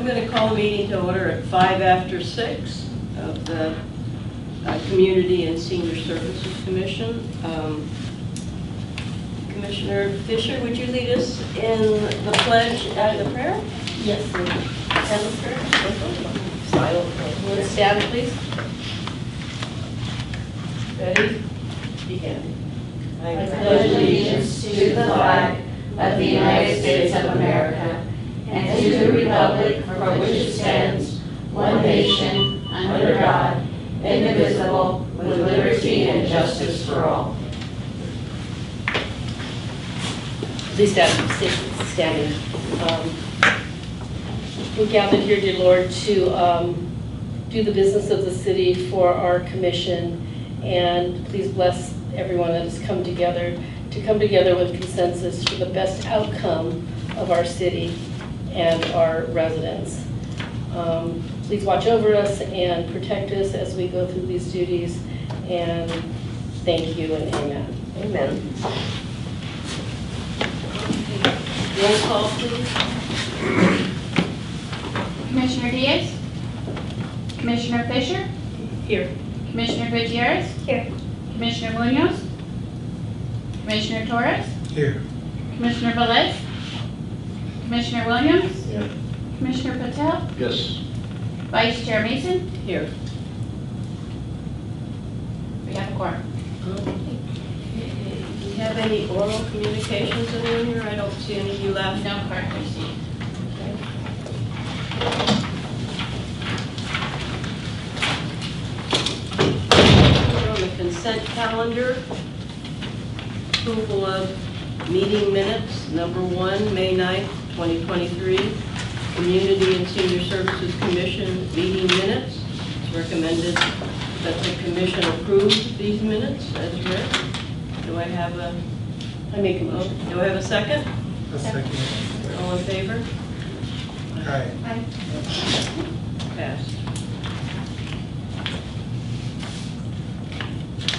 going to call the meeting to order at 6:05 of the Community and Senior Services Commission. Commissioner Fisher, would you lead us in the pledge and the prayer? Yes, ma'am. And the prayer? Silent. Let's stand, please. Ready? Begin. I pledge allegiance to the flag of the United States of America and to the republic for which it stands, one nation, under God, indivisible, with liberty and justice for all. Please standing. We're gathered here, dear Lord, to do the business of the city for our commission, and please bless everyone that has come together with consensus for the best outcome of our city and our residents. Please watch over us and protect us as we go through these duties, and thank you and amen. Amen. Roll call, please. Commissioner Diaz? Commissioner Fisher? Here. Commissioner Gutierrez? Here. Commissioner Munoz? Commissioner Torres? Here. Commissioner Velez? Commissioner Williams? Yeah. Commissioner Patel? Yes. Vice Chair Mason? Here. We have a quorum. Do you have any oral communications in here? I don't see any of you left. No card received. On the consent calendar, approval of meeting minutes. Number 1, May 9th, 2023. Community and Senior Services Commission meeting minutes. It's recommended that the commission approve these minutes as read. Do I have a I make a motion. Do I have a second? A second. All in favor? Aye. Passed.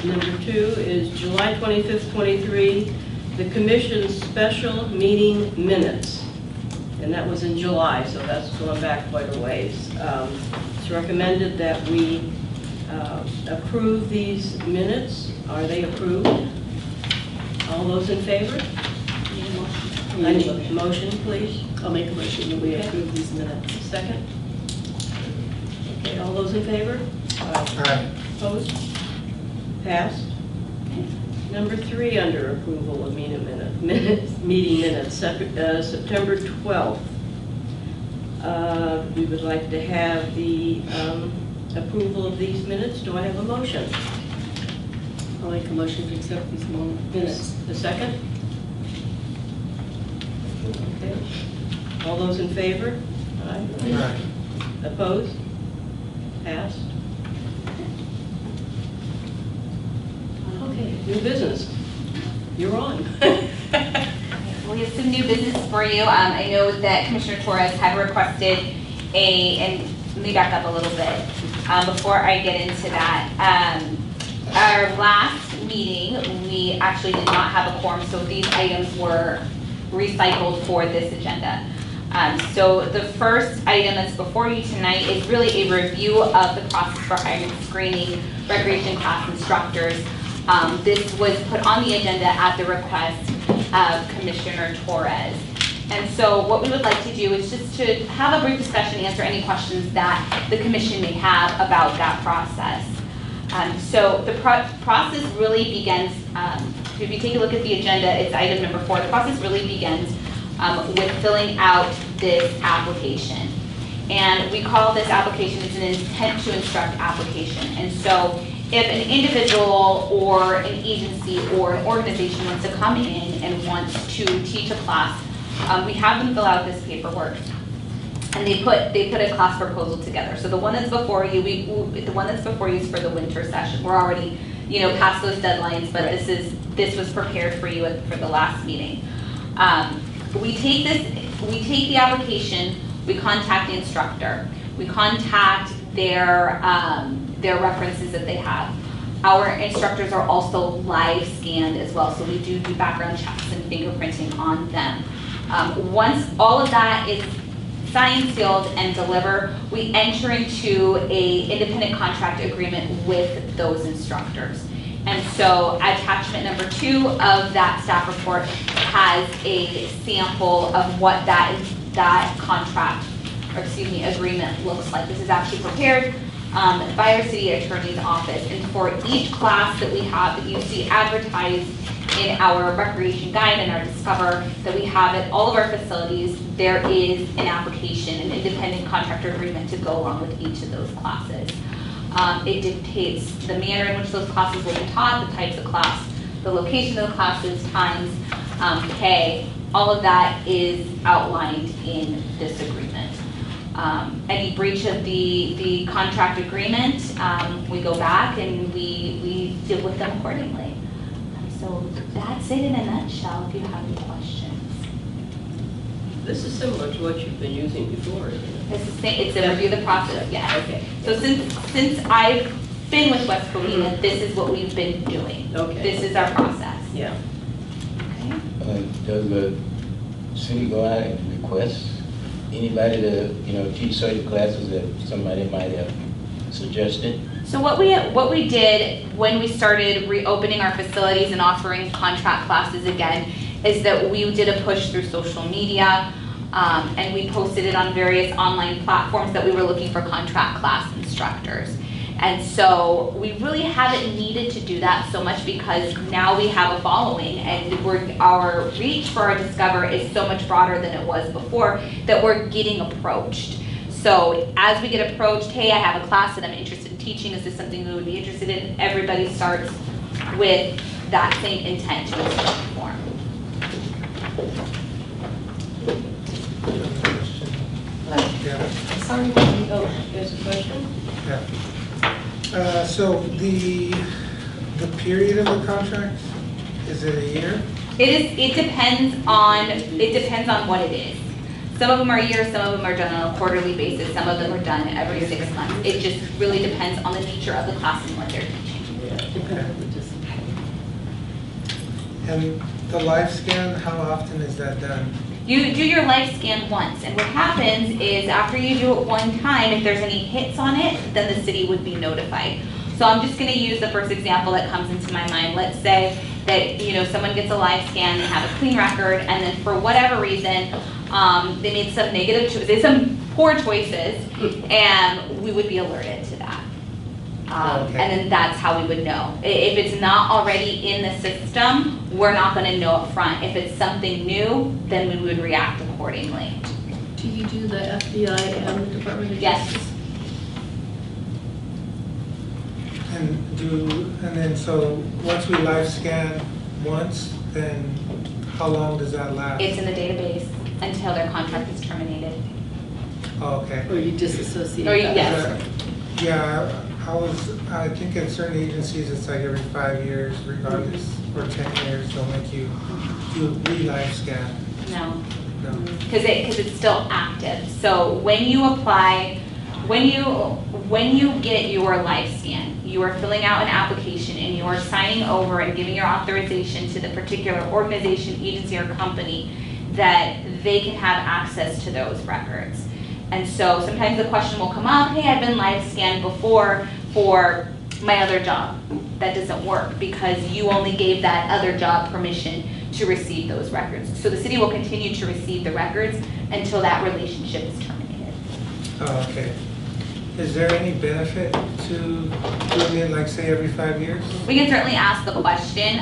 Number 2 is July 25th, 23, the commission's special meeting minutes. And that was in July, so that's going back quite a ways. It's recommended that we approve these minutes. Are they approved? All those in favor? I need a motion, please. I'll make a motion that we approve these minutes. Second? Okay, all those in favor? Aye. Opposed? Passed. Number 3 under approval of meeting minutes, September 12th. We would like to have the approval of these minutes. Do I have a motion? I'll make a motion to accept these minutes. A second? Okay. All those in favor? Aye. Aye. Opposed? Passed. Okay, new business. You're on. We have some new business for you. I know that Commissioner Torres had requested and let me back up a little bit before I get into that. Our last meeting, we actually did not have a quorum, so these items were recycled for this agenda. So the first item that's before you tonight is really a review of the process for hiring and screening recreation class instructors. This was put on the agenda at the request of Commissioner Torres. And so what we would like to do is just to have a brief discussion, answer any questions that the commission may have about that process. So the process really begins, if you take a look at the agenda, it's item number 4. The process really begins with filling out this application. And we call this application, it's an intent to instruct application. And so if an individual or an agency or an organization wants to come in and wants to teach a class, we have them fill out this paperwork. And they put a class proposal together. So the one that's before you, the one that's before you is for the winter session. We're already, past those deadlines, but this was prepared for you for the last meeting. We take the application, we contact the instructor, we contact their references that they have. Our instructors are also live scanned as well, so we do background checks and fingerprinting on them. Once all of that is sign, sealed, and deliver, we enter into a independent contract agreement with those instructors. And so attachment number 2 of that staff report has a sample of what that contract, or excuse me, agreement looks like. This is actually prepared by our city attorney's office. And for each class that we have that you see advertised in our recreation guide and our Discover that we have at all of our facilities, there is an application, an independent contractor agreement to go along with each of those classes. It dictates the manner in which those classes will be taught, the types of class, the location of the classes, times, pay. All of that is outlined in this agreement. Any breach of the contract agreement, we go back and we deal with them accordingly. So that's it in a nutshell, if you have any questions. This is similar to what you've been using before, isn't it? It's a review of the process, yes. Okay. So since I've been with West Covina, this is what we've been doing. Okay. This is our process. Yeah. Okay. Does the city go out and request anybody to, teach certain classes that somebody might have suggested? So what we did when we started reopening our facilities and offering contract classes again is that we did a push through social media, and we posted it on various online platforms that we were looking for contract class instructors. And so we really haven't needed to do that so much because now we have a following, and our reach for our Discover is so much broader than it was before that we're getting approached. So as we get approached, hey, I have a class that I'm interested in teaching, is this something we would be interested in? Everybody starts with that same intent to perform. Yeah. Sorry. Oh, there's a question? Yeah. So the period of the contract, is it a year? It depends on what it is. Some of them are a year, some of them are done on a quarterly basis, some of them are done every 6 months. It just really depends on the nature of the class and what they're teaching. And the live scan, how often is that done? You do your life scan once, and what happens is after you do it one time, if there's any hits on it, then the city would be notified. So I'm just going to use the first example that comes into my mind. Let's say that someone gets a live scan, they have a clean record, and then for whatever reason, they made some negative choices, some poor choices, and we would be alerted to that. Okay. And then that's how we would know. If it's not already in the system, we're not going to know up front. If it's something new, then we would react accordingly. Do you do the FBI and the Department of Yes. Justice? And then so once we live scan once, then how long does that last? It's in the database until their contract is terminated. Oh, okay. Or you disassociate? Or you- that? yes. Yeah, I think in certain agencies, it's like every 5 years regardless, or 10 years, they'll make you do a re-live scan. No. No. Because it's still active. So when you apply, when you get your life scan, you are filling out an application and you are signing over and giving your authorization to the particular organization, agency, or company that they can have access to those records. And so sometimes the question will come up, hey, I've been live scanned before for my other job. That doesn't work because you only gave that other job permission to receive those records. So the city will continue to receive the records until that relationship is terminated. Oh, okay. Is there any benefit to doing it, like, say, every 5 years? We can certainly ask the question.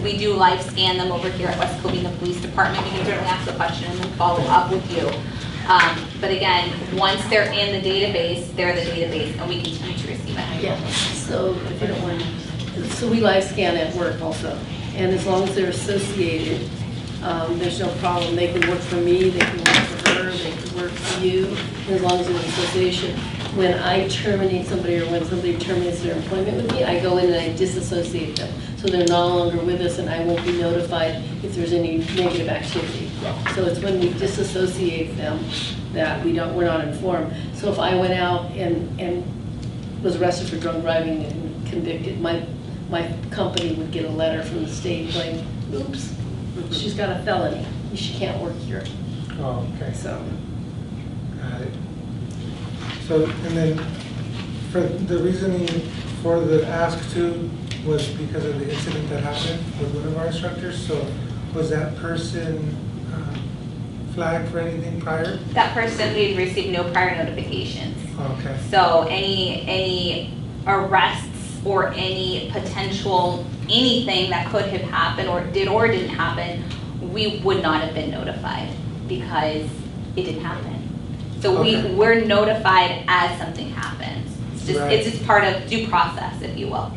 We do live scan them over here at West Covina Police Department. We can certainly ask the question and then follow up with you. But again, once they're in the database, they're the database and we continue to receive it. Yeah, so if you don't mind, so we live scan at work also. And as long as they're associated, there's no problem. They can work for me, they can work for her, they can work for you, as long as there's an association. When I terminate somebody or when somebody terminates their employment with me, I go in and I disassociate them. So they're no longer with us and I won't be notified if there's any negative activity. So it's when we disassociate them that we're not informed. So if I went out and was arrested for drunk driving and convicted, my company would get a letter from the state like, oops, she's got a felony, she can't work here. Oh, okay. So Got it. So, and then for the reasoning for the ask to was because of the incident that happened with one of our instructors. So was that person flagged for anything prior? That person, we've received no prior notifications. Okay. So any arrests or any potential, anything that could have happened or didn't happen, we would not have been notified because it didn't happen. So Okay. we're notified as something happens. Right. It's just part of due process, if you will.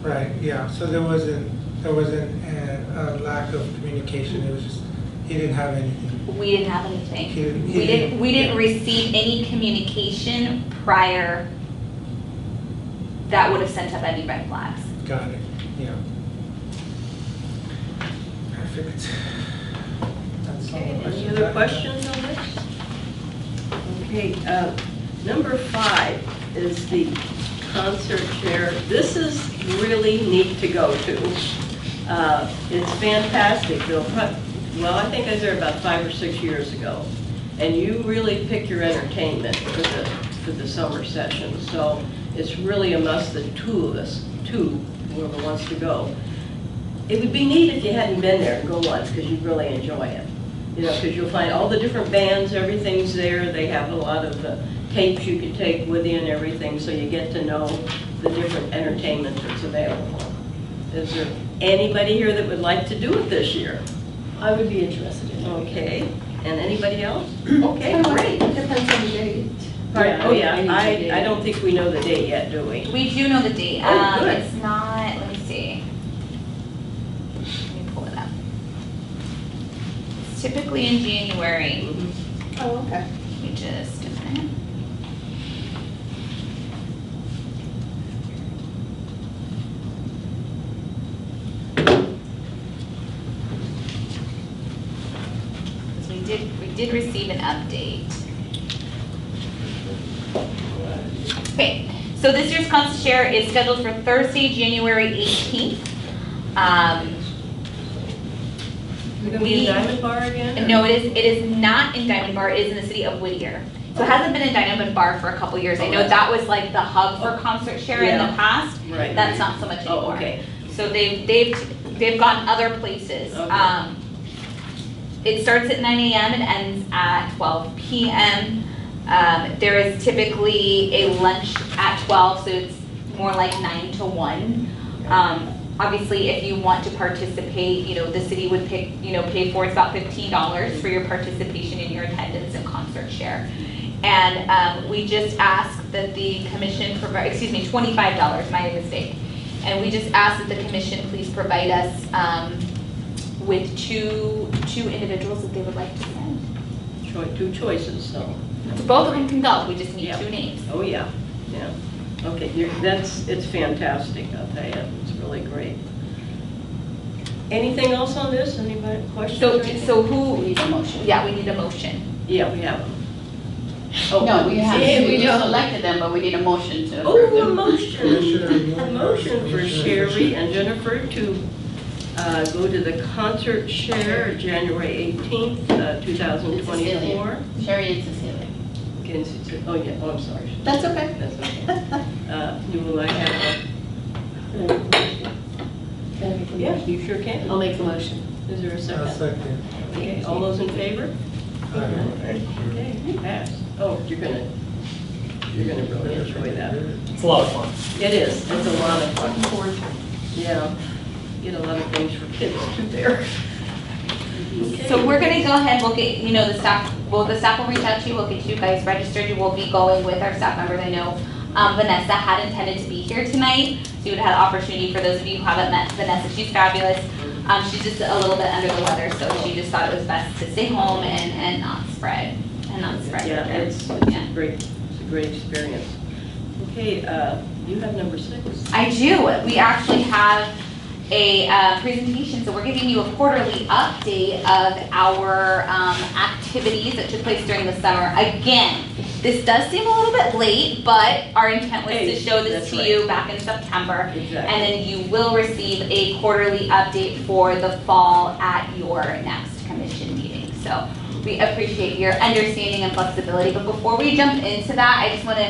Right, yeah, so there wasn't a lack of communication, it was just, he didn't have anything. We didn't have anything. He We didn't yeah. receive any communication prior that would have sent up any red flags. Got it, yeah. Perfect. That's all the Okay, any questions I other have. questions on this? Okay, number 5 is the concert chair. This is really neat to go to. It's fantastic. Well, I think I was there about 5 or 6 years ago. And you really pick your entertainment for the summer session. So it's really a must that whoever wants to go. It would be neat if you hadn't been there and go once, because you'd really enjoy it. You know, because you'll find all the different bands, everything's there. They have a lot of tapes you can take with you and everything, so you get to know the different entertainment that's available. Is there anybody here that would like to do it this year? I would be interested in it. Okay, and anybody else? Okay, great. Depends on the date. Pardon? Yeah, Oh, yeah, I need the date. I don't think we know the date yet, do we? We do know the date. Oh, good. It's not, let me see. Let me pull it up. It's typically in January. Oh, okay. Give me just a minute. So we did receive an update. Okay, so this year's concert share is scheduled for Thursday, January 18th. Is it going to be in Diamond Bar again? or- No, it is not in Diamond Bar, it is in the city of Whittier. So it hasn't been in Diamond Bar for a couple years. I know that was like the hub for concert share in the Yeah. past. Right. That's not so much Oh, anymore. okay. So they've gone other places. Okay. It starts at 9 a.m. and ends at 12 p.m. There is typically a lunch at 12, so it's more like 9 to 1. Obviously, if you want to participate, you know, the city would pay for, it's about $15 for your participation in your attendance and concert share. And we just ask that the commission provide, $25, my mistake. And we just ask that the commission please provide us with two individuals that they would like to send. 2 choices, so. So both of them can go, we just need Yeah. 2 names. Oh, yeah, yeah. Okay, it's fantastic, I'll tell you. It's really great. Anything else on this? Anybody, questions? or anything? So who, We need a motion. yeah, we need a motion. Yeah, we have them. Oh, No, we have, yeah, we do. just selected them, but we need a motion to approve Oh, a them. motion. Commissioner A motion for Sherry and Jennifer to go to the concert share January 18th, 2024. Sherry and Cecilia. Oh, yeah, oh, I'm sorry. That's okay. That's okay. Will I have Can I make a a, yeah, motion? you sure can. I'll make the motion. Is there a I'll second? second. Okay, all those in favor? Aye. Okay, pass. Oh, you're gonna really enjoy that. It's a lot of fun. It is, it's a lot of fun. Yeah, get a lot of things for kids too there. Okay. So we're gonna go ahead, we'll get, the staff will reach out to you, we'll get you guys registered, you will be going with our staff members. I know Vanessa had intended to be here tonight, so you would have had an opportunity. For those of you who haven't met Vanessa, she's fabulous. She's just a little bit under the weather, so she just thought it was best to stay home and not spread. Yeah, it's Yeah. great, it's a great experience. Okay, you have number 6. I do. We actually have a presentation, so we're giving you a quarterly update of our activities that took place during the summer. Again, this does seem a little bit late, but our intent was to show this That's to right. you back in September. Exactly. And then you will receive a quarterly update for the fall at your next commission meeting. So we appreciate your understanding and flexibility. But before we jump into that, I just want to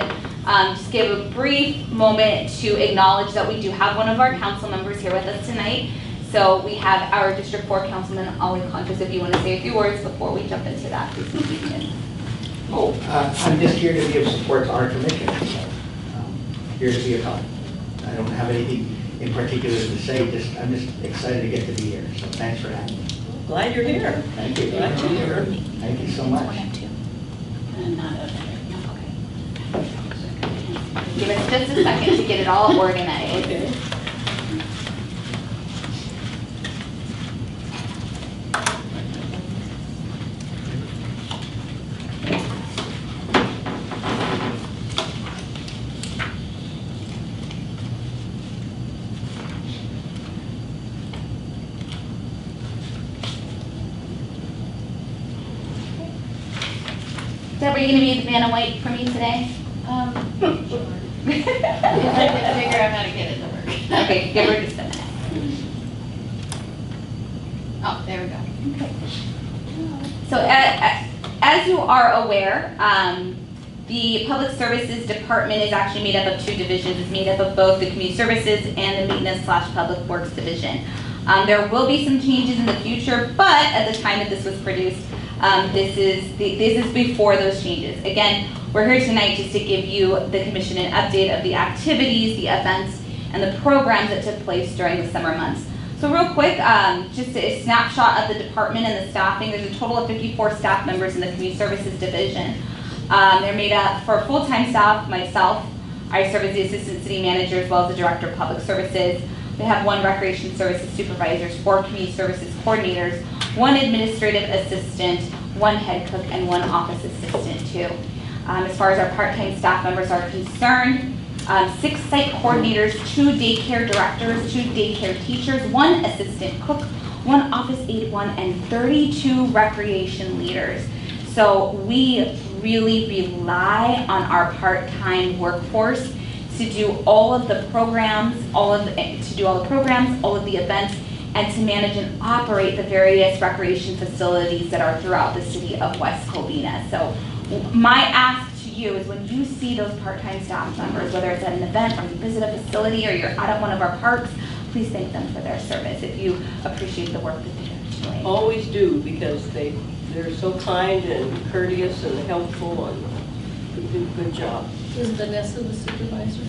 just give a brief moment to acknowledge that we do have one of our council members here with us tonight. So we have our District 4 Councilman, Ali Contis. If you want to say a few words before we jump into that, please begin. I'm just here to give support to our commission. Here to be a help. I don't have anything in particular to say, I'm just excited to get to be here. So thanks for having me. Glad you're here. Thank you. Glad you're here. Thank you so much. And not a- Give us just a second to get it all organized. Okay. Deb, are you going to be the man in white for me today? If I can figure out how to get it to work. Okay, give her just a minute. Oh, there we go. So as you are aware, the Public Services Department is actually made up of two divisions. It's made up of both the Community Services and the Maintenance/Public Works Division. There will be some changes in the future, but at the time that this was produced, this is before those changes. Again, we're here tonight just to give you, the commission, an update of the activities, the events, and the programs that took place during the summer months. So real quick, just a snapshot of the department and the staffing. There's a total of 54 staff members in the Community Services Division. They're made up for full-time staff, myself. I serve as the Assistant City Manager as well as the Director of Public Services. We have 1 Recreation Services Supervisors, 4 Community Services Coordinators, 1 Administrative Assistant, 1 Head Cook, and 1 Office Assistant too. As far as our part-time staff members are concerned, 6 site coordinators, 2 daycare directors, 2 daycare teachers, 1 assistant cook, 1 office aide, 1, and 32 recreation leaders. So we really rely on our part-time workforce to do all of the programs, all of the events, and to manage and operate the various recreation facilities that are throughout the city of West Covina. So my ask to you is when you see those part-time staff members, whether it's at an event or you visit a facility or you're out at one of our parks, please thank them for their service if you appreciate the work that they're doing. Always do, because they're so kind and courteous and helpful, and they do a good job. Is Vanessa the supervisor?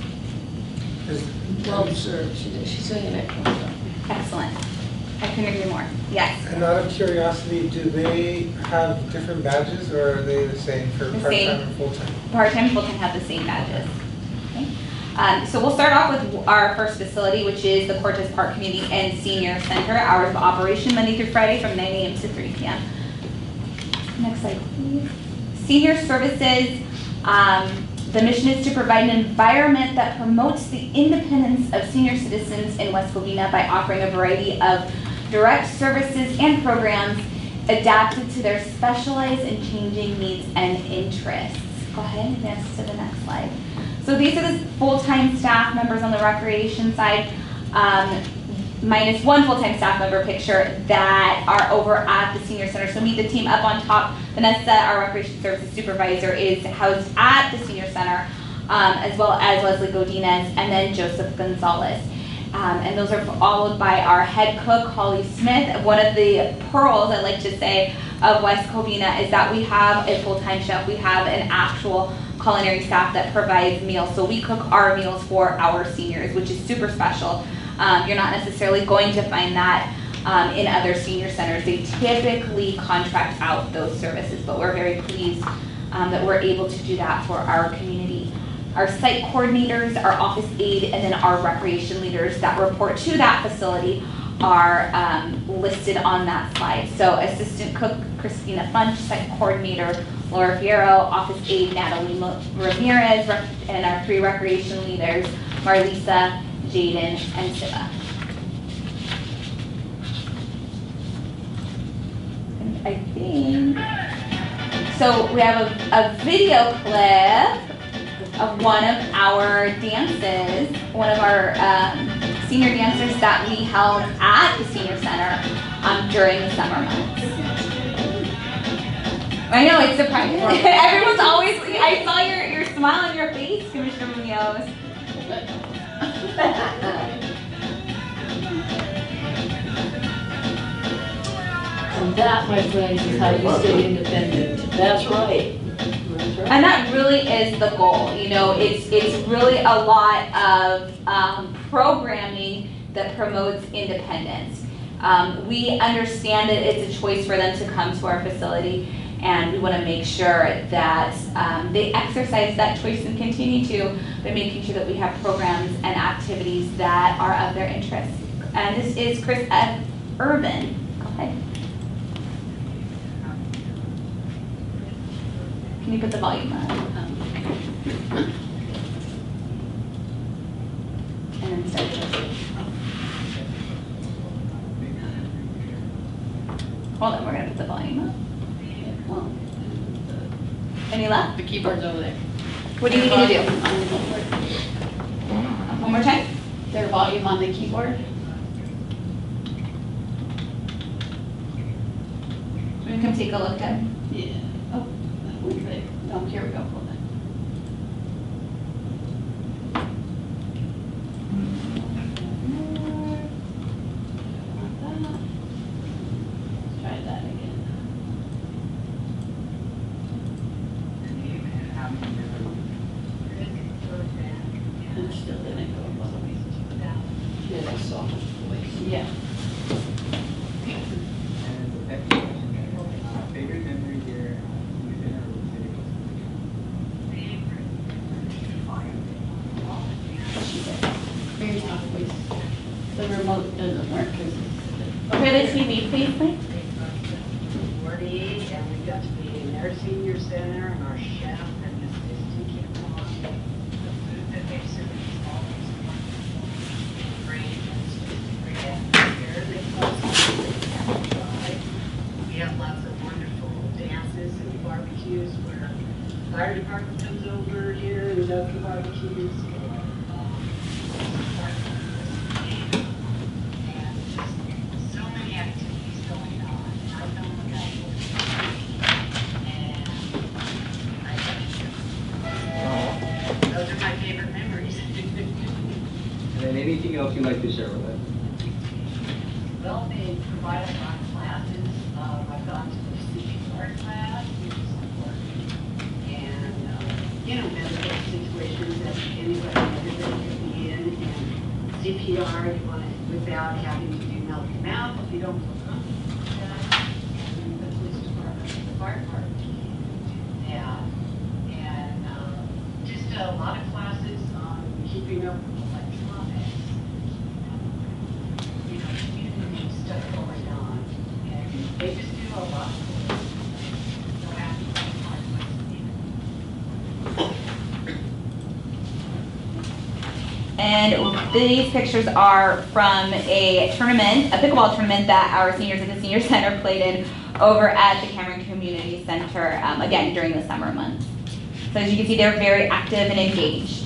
Well served. She's doing an excellent job. Excellent. I couldn't agree more. Yes. And out of curiosity, do they have different badges or are they the same for The part-time same. and full-time? Part-time and full-time have the same badges. Okay. So we'll start off with our first facility, which is the Cortez Park Community and Senior Center. Hours of operation Monday through Friday from 9 a.m. to 3 p.m. Next slide, please. Senior Services. The mission is to provide an environment that promotes the independence of senior citizens in West Covina by offering a variety of direct services and programs adapted to their specialized and changing needs and interests. Go ahead and advance to the next slide. So these are the full-time staff members on the recreation side, minus 1 full-time staff member picture that are over at the senior center. So meet the team up on top. Vanessa, our recreation services supervisor, is housed at the senior center, as well as Leslie Godinez and then Joseph Gonzalez. And those are followed by our head cook, Holly Smith. One of the pearls, I like to say, of West Covina is that we have a full-time chef. We have an actual culinary staff that provides meals. So we cook our meals for our seniors, which is super special. You're not necessarily going to find that in other senior centers. They typically contract out those services, but we're very pleased that we're able to do that for our community. Our site coordinators, our office aide, and then our recreation leaders that report to that facility are listed on that slide. So assistant cook, Christina Funch, site coordinator, Laura Fierro, office aide, Natalie Ramirez, and our 3 recreation leaders, Marlisa, Jaden, and Siva. And I think, so we have a video clip of one of our dances, one of our senior dancers that we held at the senior center during the summer months. I know, it's surprising. Everyone's always, I saw your smile on your face, Commissioner Munoz. And that, my friends, is how you stay independent. That's right. That's right. And that really is the goal, you know, it's really a lot of programming that promotes independence. We understand that it's a choice for them to come to our facility, and we want to make sure that they exercise that choice and continue to by making sure that we have programs and activities that are of their interest. And this is Chris F. Irvin. Go ahead. Can you put the volume on? And then start it. Hold on, we're gonna put the volume up. Any left? The keyboard's over there. What do you need me to do? One more time? Their volume on the keyboard. We can come take a look at it. Yeah. Oh, that went there. Oh, here we go. Hold on. Let's try that again. It still didn't go all the way. She has a soft voice. Yeah. Favorite memory here within our Very soft voice. The remote doesn't work because Okay, the TV, please, Mike. 48, and we got to be in their senior center, and our chef and the assistant came along. The food that they served was always wonderful, great, and it's just a great atmosphere. They outside. We have lots of wonderful dances and barbecues where fire department comes over here and does the barbecues. And just so many activities going on. I don't look at it. And I love it. Those are my favorite memories. And then anything else you'd like to share with us? Well, they provide a lot of classes. I've gone to the CPR class, which is important. And, you know, medical situations that everybody can be in. And CPR, you want it without having to do mouth to mouth if you don't feel comfortable with that. And the police department, the fire department can do that. And just a lot of classes on keeping up with electronics. You know, community stuff going on, and they just do a lot of good. So happy to be part of it. And these pictures are from a tournament, a pickleball tournament that our seniors at the senior center played in over at the Cameron Community Center, again, during the summer months. So as you can see, they're very active and engaged.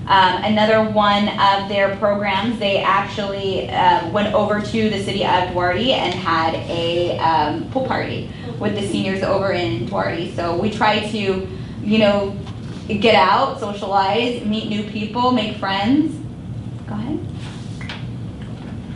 Another one of their programs, they actually went over to the city of Duarte and had a pool party with the seniors over in Duarte. So we try to, you know, get out, socialize, meet new people, make friends. Go ahead.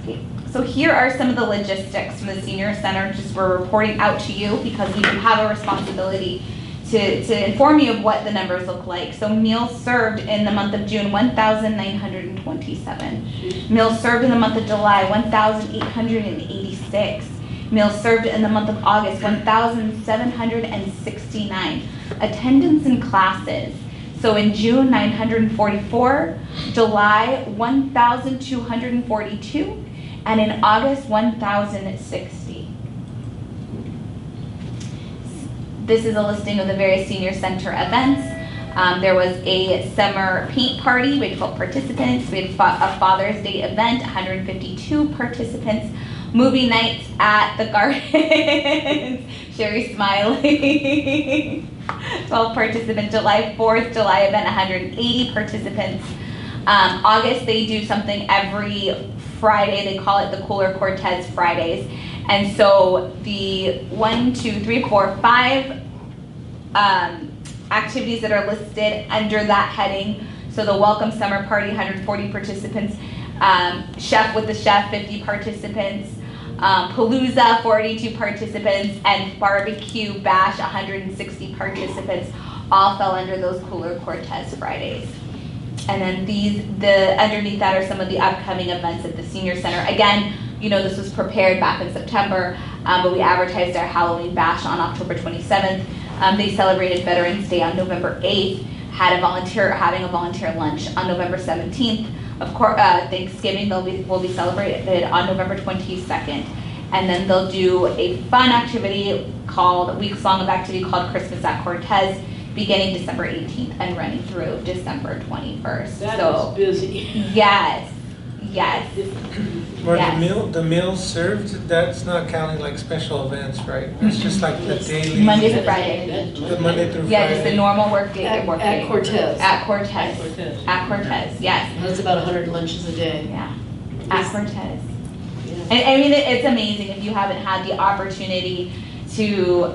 Okay. So here are some of the logistics from the senior center. Just we're reporting out to you because we do have a responsibility to inform you of what the numbers look like. So meals served in the month of June, 1,927. Meals served in the month of July, 1,886. Meals served in the month of August, 1,769. Attendance in classes. So in June, 944. July, 1,242. And in August, 1,060. This is a listing of the various senior center events. There was a summer paint party with 12 participants. We had a Father's Day event, 152 participants. Movie nights at the Gardens. Sherry smiling. 12 participants. July 4th, July event, 180 participants. August, they do something every Friday. They call it the Cooler Cortez Fridays. And so the 5 activities that are listed under that heading, so the Welcome Summer Party, 140 participants, Chef with the Chef, 50 participants, Palooza, 42 participants, and Barbecue Bash, 160 participants, all fell under those Cooler Cortez Fridays. And then underneath that are some of the upcoming events at the Senior Center. Again, you know, this was prepared back in September, but we advertised our Halloween Bash on October 27th. They celebrated Veterans Day on November 8th, having a volunteer lunch on November 17th. Of course, Thanksgiving will be celebrated on November 22nd. And then they'll do a fun activity weeks-long of activity called Christmas at Cortez, beginning December 18th and running through December 21st. That So, is busy. Yes. Were Yes. the meals served, that's not counting like special events, right? It's just like the daily. Monday to Friday. The Monday through Friday. Yeah, just the normal work day. At Cortez. At Cortez. At Cortez, yes. That's about 100 lunches a day. Yeah, at Cortez. And I mean, it's amazing if you haven't had the opportunity to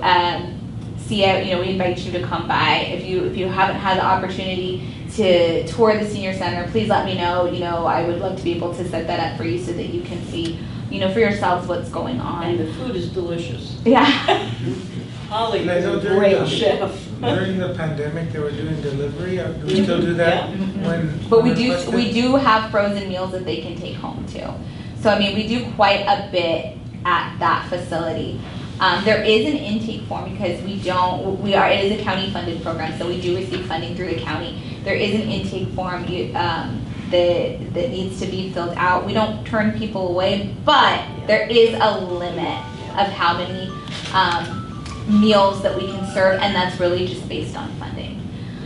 see it. You know, we invite you to come by. If you haven't had the opportunity to tour the Senior Center, please let me know. You know, I would love to be able to set that up for you so that you can see, you know, for yourselves what's going on. And the food is delicious. Yeah. Holly And I is know a during great the- chef. During the pandemic, they were doing delivery. Do we still do that? When? But we when do requested? have frozen meals that they can take home too. So I mean, we do quite a bit at that facility. There is an intake form because it is a county funded program, so we do receive funding through the county. There is an intake form that needs to be filled out. We don't turn people away, but there is a limit of how many meals that we can serve, and that's really just based on funding.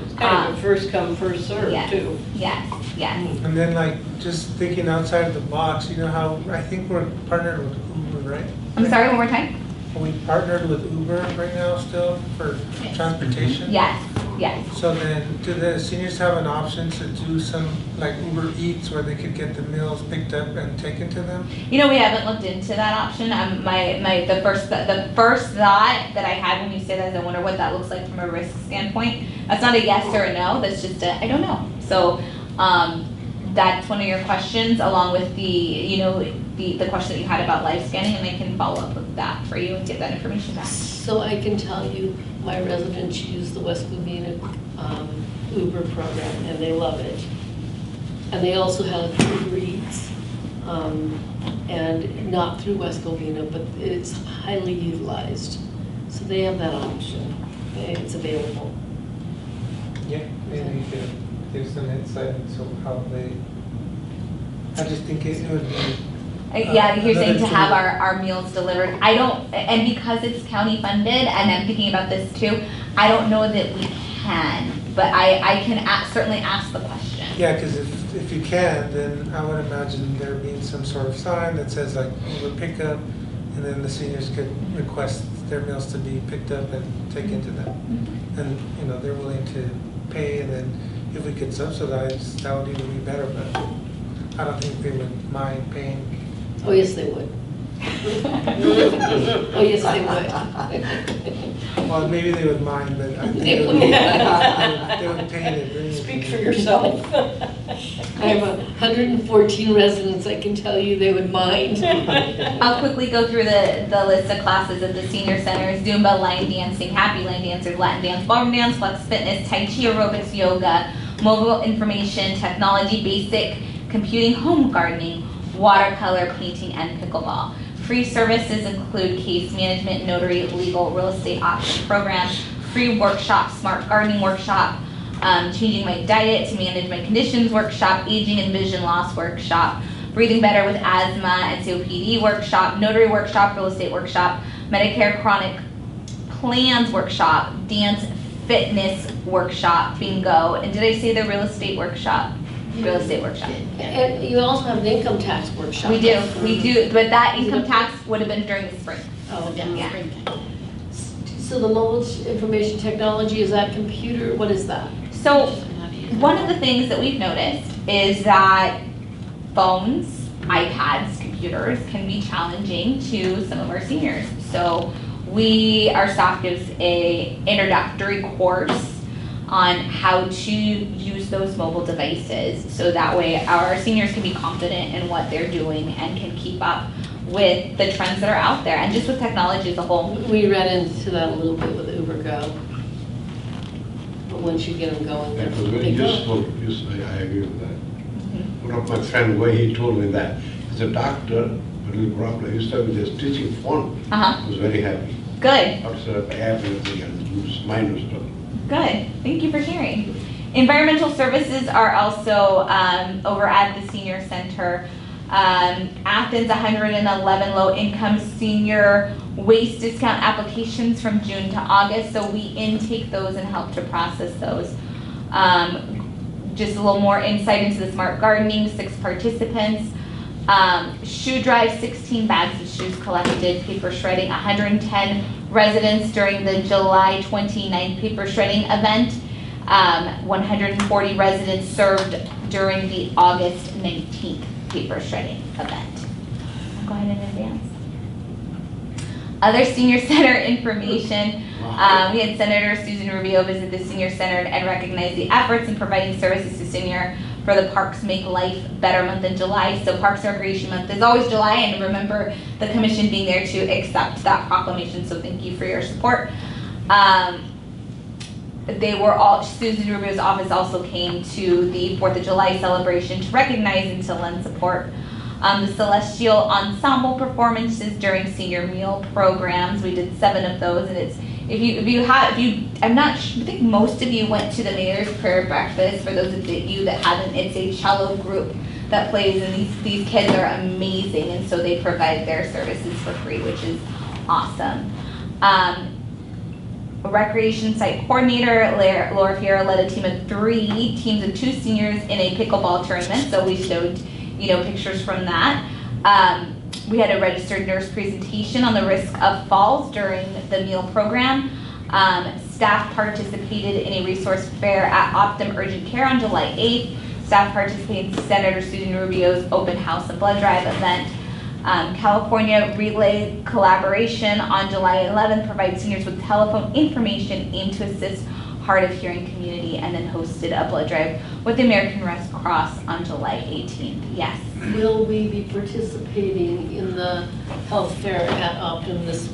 It's kind of a first come, first served Yes. too. Yes. And then like, just thinking outside of the box, you know how, I think we're partnered with Uber, right? I'm sorry, one more time? Are we partnered with Uber right now still for transportation? Yes. So then, do the seniors have an option to do some, like Uber Eats, where they could get the meals picked up and taken to them? You know, we haven't looked into that option. The first thought that I had when you said that is I wonder what that looks like from a risk standpoint. That's not a yes or a no, that's just I don't know. So, that's one of your questions, along with the question that you had about live scanning, and I can follow up with that for you and get that information back. So I can tell you, my residents use the West Covina Uber program, and they love it. And they also have Uber Eats, and not through West Covina, but it's highly utilized. So they have that option, it's available. Yeah, maybe you could give some insight into how they, I just think it would be. Yeah, you're saying to another have tool. our meals delivered. I don't, and because it's county funded, and I'm thinking about this too, I don't know that we can, but I can certainly ask the question. Yeah, because if you can, then I would imagine there being some sort of sign that says like Uber pickup, and then the seniors could request their meals to be picked up and taken to them. And, you know, they're willing to pay, and then if we could subsidize, that would even be better, but I don't think they would mind paying. Oh, yes, they would. Oh, yes, they would. Well, maybe they would mind, but I think They they would. would pay to bring it. Speak for yourself. I have 114 residents, I can tell you they would mind. I'll quickly go through the list of classes at the senior centers: Zumba, line dancing, happy line dancers, Latin dance, ballroom dance, flex fitness, Tai Chi aerobics, yoga, mobile information, technology, basic computing, home gardening, watercolor, painting, and pickleball. Free services include case management, notary, legal, real estate option programs, free workshop, smart gardening workshop, changing my diet to manage my conditions workshop, aging and vision loss workshop, breathing better with asthma and COPD workshop, notary workshop, real estate workshop, Medicare chronic plans workshop, dance fitness workshop, bingo, and did I say the real estate workshop? Real estate workshop. And you also have an income tax workshop. We do, but that income tax would have been during the spring. Oh, Yeah. yeah. So the mobile information technology, is that computer, what is that? So one of the things that we've noticed is that phones, iPads, computers can be challenging to some of our seniors. So our staff gives a introductory course on how to use those mobile devices, so that way our seniors can be confident in what they're doing and can keep up with the trends that are out there and just with technology as a whole. We ran into that a little bit with Uber Go. But once you get them going, That was very useful. I agree with that. Mm-hmm. One of my friends, way he told me that. He's a doctor, but he brought up, he used to have this teaching phone. I was very happy. Good. How to set up the app and everything and use mind stuff. Good. Thank you for sharing. Environmental services are also over at the senior center. Athens, 111 low-income senior waste discount applications from June to August, so we intake those and help to process those. Just a little more insight into the smart gardening, 6 participants. Shoe drive, 16 bags of shoes collected. Paper shredding, 110 residents during the July 29th paper shredding event. 140 residents served during the August 19th paper shredding event. I'll go ahead and advance. Other senior center information. We had Senator Susan Rubio visit the senior center and recognize the efforts in providing services to senior for the Parks Make Life Better month in July. So Parks and Recreation Month is always July, and remember the commission being there to accept that proclamation, so thank you for your support. Susan Rubio's office also came to the 4th of July celebration to recognize and to lend support. The Celestial Ensemble performances during senior meal programs. We did 7 of those, and it's, I think most of you went to the Mayor's Prayer Breakfast. For those of you that haven't, it's a cello group that plays, and these kids are amazing, and so they provide their services for free, which is awesome. A recreation site coordinator, Laura Fiera, led a team of 3 teams of 2 seniors in a pickleball tournament, so we showed pictures from that. We had a registered nurse presentation on the risk of falls during the meal program. Staff participated in a resource fair at Optum Urgent Care on July 8th. Staff participated in Senator Susan Rubio's open house and blood drive event. California Relay Collaboration on July 11th provided seniors with telephone information aimed to assist hard of hearing community, and then hosted a blood drive with the American Red Cross on July 18th. Yes. Will we be participating in the health fair at Optum this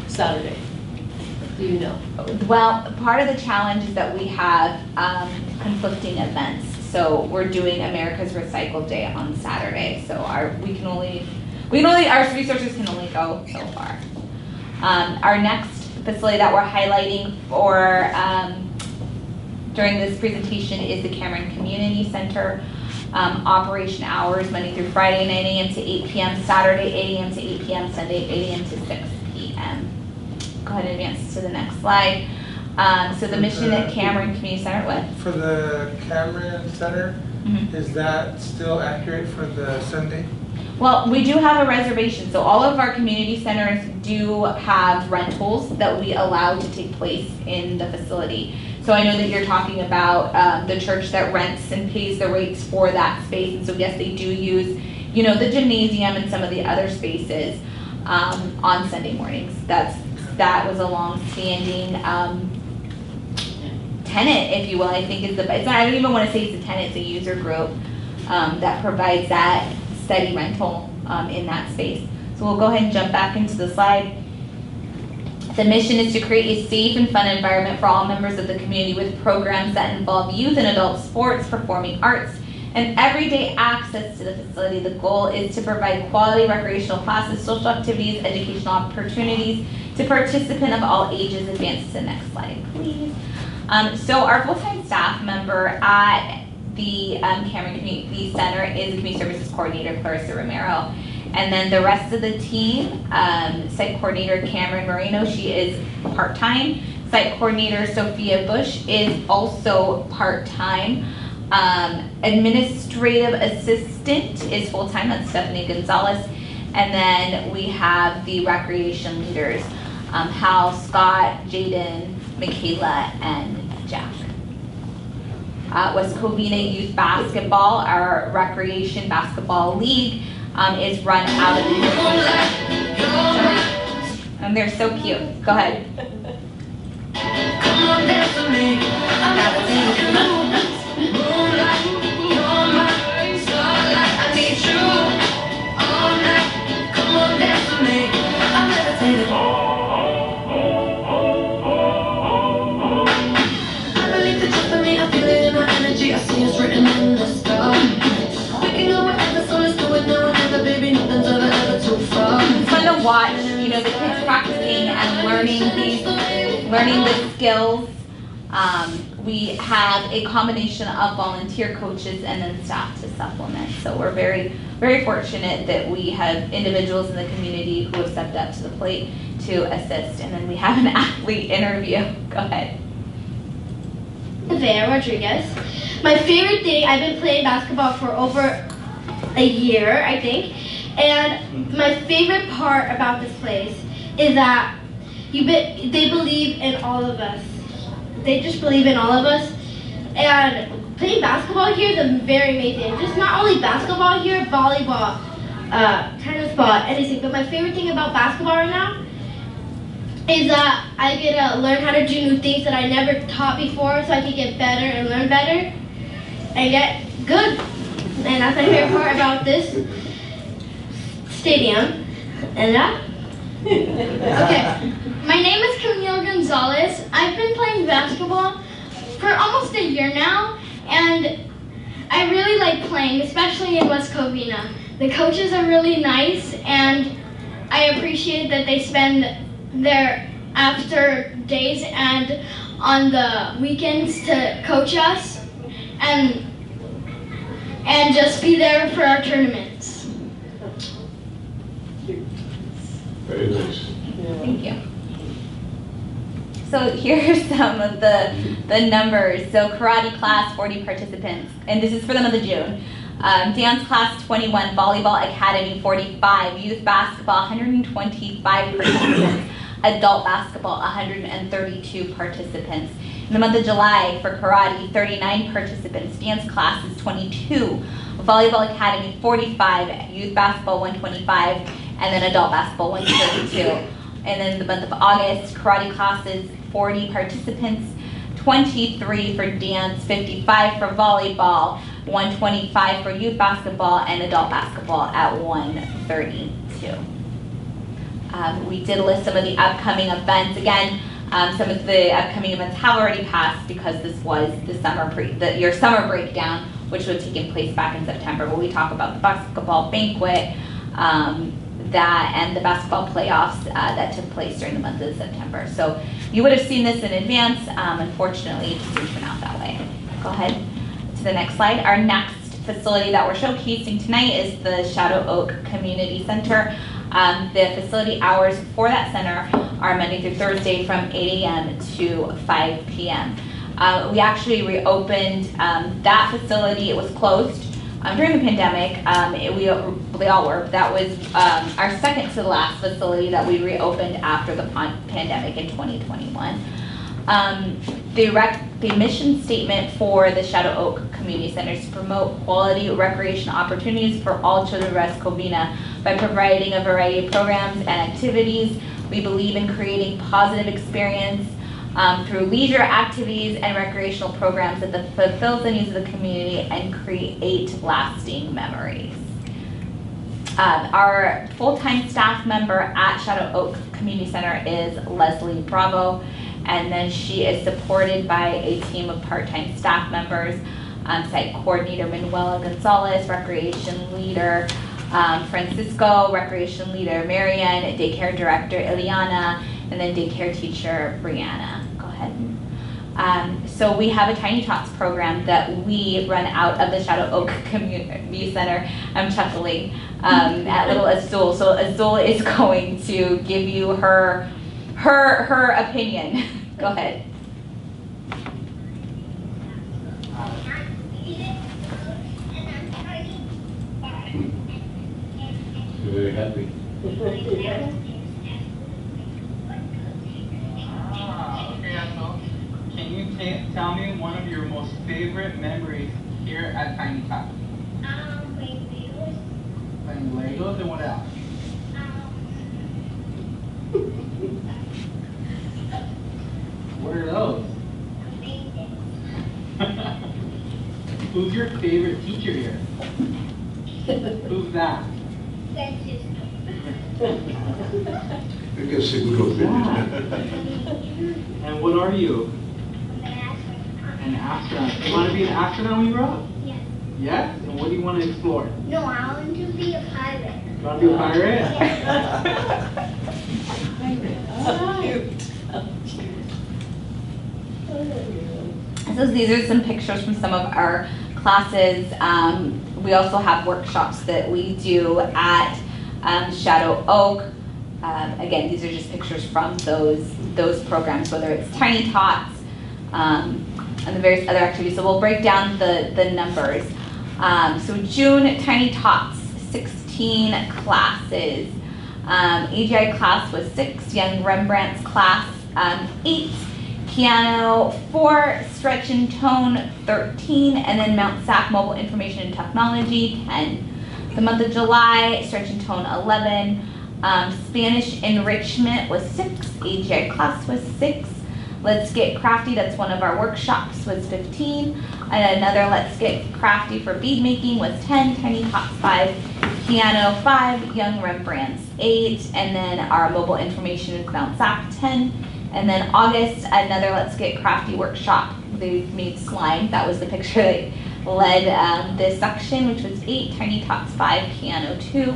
Saturday? Do you know? Well, part of the challenge is that we have conflicting events. So we're doing America's Recycle Day on Saturday. So our resources can only go so far. Our next facility that we're highlighting for during this presentation is the Cameron Community Center. Operation hours Monday through Friday, 9 a.m. to 8 p.m., Saturday 8 a.m. to 8 p.m., Sunday 8 a.m. to 6 p.m. Go ahead and advance to the next slide. So the mission at Cameron Community Center, what? For the Cameron Center, is that still accurate for the Sunday? Well, we do have a reservation. So all of our community centers do have rentals that we allow to take place in the facility. So I know that you're talking about the church that rents and pays the rates for that space. And so yes, they do use, the gymnasium and some of the other spaces on Sunday mornings. That was a long-standing tenant, if you will. I think I don't even want to say it's a tenant, it's a user group that provides that steady rental in that space. So we'll go ahead and jump back into the slide. The mission is to create a safe and fun environment for all members of the community with programs that involve youth and adult sports, performing arts, and everyday access to the facility. The goal is to provide quality recreational classes, social activities, educational opportunities to participants of all ages. Advance to the next slide, please. So our full-time staff member at the Cameron Community Center is the Community Services Coordinator, Clarissa Romero. And then the rest of the team, Site Coordinator Cameron Moreno, she is part-time. Site Coordinator Sophia Bush is also part-time. Administrative Assistant is full-time, that's Stephanie Gonzalez. And then we have the recreation leaders, Hal, Scott, Jaden, Michaela, and Jack. West Covina Youth Basketball, our recreation basketball league, is run out of the and they're so cute. Go ahead. It's fun to watch, you know, the kids practicing and learning the skills. We have a combination of volunteer coaches and then staff to supplement. So we're very, very fortunate that we have individuals in the community who have stepped up to the plate to assist. And then we have an athlete interview. Go ahead. Vera Rodriguez. My favorite thing, I've been playing basketball for over a year, I think. And my favorite part about this place is that they believe in all of us. They just believe in all of us. And playing basketball here is very amazing. Just not only basketball here, volleyball, tennis ball, anything. But my favorite thing about basketball right now is that I get to learn how to do new things that I never taught before, so I can get better and learn better and get good. And that's my favorite part about this stadium. And that? Okay. My name is Camille Gonzalez. I've been playing basketball for almost a year now, and I really like playing, especially in West Covina. The coaches are really nice, and I appreciate that they spend their after days and on the weekends to coach us and just be there for our tournaments. Very nice. Thank you. So here's some of the numbers. So karate class, 40 participants, and this is for the month of June. Dance class, 21, volleyball academy, 45, youth basketball, 125 participants, adult basketball, 132 participants. In the month of July, for karate, 39 participants, dance classes, 22, volleyball academy, 45, youth basketball, 125, and then adult basketball, 132. And then the month of August, karate classes, 40 participants, 23 for dance, 55 for volleyball, 125 for youth basketball, and adult basketball at 132. We did list some of the upcoming events. Again, some of the upcoming events have already passed because this was the your summer breakdown, which would have taken place back in September, where we talk about the basketball banquet, and the basketball playoffs that took place during the month of September. So you would have seen this in advance. Unfortunately, it didn't turn out that way. Go ahead to the next slide. Our next facility that we're showcasing tonight is the Shadow Oak Community Center. The facility hours for that center are Monday through Thursday from 8 a.m. to 5 p.m. We actually reopened that facility. It was closed during the pandemic. They all were. That was our second to the last facility that we reopened after the pandemic in 2021. The mission statement for the Shadow Oak Community Center is to promote quality recreation opportunities for all children of West Covina by providing a variety of programs and activities. We believe in creating positive experience through leisure activities and recreational programs that fulfills the needs of the community and create lasting memories. Our full-time staff member at Shadow Oak Community Center is Leslie Bravo, and then she is supported by a team of part-time staff members, site coordinator Manuela Gonzalez, recreation leader Francisco, recreation leader Marianne, daycare director Ileana, and then daycare teacher Brianna. Go ahead. So we have a Tiny Tots program that we run out of the Shadow Oak Community Center. I'm chuckling at little Azul. So Azul is going to give you her opinion. Go ahead. You're very happy. Okay, so can you tell me one of your most favorite memories here at Tiny Tots? Playing And Legos, and what else? What are those? Who's your favorite teacher here? Who's that? You can say good opinion. And what are you? An astronaut. You want to be an astronaut when you grow up? Yes. Yes? And what do you want to explore? No, I want to be a pirate. You want to be a pirate? So these are some pictures from some of our classes. We also have workshops that we do at Shadow Oak. Again, these are just pictures from those programs, whether it's Tiny Tots and the various other activities. So we'll break down the numbers. So June, Tiny Tots, 16 classes. AGI class was 6, Young Rembrandt's class 8, Piano 4, Stretch and Tone 13, and then Mount SAC Mobile Information and Technology 10. The month of July, Stretch and Tone 11, Spanish Enrichment was 6, AGI class was 6, Let's Get Crafty, that's one of our workshops, was 15, and another Let's Get Crafty for bead making was 10, Tiny Tots 5, Piano 5, Young Rembrandt's 8, and then our Mobile Information and Mount SAC 10. And then August, another Let's Get Crafty workshop. They made slime. That was the picture that led this section, which was 8, Tiny Tots 5, Piano 2,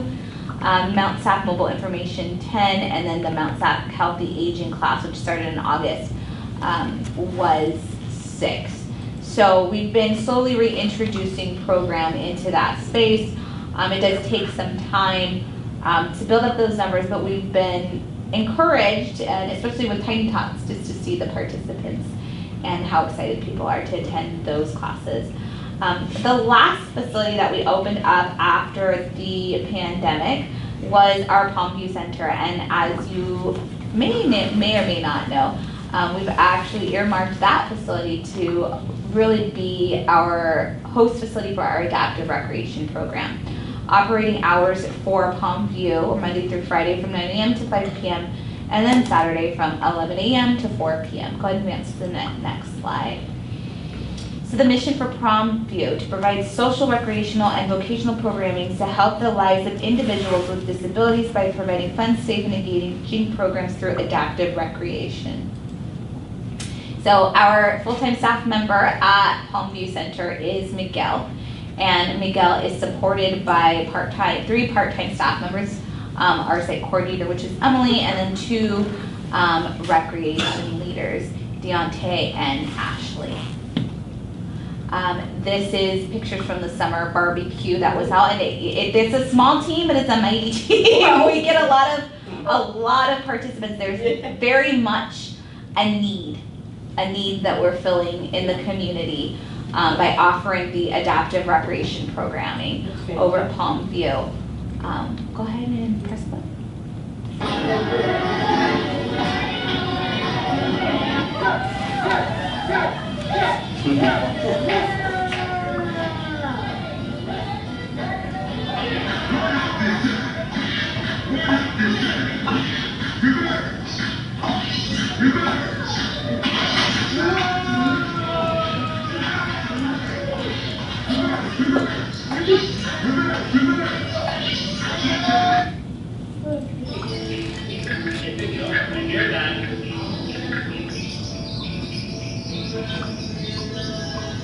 Mount SAC Mobile Information 10, and then the Mount SAC Healthy Aging class, which started in August, was 6. So we've been slowly reintroducing program into that space. It does take some time to build up those numbers, but we've been encouraged, and especially with Tiny Tots, just to see the participants and how excited people are to attend those classes. The last facility that we opened up after the pandemic was our Palmview Center, and as you may or may not know, we've actually earmarked that facility to really be our host facility for our adaptive recreation program. Operating hours for Palmview, Monday through Friday from 9 a.m. to 5 p.m. and then Saturday from 11 a.m. to 4 p.m. Go ahead and advance to the next slide. So the mission for Palmview, to provide social, recreational, and vocational programming to help the lives of individuals with disabilities by providing fun, safe, and engaging programs through adaptive recreation. So our full-time staff member at Palmview Center is Miguel. And Miguel is supported by 3 part-time staff members, our site coordinator, which is Emily, and then 2 recreation leaders, Deontay and Ashley. This is pictures from the summer barbecue that was out, and it's a small team, but it's a mighty team. We get a lot of participants. There's very much a need that we're filling in the community. By offering the adaptive recreation programming over at Palmview. Go ahead and press play.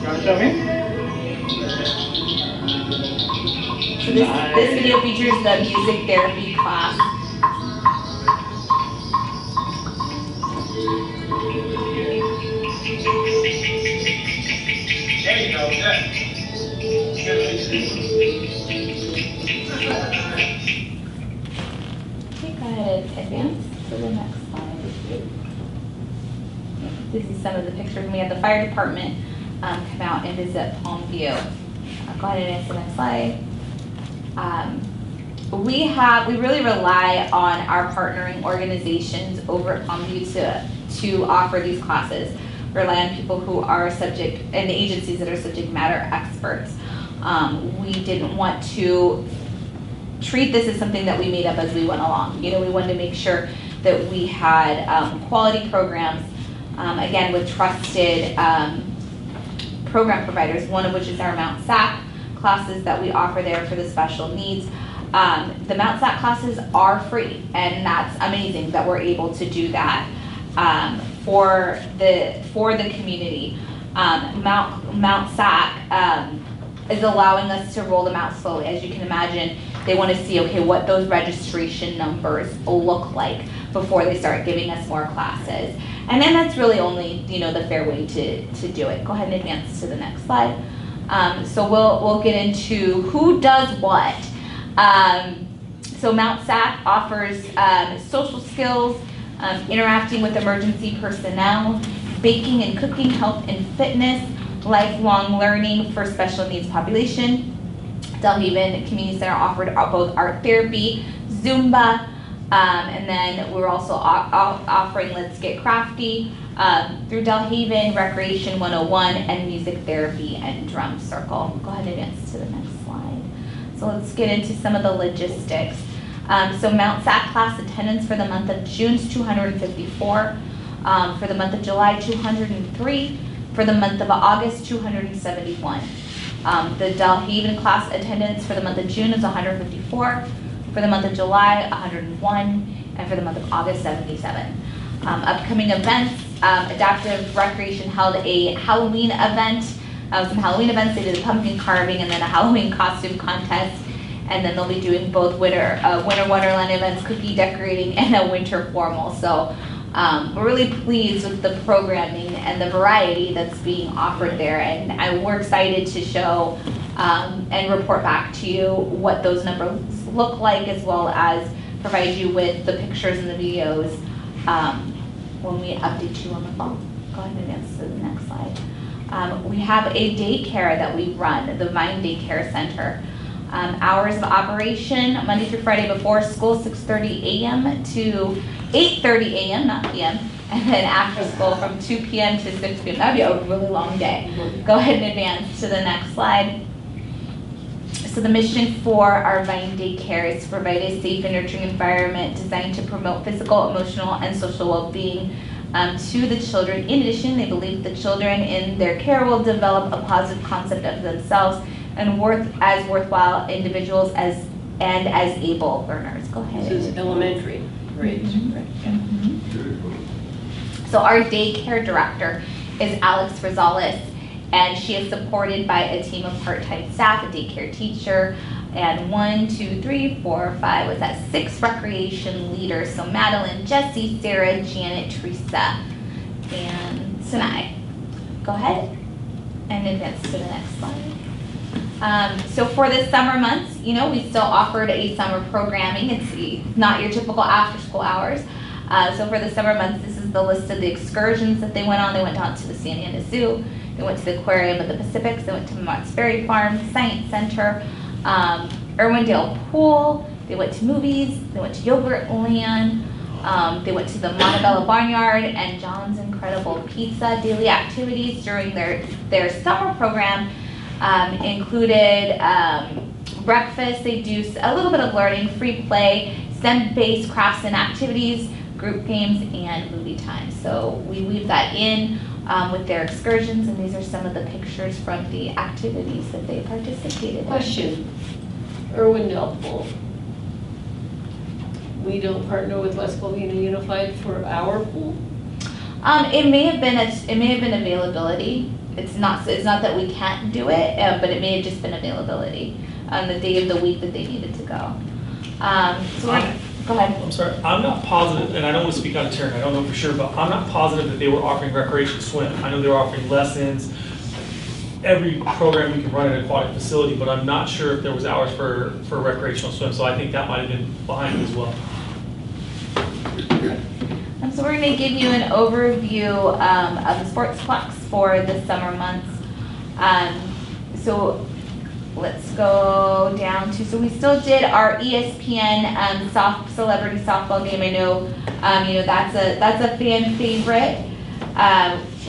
You want to show me? So this video features the music therapy class. There you go, good. Okay, go ahead and advance to the next slide. This is some of the pictures. We had the fire department come out and visit Palmview. Go ahead and advance to the next slide. We really rely on our partnering organizations over at Palmview to offer these classes. We rely on people who are and the agencies that are subject matter experts. We didn't want to treat this as something that we made up as we went along. You know, we wanted to make sure that we had quality programs, again, with trusted program providers, one of which is our Mount SAC classes that we offer there for the special needs. The Mount SAC classes are free, and that's amazing that we're able to do that for the community. Mount SAC is allowing us to roll them out slowly. As you can imagine, they want to see, okay, what those registration numbers look like before they start giving us more classes. And then that's really only, you know, the fair way to do it. Go ahead and advance to the next slide. So we'll get into who does what. So Mount SAC offers social skills, interacting with emergency personnel, baking and cooking, health and fitness, lifelong learning for special needs population. Delhaven Community Center offered both art therapy, Zumba, and then we're also offering Let's Get Crafty through Delhaven, Recreation 101, and music therapy and drum circle. Go ahead and advance to the next slide. So let's get into some of the logistics. So Mount SAC class attendance for the month of June is 254. For the month of July, 203. For the month of August, 271. The Delhaven class attendance for the month of June is 154. For the month of July, 101. And for the month of August, 77. Upcoming events, Adaptive Recreation held a Halloween event. Some Halloween events, they did a pumpkin carving and then a Halloween costume contest. And then they'll be doing both winter Wonderland events, cookie decorating, and a winter formal. So we're really pleased with the programming and the variety that's being offered there, and we're excited to show and report back to you what those numbers look like, as well as provide you with the pictures and the videos when we update you on the fall. Go ahead and advance to the next slide. We have a daycare that we run, the Vine Daycare Center. Hours of operation, Monday through Friday before school, 6:30 a.m. to 8:30 a.m., not p.m., and then after school from 2 p.m. to 6 p.m. That would be a really long day. Go ahead and advance to the next slide. So the mission for our Vine Daycare is to provide a safe and nurturing environment designed to promote physical, emotional, and social well-being to the children. In addition, they believe the children in their care will develop a positive concept of themselves and worthwhile individuals as able learners. Go ahead. This is elementary grades. So our daycare director is Alex Rosales, and she is supported by a team of part-time staff, a daycare teacher, and 6 recreation leaders. So Madeline, Jesse, Sarah, Janet, Teresa, and Sinai. Go ahead and advance to the next slide. So for the summer months, you know, we still offered a summer programming. It's not your typical after-school hours. So for the summer months, this is the list of the excursions that they went on. They went down to the Santa Ana Zoo. They went to the Aquarium of the Pacifics. They went to Mott's Berry Farm, Science Center, Irwindale Pool. They went to movies. They went to Yogurt Land. They went to the Montebello Barnyard and John's Incredible Pizza. Daily activities during their summer program included breakfast. They do a little bit of learning, free play, STEM-based crafts and activities, group games, and movie time. So we weave that in with their excursions, and these are some of the pictures from the activities that they participated in. Question, Irwindale Pool. We don't partner with West Covina Unified for our pool? It may have been availability. It's not that we can't do it, but it may have just been availability on the day of the week that they needed to go. Go ahead. I'm sorry, I'm not positive, and I don't want to speak out of turn, I don't know for sure, but I'm not positive that they were offering recreation swim. I know they were offering lessons, every program we can run at an aquatic facility, but I'm not sure if there was hours for recreational swim, so I think that might have been behind it as well. So we're going to give you an overview of the sportsplex for the summer months. So let's go down to, so we still did our ESPN celebrity softball game. I know, that's a fan favorite.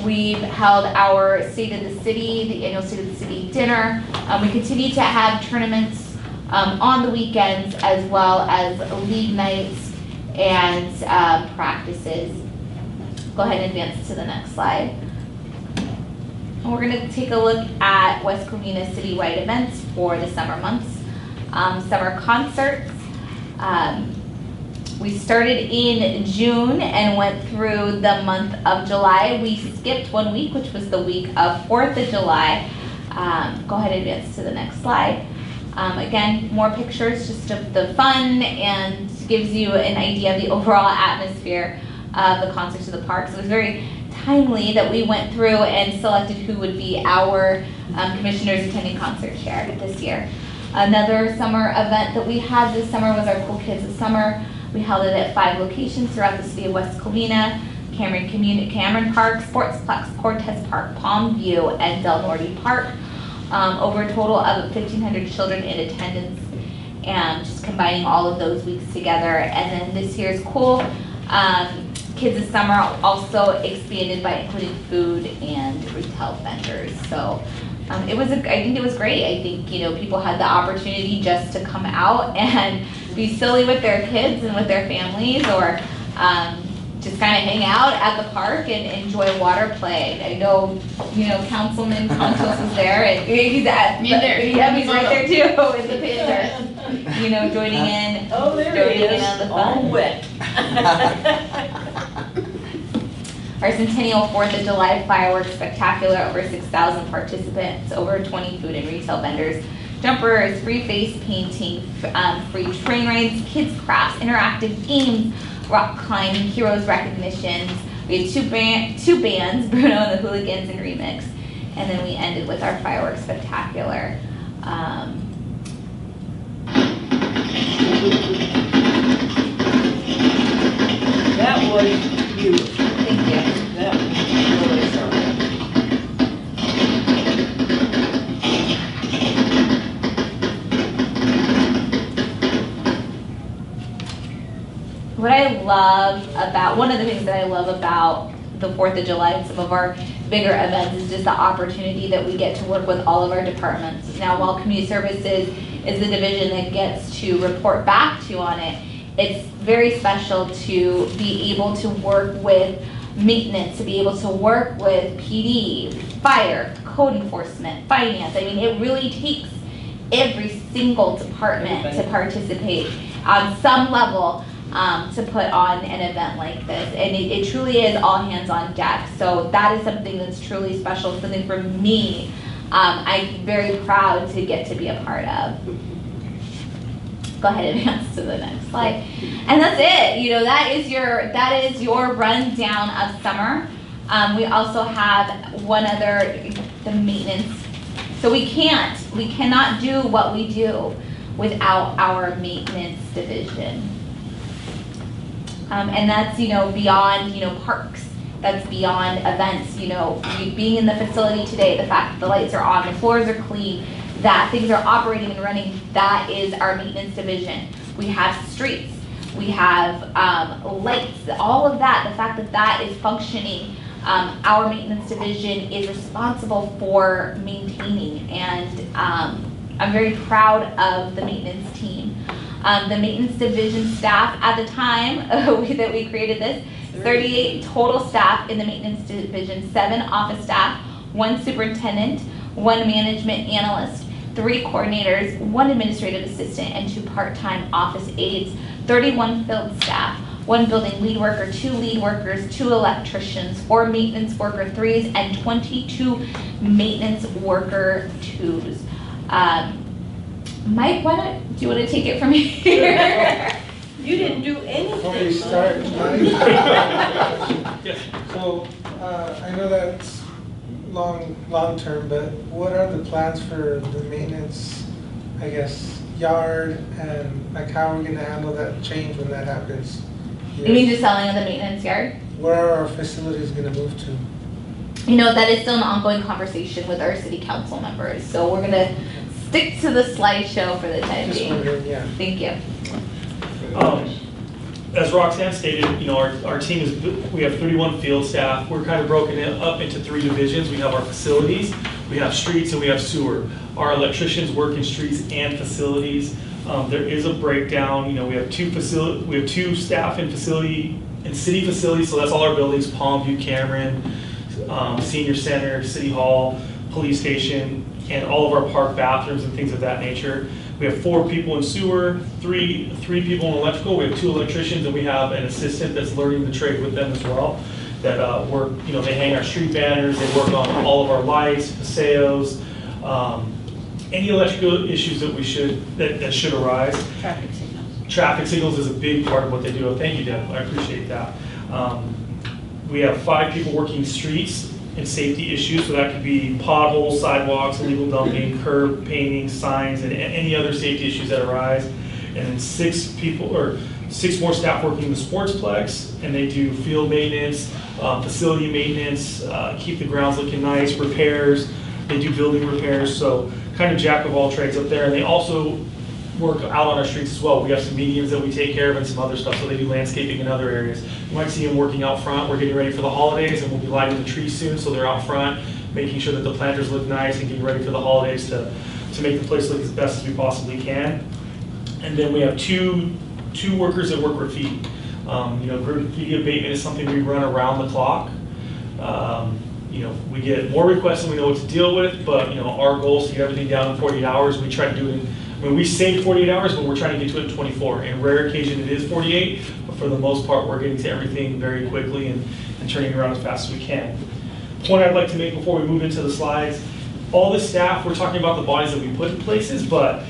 We've held our State of the City, the annual State of the City dinner. We continue to have tournaments on the weekends, as well as league nights and practices. Go ahead and advance to the next slide. And we're gonna take a look at West Covina citywide events for the summer months. Summer concerts. We started in June and went through the month of July. We skipped 1 week, which was the week of 4th of July. Go ahead and advance to the next slide. Again, more pictures just of the fun and gives you an idea of the overall atmosphere of the concerts of the parks. It was very timely that we went through and selected who would be our commissioners attending concert chair this year. Another summer event that we had this summer was our Cool Kids of Summer. We held it at 5 locations throughout the city of West Covina: Cameron Park, Sportsplex, Cortez Park, Palm View, and Del Norte Park. Over a total of 1,500 children in attendance, and just combining all of those weeks together. And then this year's Cool Kids of Summer also expanded by including food and retail vendors. So I think it was great. I think, people had the opportunity just to come out and be silly with their kids and with their families, or just kind of hang out at the park and enjoy water play. I know, Councilman Contos is there, and he's at, he's right there too in the picture. Joining in. Oh, there he is, on the fun. all wet. Our Centennial 4th of July fireworks spectacular, over 6,000 participants, over 20 food and retail vendors, jumpers, free face painting, free train rides, kids crafts, interactive games, rock climbing, heroes recognitions. We had two bands, Bruno and the Hooligans and Remix, and then we ended with our fireworks spectacular. That was beautiful. Thank you. That was really something. What I love about, one of the things that I love about the 4th of July and some of our bigger events is just the opportunity that we get to work with all of our departments. Now, while community services is the division that gets to report back to you on it, it's very special to be able to work with maintenance, to be able to work with PD, fire, code enforcement, finance. I mean, it really takes every single department to participate on some level to put on an event like this. And it truly is all hands on deck. So that is something that's truly special, something for me I'm very proud to get to be a part of. Go ahead and advance to the next slide. And that's it. That is your rundown of summer. We also have one other, the maintenance. So we cannot do what we do without our maintenance division. And that's, beyond, parks. That's beyond events, being in the facility today, the fact that the lights are on, the floors are clean, that things are operating and running, that is our maintenance division. We have streets, we have lights, all of that, the fact that that is functioning, our maintenance division is responsible for maintaining, and I'm very proud of the maintenance team. The maintenance division staff at the time that we created this, 38 total staff in the maintenance division, 7 office staff, 1 superintendent, 1 management analyst, 3 coordinators, 1 administrative assistant, and 2 part-time office aides, 31 field staff, 1 building lead worker, 2 lead workers, 2 electricians, 4 maintenance worker 3s, and 22 maintenance worker 2s. Mike, do you want to take it from here? You didn't do anything. Before we start, so I know that's long term, but what are the plans for the maintenance, I guess, yard, and like how are we going to handle that change when that happens? You mean just selling of the maintenance yard? Where are our facilities going to move to? That is still an ongoing conversation with our city council members. So we're going to stick to the slideshow for the time being. Yeah. Thank you. As Roxanne stated, our team we have 31 field staff. We're kind of broken up into 3 divisions. We have our facilities, We have streets and we have sewer. Our electricians work in streets and facilities. There is a breakdown. We have two staff in city facilities, so that's all our buildings: Palmview, Cameron, Senior Center, City Hall, Police Station, and all of our park bathrooms and things of that nature. We have 4 people in sewer, three people in electrical. We have 2 electricians, and we have an assistant that's learning the trade with them as well. That work, they hang our street banners, they work on all of our lights, paseos, any electrical issues that should arise. Traffic signals. Traffic signals is a big part of what they do. Thank you, Deb. I appreciate that. We have 5 people working streets and safety issues, so that could be potholes, sidewalks, illegal dumping, curb painting, signs, and any other safety issues that arise. And then 6 more staff working in the sportsplex, and they do field maintenance, facility maintenance, keep the grounds looking nice, repairs. They do building repairs, so kind of jack of all trades up there. And they also work out on our streets as well. We have some medians that we take care of and some other stuff, so they do landscaping in other areas. You might see them working out front. We're getting ready for the holidays, and we'll be lighting the trees soon, so they're out front, making sure that the planters look nice and getting ready for the holidays to make the place look as best as we possibly can. And then we have two workers that work graffiti. Graffiti abatement is something we run around the clock. We get more requests than we know what to deal with, but our goal is to get everything down in 48 hours. We try to do it we say 48 hours, but we're trying to get to it in 24. In rare occasion, it is 48, but for the most part, we're getting to everything very quickly and turning around as fast as we can. Point I'd like to make before we move into the slides: all the staff, we're talking about the bodies that we put in places, but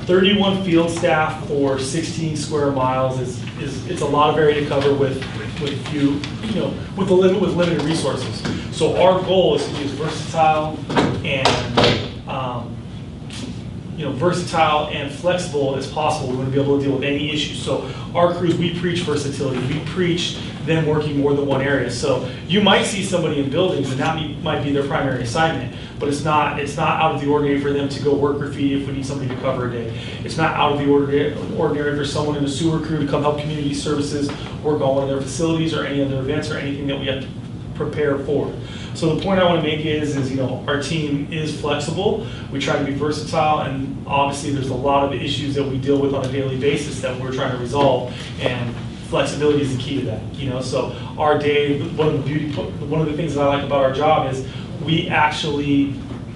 31 field staff for 16 square miles it's a lot of area to cover with limited resources. So our goal is to be as versatile and flexible as possible. We want to be able to deal with any issues. So our crews, we preach versatility. We preach them working more than one area. So you might see somebody in buildings, and that might be their primary assignment, but it's not out of the ordinary for them to go work graffiti if we need somebody to cover a day. It's not out of the ordinary for someone in the sewer crew to come help community services work on one of their facilities or any other events or anything that we have to prepare for. So the point I want to make is our team is flexible. We try to be versatile, and obviously there's a lot of issues that we deal with on a daily basis that we're trying to resolve, and flexibility is the key to that. So our day, one of the things that I like about our job is we actually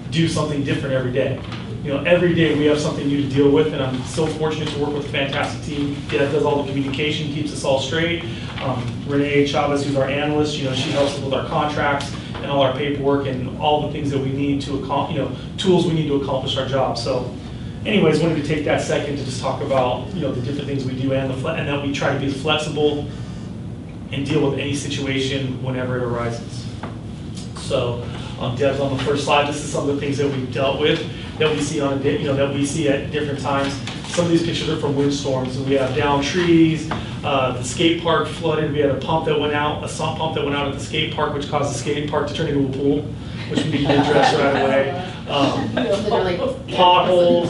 do something different every day. Every day we have something new to deal with, and I'm so fortunate to work with a fantastic team that does all the communication, keeps us all straight. Renee Chavez, who's our analyst, she helps us with our contracts and all our paperwork and all the things that we need to tools we need to accomplish our job. So anyways, wanted to take that second to just talk about the different things we do and that we try to be flexible and deal with any situation whenever it arises. So Deb's on the first slide. This is some of the things that we've dealt with that we see that we see at different times. Some of these pictures are from windstorms. We have downed trees. The skate park flooded. We had a sump pump that went out at the skate park, which caused the skating park to turn into a pool, which we need to address right away. Potholes.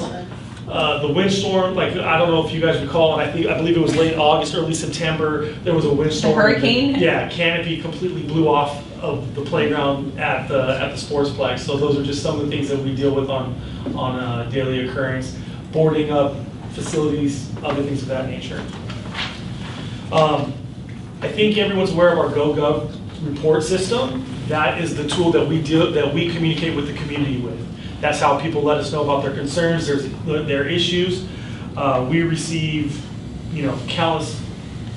The windstorm, I don't know if you guys recall, and I believe it was late August, early September, there was a windstorm. The hurricane? Yeah, canopy completely blew off of the playground at the sportsplex. So those are just some of the things that we deal with on a daily occurrence. Boarding up facilities, other things of that nature. I think everyone's aware of our GoGov report system. That is the tool that we communicate with the community with. That's how people let us know about their concerns, their issues. We receive, countless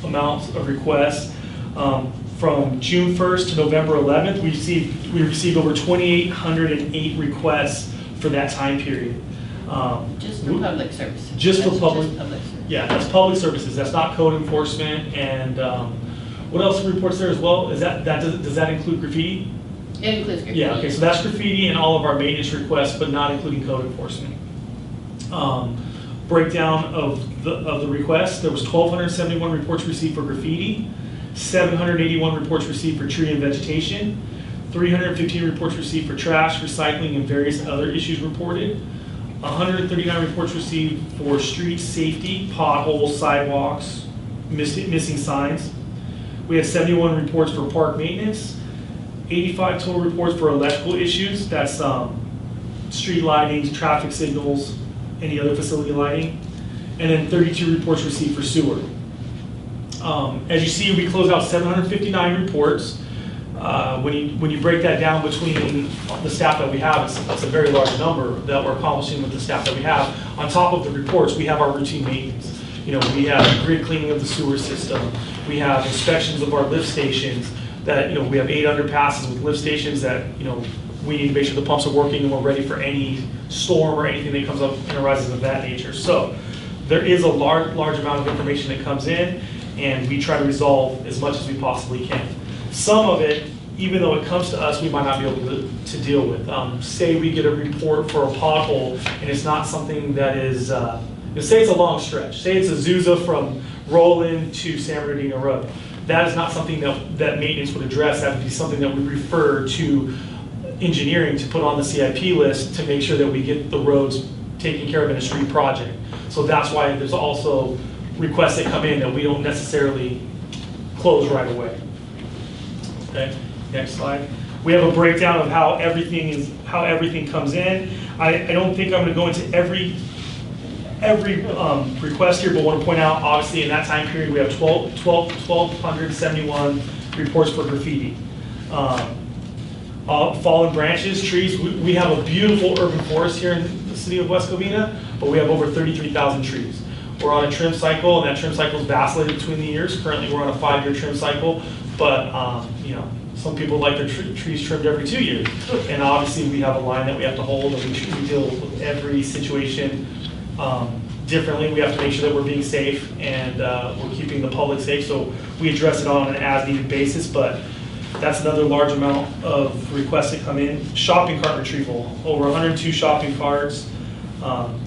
amounts of requests. From June 1st to November 11th, we received over 2,808 requests for that time period. Just for public services. Just for public. Just public services. Yeah, that's public services. That's not code enforcement. And what else reports there as well? Does that include graffiti? It includes graffiti. Yeah, okay, so that's graffiti and all of our maintenance requests, but not including code enforcement. Breakdown of the requests: there was 1,271 reports received for graffiti, 781 reports received for tree and vegetation, 315 reports received for trash, recycling, and various other issues reported, 139 reports received for street safety, potholes, sidewalks, missing signs. We had 71 reports for park maintenance, 85 total reports for electrical issues. That's street lighting, traffic signals, any other facility lighting. And then 32 reports received for sewer. As you see, we closed out 759 reports. When you break that down between the staff that we have, it's a very large number that we're accomplishing with the staff that we have. On top of the reports, we have our routine maintenance. You know, we have grid cleaning of the sewer system. We have inspections of our lift stations. That, you know, we have 8 underpasses with lift stations that, you know, we need to make sure the pumps are working and we're ready for any storm or anything that comes up and arises of that nature. So there is a large amount of information that comes in, and we try to resolve as much as we possibly can. Some of it, even though it comes to us, we might not be able to deal with. Say we get a report for a pothole and it's not something that is, say it's a long stretch. Say it's a Azusa from Roland to San Bernardino Road. That is not something that maintenance would address. That would be something that we refer to engineering to put on the CIP list to make sure that we get the roads taken care of in a street project. So that's why there's also requests that come in that we don't necessarily close right away. Okay, next slide. We have a breakdown of how everything comes in. I don't think I'm going to go into every request here, but want to point out, obviously, in that time period, we have 1,271 reports for graffiti. Fallen branches, trees. We have a beautiful urban forest here in the city of West Covina, but we have over 33,000 trees. We're on a trim cycle, and that trim cycle is vacillated between the years. Currently, we're on a 5-year trim cycle, but you know, some people like their trees trimmed every 2 years. And obviously, we have a line that we have to hold, and we deal with every situation differently. We have to make sure that we're being safe and we're keeping the public safe. So we address it on an as-needed basis, but that's another large amount of requests that come in. Shopping cart retrieval, over 102 shopping carts.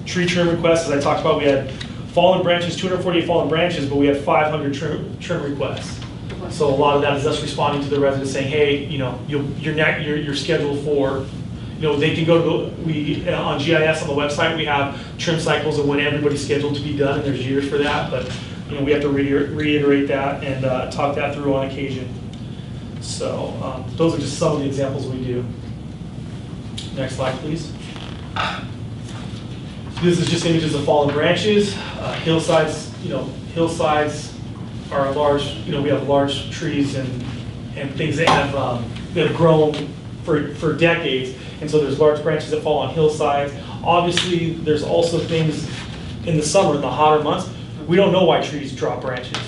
Tree trim requests, as I talked about, we had fallen branches, 248 fallen branches, but we had 500 trim requests. So a lot of that is us responding to the residents saying, hey, you know, you're scheduled for, you know, they can go to on GIS on the website, we have trim cycles of when everybody's scheduled to be done, and there's years for that, but you know, we have to reiterate that and talk that through on occasion. So those are just some of the examples we do. Next slide, please. This is just images of fallen branches, hillsides. You know, hillsides are large. You know, we have large trees and things that have grown for decades, and so there's large branches that fall on hillsides. Obviously, there's also things in the summer, in the hotter months. We don't know why trees drop branches.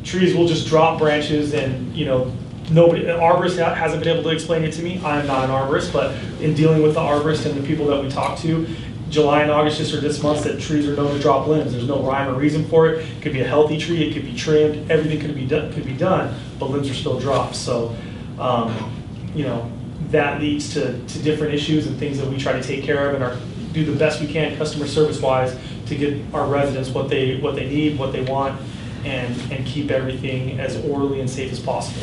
Trees will just drop branches, and you know, nobody, an arborist hasn't been able to explain it to me. I'm not an arborist, but in dealing with the arborist and the people that we talk to, July and August just are this months that trees are known to drop limbs. There's no rhyme or reason for it. It could be a healthy tree, it could be trimmed, everything could be done, but limbs are still dropped. So, you know, that leads to different issues and things that we try to take care of and do the best we can customer service wise to get our residents what they need, what they want, and keep everything as orderly and safe as possible.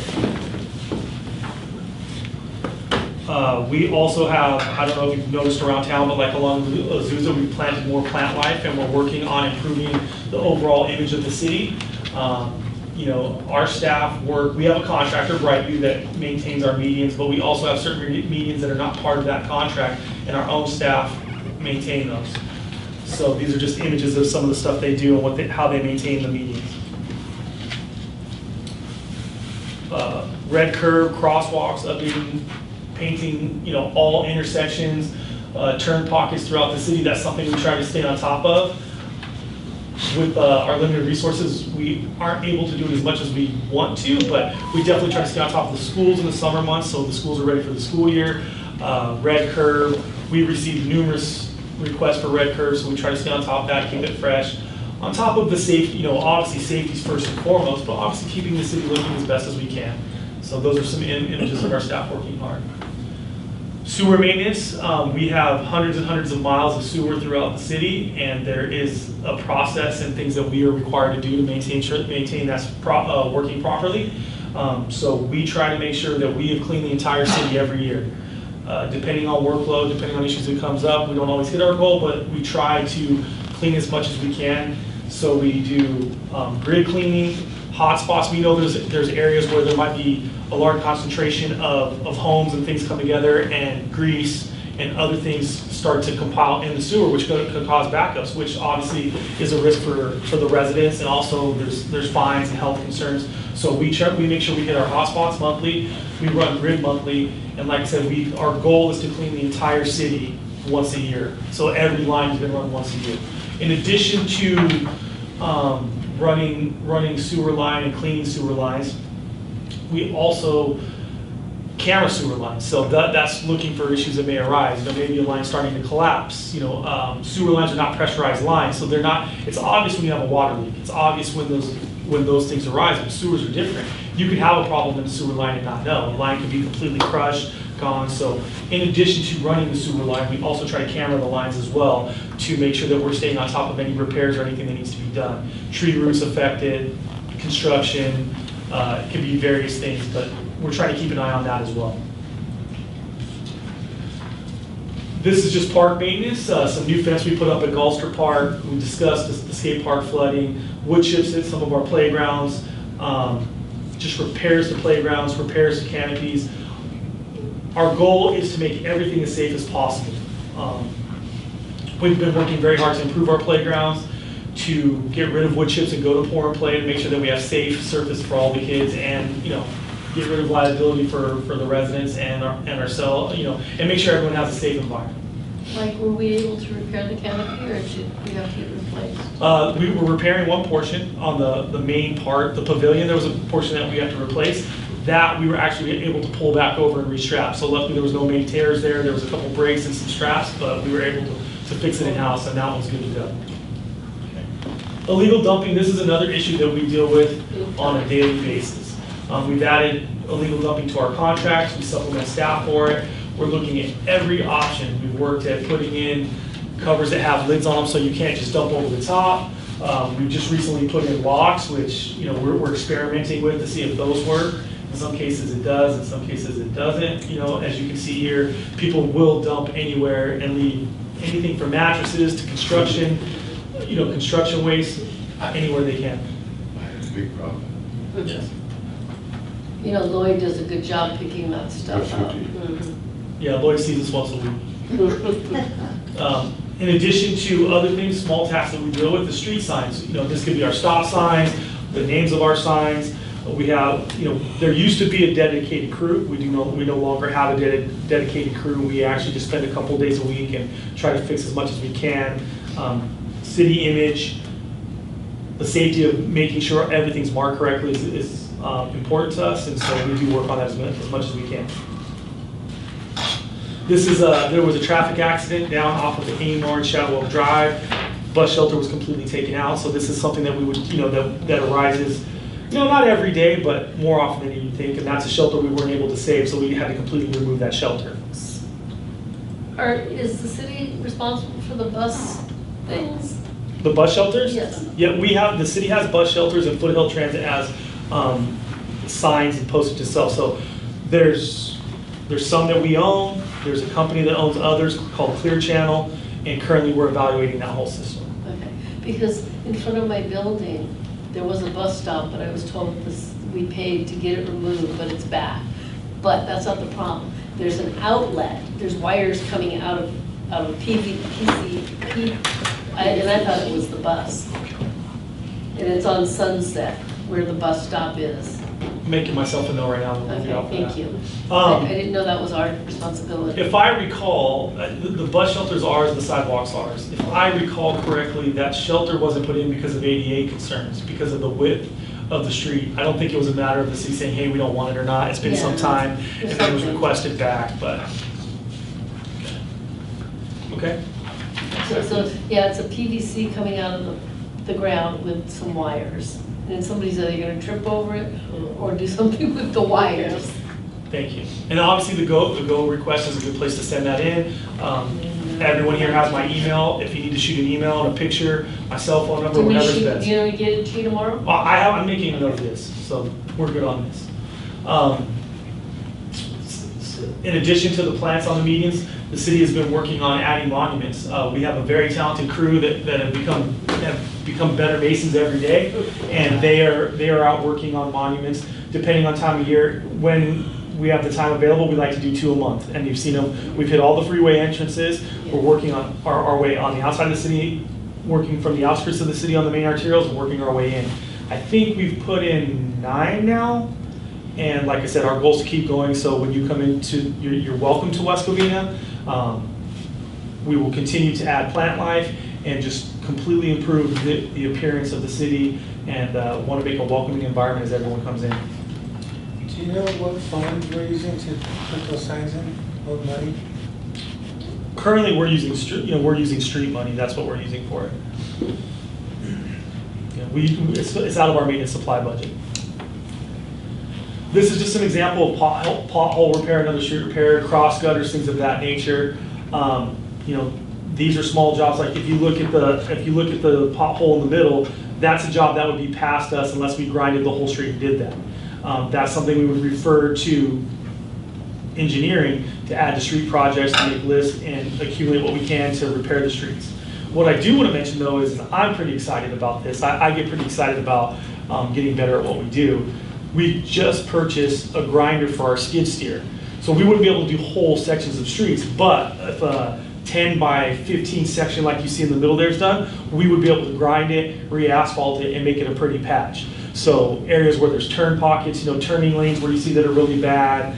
We also have, I don't know if you've noticed around town, but like along Azusa, we've planted more plant life, and we're working on improving the overall image of the city. You know, our staff we have a contractor, Brightview, that maintains our medians, but we also have certain medians that are not part of that contract, and our own staff maintain those. So these are just images of some of the stuff they do and how they maintain the medians. Red curb, crosswalks, updating, painting, you know, all intersections, turn pockets throughout the city. That's something we try to stay on top of. With our limited resources, we aren't able to do it as much as we want to, but we definitely try to stay on top of the schools in the summer months so the schools are ready for the school year. Red curb, we received numerous requests for red curb, so we try to stay on top of that, keep it fresh. On top of the safety, you know, obviously safety is first and foremost, but obviously keeping the city looking as best as we can. So those are some images of our staff working hard. Sewer maintenance, we have hundreds and hundreds of miles of sewer throughout the city, and there is a process and things that we are required to do to maintain that's working properly. So we try to make sure that we have cleaned the entire city every year. Depending on workload, depending on issues that comes up, we don't always hit our goal, but we try to clean as much as we can. So we do grid cleaning, hot spots. We know there's areas where there might be a large concentration of homes and things come together, and grease and other things start to compile in the sewer, which could cause backups, which obviously is a risk for the residents, and also there's fines and health concerns. So we make sure we hit our hotspots monthly, we run grid monthly, and like I said, our goal is to clean the entire city once a year. So every line has been run once a year. In addition to running sewer line and cleaning sewer lines, we also camera sewer lines. So that's looking for issues that may arise. You know, maybe a line starting to collapse. You know, sewer lines are not pressurized lines, so they're not. It's obvious when you have a water leak. It's obvious when those things arise. But sewers are different. You could have a problem in a sewer line and not know. The line could be completely crushed, gone. So in addition to running the sewer line, we also try to camera the lines as well to make sure that we're staying on top of any repairs or anything that needs to be done. Tree roots affected, construction, it could be various things, but we're trying to keep an eye on that as well. This is just park maintenance, some new fence we put up at Gulfster Park. We discussed the skate park flooding, wood chips at some of our playgrounds, just repairs to playgrounds, repairs to canopies. Our goal is to make everything as safe as possible. We've been working very hard to improve our playgrounds, to get rid of wood chips and go to pour and play, to make sure that we have safe surface for all the kids, and get rid of liability for the residents and ourselves, and make sure everyone has a safe environment. Like, were we able to repair the canopy, or did we have to get it replaced? We were repairing one portion on the main part, the pavilion. There was a portion that we had to replace. That we were actually able to pull back over and restrap. So luckily there was no main tears there. There was a couple breaks and some straps, but we were able to fix it in-house, and that one's good to go. Okay. Illegal dumping, this is another issue that we deal with on a daily basis. We've added illegal dumping to our contracts. We supplement staff for it. We're looking at every option. We've worked at putting in covers that have lids on them so you can't just dump over the top. We've just recently put in locks, which we're experimenting with to see if those work. In some cases it does, in some cases it doesn't. As you can see here, people will dump anywhere and leave anything from mattresses to construction, construction waste, anywhere they can. Big problem. Yes. Lloyd does a good job picking that stuff up. Yeah, Lloyd sees us once a week. In addition to other things, small tasks that we deal with, the street signs. This could be our stop signs, the names of our signs. We have, there used to be a dedicated crew. We no longer have a dedicated crew. We actually just spend a couple days a week and try to fix as much as we can. City image, the safety of making sure everything's marked correctly is important to us, and so we do work on that as much as we can. This is there was a traffic accident down off of the Aimore and Shadwell Drive. Bus shelter was completely taken out, so this is something that we would, that arises. Not every day, but more often than you think, and that's a shelter we weren't able to save, so we had to completely remove that shelter. Is the city responsible for the bus things? The bus shelters? Yes. Yeah, the city has bus shelters, and Foothill Transit has signs and postage itself. So there's some that we own, there's a company that owns others called Clear Channel, and currently we're evaluating that whole system. Okay, because in front of my building, there was a bus stop, but I was told we paid to get it removed, but it's back. But that's not the problem. There's an outlet, there's wires coming out of a PVC, and I thought it was the bus. And it's on Sunset, where the bus stop is. I'm making myself a note right now. Okay, thank you. I didn't know that was our responsibility. If I recall, the bus shelter's ours, the sidewalk's ours. If I recall correctly, that shelter wasn't put in because of ADA concerns, because of the width of the street. I don't think it was a matter of the city saying, hey, we don't want it or not. It's been some time, and then it was requested back, but. Okay. So yeah, it's a PVC coming out of the ground with some wires. And somebody's either going to trip over it or do something with the wires. Thank you. And obviously the go request is a good place to send that in. Everyone here has my email. If you need to shoot an email and a picture, my cell phone number, whatever's best. Do you know we get it to you tomorrow? I'm making a note of this, so we're good on this. in addition to the plants on the medians, the city has been working on adding monuments. We have a very talented crew that have become better masons every day, and they are out working on monuments. Depending on time of year, when we have the time available, we like to do 2 a month, and you've seen them. We've hit all the freeway entrances. We're working on our way on the outside of the city, working from the outskirts of the city on the main arterials, and working our way in. I think we've put in 9 now, and like I said, our goal is to keep going. So when you come into, you're welcome to West Covina. We will continue to add plant life and just completely improve the appearance of the city, and want to make a welcoming environment as everyone comes in. Do you know what fund we're using to put those signs in, what money? Currently, we're using street money. That's what we're using for it. It's out of our maintenance supply budget. This is just an example of pothole repair and other street repair, cross gutters, things of that nature. These are small jobs. Like if you look at the pothole in the middle, that's a job that would be past us unless we grinded the whole street and did that. That's something we would refer to engineering to add to street projects, to make lists and accumulate what we can to repair the streets. What I do want to mention though is I'm pretty excited about this. I get pretty excited about getting better at what we do. We just purchased a grinder for our skid steer. So we wouldn't be able to do whole sections of streets, but if a 10 by 15 section like you see in the middle there is done, we would be able to grind it, re-asphalt it, and make it a pretty patch. So areas where there's turn pockets, turning lanes where you see that are really bad,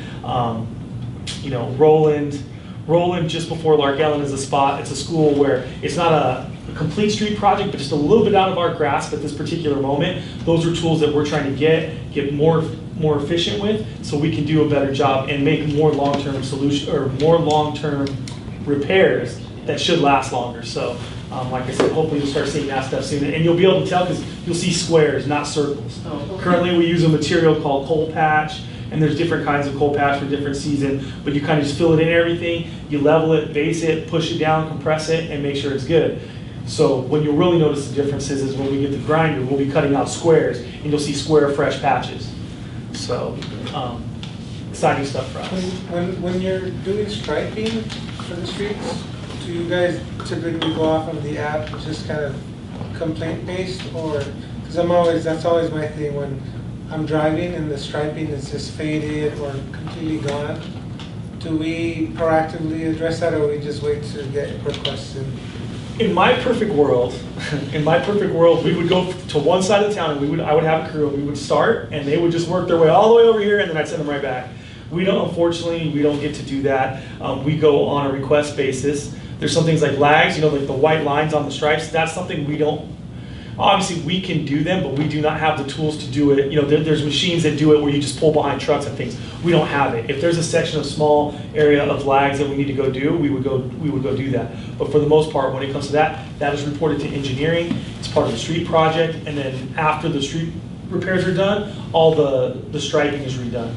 Roland just before Lark Ellen is a spot. It's a school where it's not a complete street project, but just a little bit out of our grasp at this particular moment. Those are tools that we're trying to get more efficient with, so we can do a better job and make more long-term solution or more long-term repairs that should last longer. So, like I said, hopefully you'll start seeing that stuff soon, and you'll be able to tell because you'll see squares, not circles. Currently, we use a material called coal patch. And there's different kinds of coal patch for different season, but you kind of just fill it in everything, you level it, base it, push it down, compress it, and make sure it's good. So when you'll really notice the differences is when we get the grinder, we'll be cutting out squares, and you'll see square, fresh patches. So, exciting stuff for us. When you're doing striping for the streets, do you guys typically go off of the app, just kind of complaint-based, or, because that's always my thing when I'm driving and the striping is just faded or completely gone. Do we proactively address that, or we just wait to get requests in? In my perfect world, we would go to one side of the town and I would have a crew and we would start and they would just work their way all the way over here and then I'd send them right back. Unfortunately, we don't get to do that. We go on a request basis. There's some things like lags, like the white lines on the stripes. That's something we don't. Obviously, we can do them, but we do not have the tools to do it. There's machines that do it where you just pull behind trucks and things. We don't have it. If there's a section of small area of lags that we need to go do, we would go do that. But for the most part, when it comes to that is reported to engineering. It's part of the street project, and then after the street repairs are done, all the striping is redone.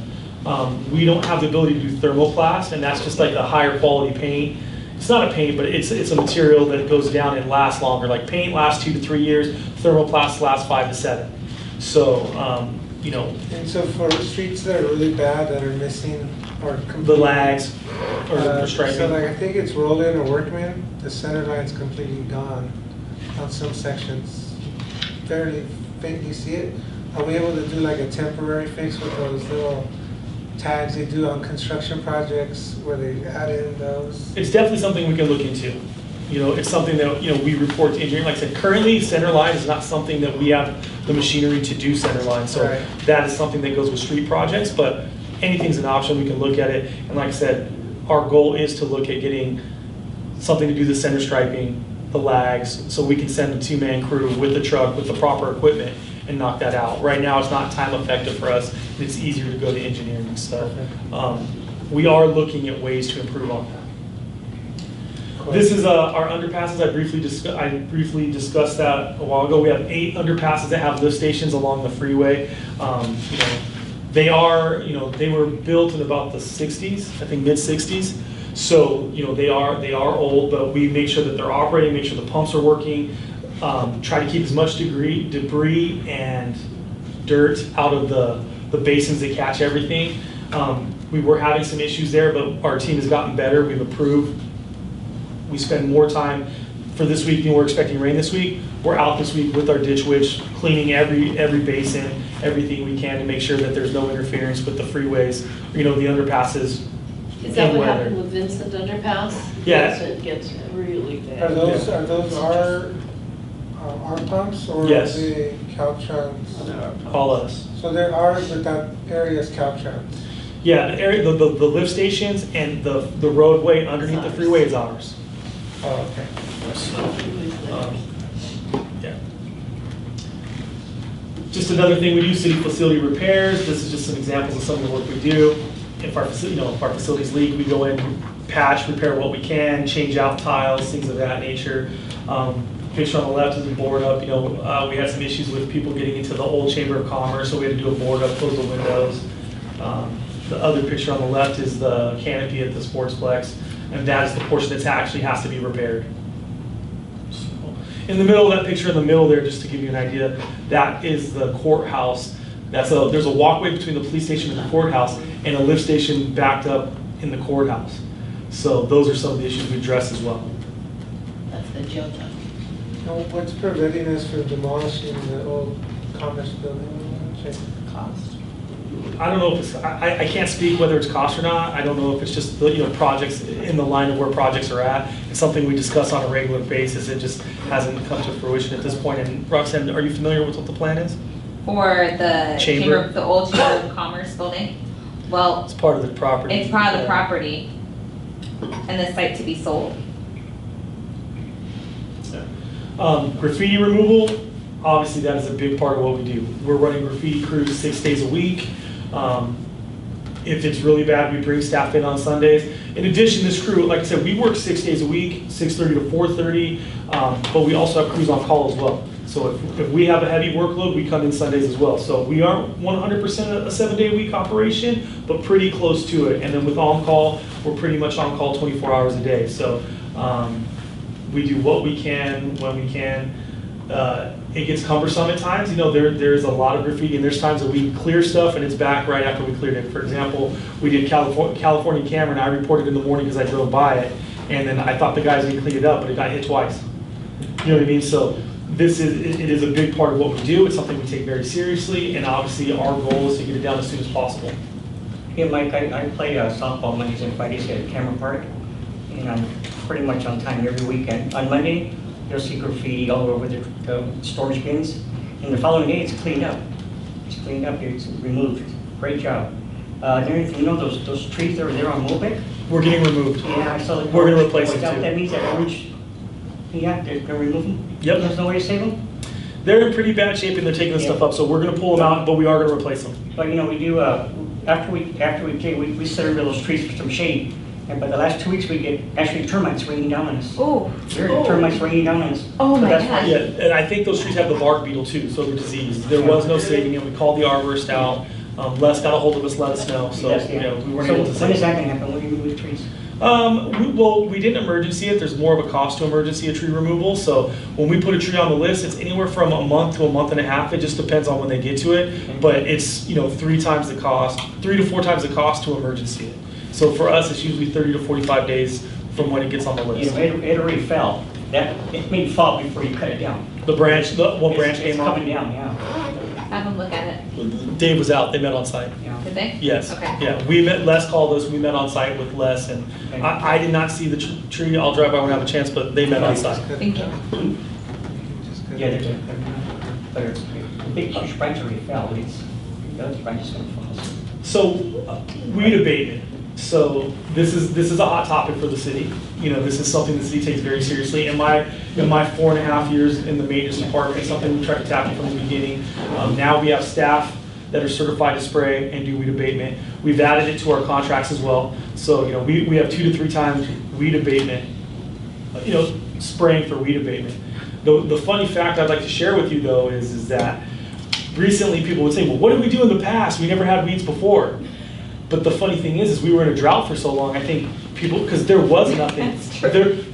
We don't have the ability to do thermoplast, and that's just like a higher quality paint. It's not a paint, but it's a material that goes down and lasts longer. Like paint lasts 2 to 3 years, thermoplast lasts 5 to 7. So, And so for streets that are really bad, that are missing or the lags or the striping. So like I think it's Roland or Workman, the center line's completely gone on some sections. Barely faintly see it. Are we able to do like a temporary fix with those little tags they do on construction projects where they add in those? It's definitely something we can look into. It's something that, we report to engineering. Like I said, currently center line is not something that we have the machinery to do center line. So right. That is something that goes with street projects, but anything's an option. We can look at it. And like I said, our goal is to look at getting something to do the center striping, the lags, so we can send a 2-man crew with the truck, with the proper equipment, and knock that out. Right now, it's not time effective for us. It's easier to go to engineering. So we are looking at ways to improve on that. This is our underpasses. I briefly discussed that a while ago. We have 8 underpasses that have lift stations along the freeway. They were built in about the 60s, I think mid 60s. So they are old, but we make sure that they're operating, make sure the pumps are working. Try to keep as much debris and dirt out of the basins that catch everything. We were having some issues there, but our team has gotten better. We've improved. We spend more time for this week than we're expecting rain this week. We're out this week with our ditch witch, cleaning every basin, everything we can to make sure that there's no interference with the freeways, the underpasses. Is that what and happened with Vincent Underpass? Yeah. Vincent gets really bad. Are those our pumps or Yes. the Caltrans? All of us. So there are, but that area is Caltrans. Yeah, the area, the lift stations and the roadway underneath the freeway is ours. Oh, okay. Yeah. Just another thing we do, city facility repairs. This is just some examples of some of the work we do. If our facilities leak, we go in, patch, repair what we can, change out tiles, things of that nature. Picture on the left is a board up. We had some issues with people getting into the old Chamber of Commerce, so we had to do a board up, close the windows. The other picture on the left is the canopy at the Sportsplex, and that is the portion that actually has to be repaired. So, in the middle of that picture, in the middle there, just to give you an idea, that is the courthouse. There's a walkway between the police station and the courthouse, and a lift station backed up in the courthouse. So those are some of the issues we address as well. That's the jail time. Now, what's preventing us from demolishing the old Commerce building? Cost. I don't know if it's, I can't speak whether it's cost or not. I don't know if it's just the, projects in the line of where projects are at. It's something we discuss on a regular basis. It just hasn't come to fruition at this point. And Roxanne, are you familiar with what the plan is? For the Chamber. the old Chamber of Commerce building? Well, It's part of the property. it's part of the Yeah. property and the site to be sold. Graffiti removal, obviously that is a big part of what we do. We're running graffiti crews 6 days a week. If it's really bad, we bring staff in on Sundays. In addition, this crew, like I said, we work 6 days a week, 6:30 to 4:30, but we also have crews on call as well. So if we have a heavy workload, we come in Sundays as well. So we aren't 100% a 7-day-a-week operation, but pretty close to it. And then with on-call, we're pretty much on call 24 hours a day. So we do what we can when we can. It gets cumbersome at times. There's a lot of graffiti, and there's times that we clear stuff and it's back right after we cleared it. For example, we did California Camera, and I reported in the morning because I drove by it, and then I thought the guys didn't clean it up, but it got hit twice. You know what I mean? So it is a big part of what we do. It's something we take very seriously, and obviously our goal is to get it down as soon as possible. Yeah, Mike, I play softball Mondays and Fridays at Cameron Park, and I'm pretty much on time every weekend. On Monday, you'll see graffiti all over the storage bins, and the following day it's cleaned up. It's cleaned up, it's removed. Great job. Those trees that are there on Mobeck? We're getting removed. Yeah, I saw the. We're gonna replace them too. That means that orange, yeah, they're gonna remove them? Yep. There's no way to save them? They're in pretty bad shape and they're taking the stuff up, so we're gonna pull them out, but we are gonna replace them. But we do, after we set rid of those trees for some shade, and by the last 2 weeks we get actually termites raining down on us. Oh. There are termites raining down on us. Oh So my that's gosh. why- Yeah, and I think those trees have the bark beetle too, so they're diseased. There was no saving it. We called the arborist out. Les got a hold of us, let us know, so Yes, yeah. we weren't So able to when save is that it. gonna happen? When do you remove the trees? We didn't emergency it. There's more of a cost to emergency a tree removal. So when we put a tree on the list, it's anywhere from a month to a month and a half. It just depends on when they get to it. But it's 3 to 4 times the cost to emergency it. So for us, it's usually 30 to 45 days from when it gets on the list. It already fell. It may fall before you cut it down. The branch It's came coming off. down, yeah. Have them look at it. Dave was out. They met on site. Did they? Yes. Okay. Yeah, Les called us. We met on site with Les, and Okay. I did not see the tree. I'll drive by when I have a chance, but they met on site. Thank you. Yeah, but the big huge branch already fell. The other branch is gonna fall. So, weed abatement. So this is a hot topic for the city. This is something the city takes very seriously. In my 4.5 years in the maintenance department, it's something we tried to tackle from the beginning. Now we have staff that are certified to spray and do weed abatement. We've added it to our contracts as well. So we have 2 to 3 times weed abatement. Spraying for weed abatement. The funny fact I'd like to share with you though is that recently people would say, well, what did we do in the past? We never had weeds before. But the funny thing is we were in a drought for so long, I think people, because there was nothing,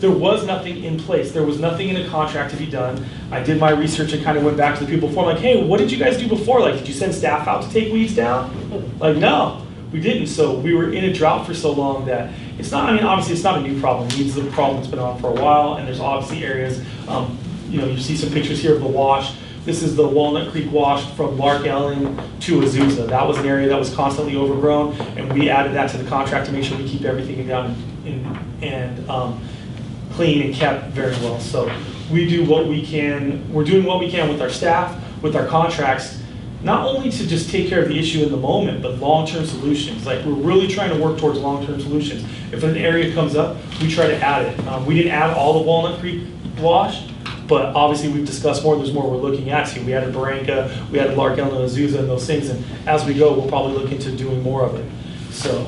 there was nothing in place. There was nothing in a contract to be done. I did my research and kind of went back to the people before, like, hey, what did you guys do before? Like, did you send staff out to take weeds down? Like, no. we didn't. So we were in a drought for so long that it's not, I mean, obviously it's not a new problem. It's a problem that's been on for a while, and there's obviously areas, you know, you see some pictures here of the wash. This is the Walnut Creek wash from Lark Elling to Azusa. That was an area that was constantly overgrown, and we added that to the contract to make sure we keep everything down and clean and kept very well. So we do what we can. We're doing what we can with our staff, with our contracts, not only to just take care of the issue in the moment, but long-term solutions. Like, we're really trying to work towards long-term solutions. If an area comes up, we try to add it. We didn't add all the Walnut Creek wash, but obviously we've discussed more. There's more we're looking at too. We added Barranca, we added Lark Elm and Azusa and those things, and as we go, we'll probably look into doing more of it. So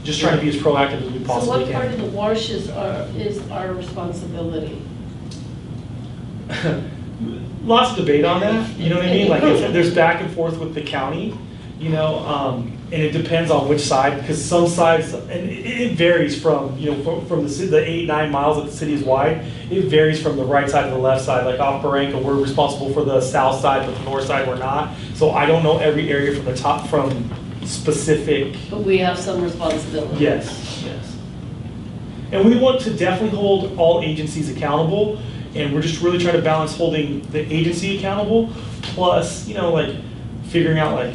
just trying to be as proactive as we possibly can. So what part of the wash is our responsibility? Lots of debate on that, you know what I mean? Like, there's back and forth with the county, you know, and it depends on which side, because some sides, and it varies from, you know, from the 8-9 miles that the city is wide, it varies from the right side to the left side. Like off Barranca, we're responsible for the south side, but the north side we're not. So I don't know every area from the top, from specific. But we have some responsibility. Yes, yes. And we want to definitely hold all agencies accountable. And we're just really trying to balance holding the agency accountable, plus, you know, like figuring out, like,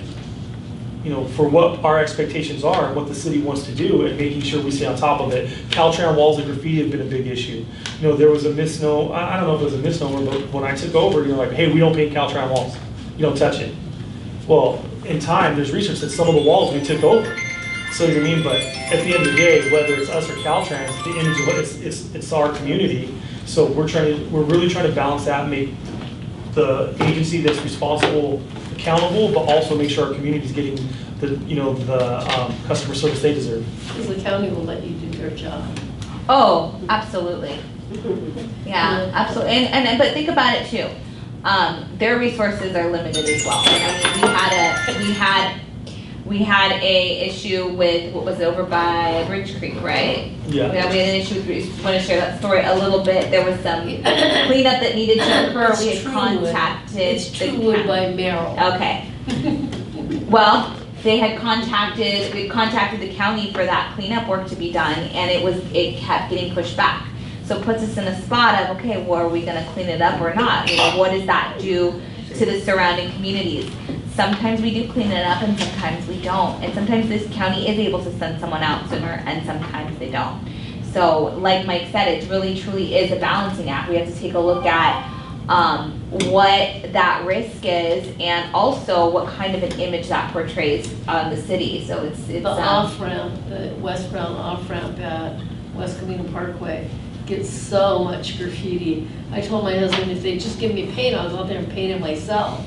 you know, for what our expectations are and what the city wants to do, and making sure we stay on top of it. Caltrans walls and graffiti have been a big issue. You know, there was a misnomer, I don't know if it was a misnomer, but when I took over, you know, like, hey, we don't paint Caltrans walls. You don't touch it. Well, in time, there's research that some of the walls we took over. So, you know what I mean? But at the end of the day, whether it's us or Caltrans, the image of it, it's our community. So we're really trying to balance that and make the agency that's responsible accountable, but also make sure our community is getting the, you know, the customer service they deserve. Because the county will let you do their job. Oh, absolutely. Yeah, absolutely. And but think about it too. Their resources are limited as well. I mean, we had a issue with, what was it, over by Bridge Creek, right? Yeah. We had an issue with, want to share that story a little bit. There was some cleanup that needed to occur. We had contacted. It's Truewood by Merrill. Okay. Well, we had contacted the county for that cleanup work to be done, and it kept getting pushed back. So it puts us in a spot of, okay, well, are we going to clean it up or not? You know, what does that do to the surrounding communities? Sometimes we do clean it up and sometimes we don't. And sometimes this county is able to send someone out sooner and sometimes they don't. So like Mike said, it really truly is a balancing act. We have to take a look at what that risk is and also what kind of an image that portrays on the city. So it's the off-ramp, the westbound off-ramp at West Covina Parkway gets so much graffiti. I told my husband if they just give me paint, I'll go out there and paint it myself.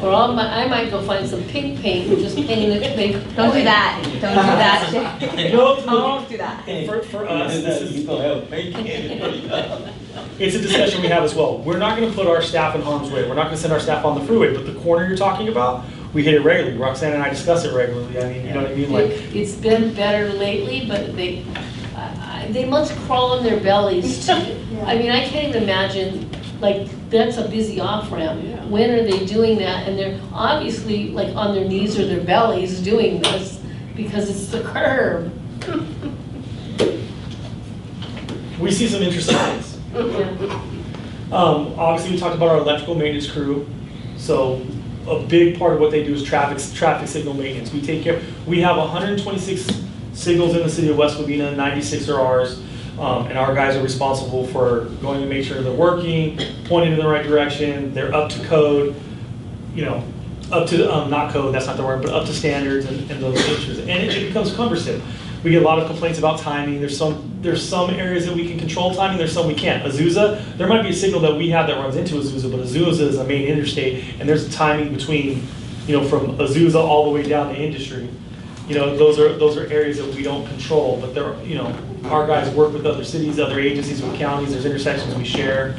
Or I might go find some pink paint and just paint it. Don't do that. Don't do that. Don't do that. For us, this is it's a discussion we have as well. We're not going to put our staff in harm's way. We're not going to send our staff on the freeway. But the corner you're talking about, we hit it regularly. Roxanne and I discuss it regularly. I mean, you know what I mean? Like, it's been better lately, but they must crawl on their bellies. I mean, I can't even imagine, like, that's a busy off-ramp. Yeah. When are they doing that? And they're obviously, like, on their knees or their bellies doing this because it's the curb. We see some interesting things. Yeah. Obviously, we talked about our electrical maintenance crew. So a big part of what they do is traffic signal maintenance. We have 126 signals in the city of West Covina, 96 are ours, and our guys are responsible for going to make sure they're working, pointing in the right direction, they're up to code, you know, up to, not code, that's not the word, but up to standards and those issues. And it becomes cumbersome. We get a lot of complaints about timing. There's some areas that we can control timing, there's some we can't. Azusa, there might be a signal that we have that runs into Azusa, but Azusa is a main interstate, and there's timing between, you know, from Azusa all the way down to Industry. You know, those are areas that we don't control, but they're, you know, our guys work with other cities, other agencies, with counties. There's intersections we share.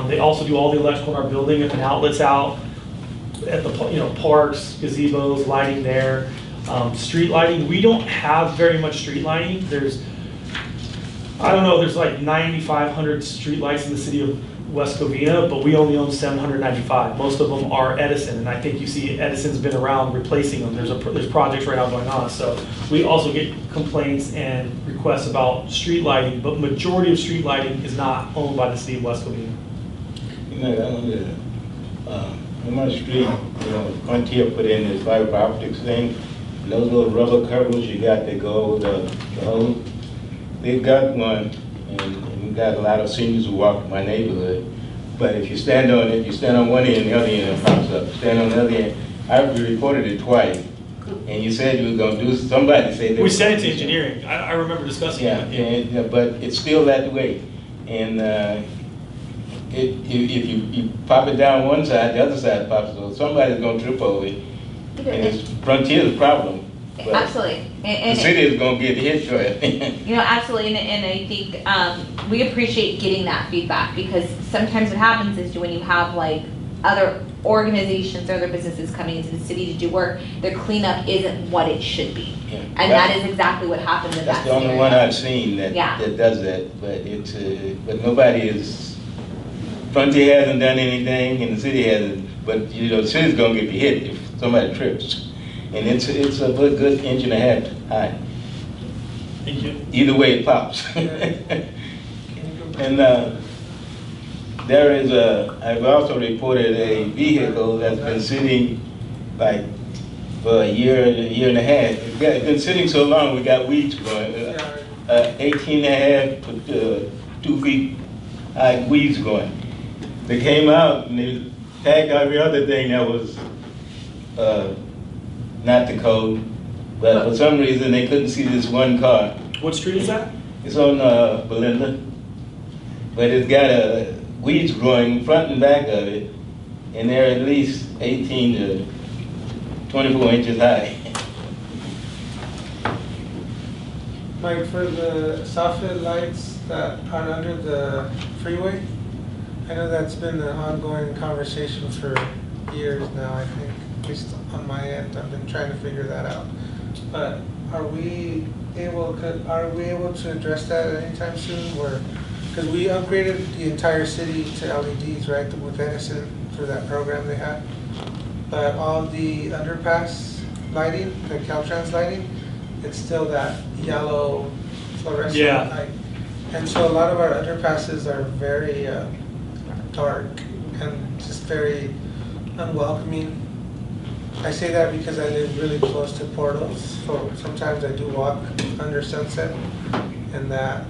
They also do all the electrical in our building and outlets out at the, you know, parks, gazebos, lighting there. Street lighting, we don't have very much street lighting. I don't know, there's like 9,500 streetlights in the city of West Covina, but we only own 795. Most of them are Edison, and I think you see Edison's been around replacing them. There's projects right now going on. So we also get complaints and requests about street lighting, but majority of street lighting is not owned by the city of West Covina. You know, on my street, Frontier put in this fiber optics thing. Those little rubber covers you got that go over the hose. They've got one, and we got a lot of seniors who walk in my neighborhood. But if you stand on it, you stand on one end, the other end it pops up. Stand on the other end. I reported it twice, and you said you were going to do. Somebody said we sent it to engineering. I remember discussing it. Yeah, but it's still that way. And if you pop it down one side, the other side pops. So somebody's going to trip over it, and it's Frontier's problem. But absolutely. And the city is going to get hit for it. Absolutely, and I think we appreciate getting that feedback, because sometimes what happens is when you have like other organizations or other businesses coming into the city to do work, their cleanup isn't what it should be. Yeah. And that is exactly what happened in that That's the only one I've seen that does that. But but nobody is. Frontier hasn't done anything, and the city hasn't. But the city's going to get hit if somebody trips. And it's a good engine to have. Thank you. Either way, it pops. And there is I've also reported a vehicle that's been sitting like for a year and a half. It's been sitting so long, we got weeds growing. 18 and a half to 2 feet high weeds growing. They came out and they tagged every other thing that was not the code, but for some reason they couldn't see this one car. What street is that? It's on Belinda, but it's got weeds growing front and back of it, and they're at least 18 to 24 inches high. Mike, for the soffit lights that are under the freeway, I know that's been an ongoing conversation for years now, I think. At least on my end, I've been trying to figure that out. But are we able to address that anytime soon? Because we upgraded the entire city to LEDs, right, with Edison for that program they had. But all the underpass lighting, the Caltrans lighting, it's still that yellow fluorescent light. And so a lot of our underpasses are very dark and just very unwelcoming. I say that because I live really close to portals, so sometimes I do walk under Sunset, and that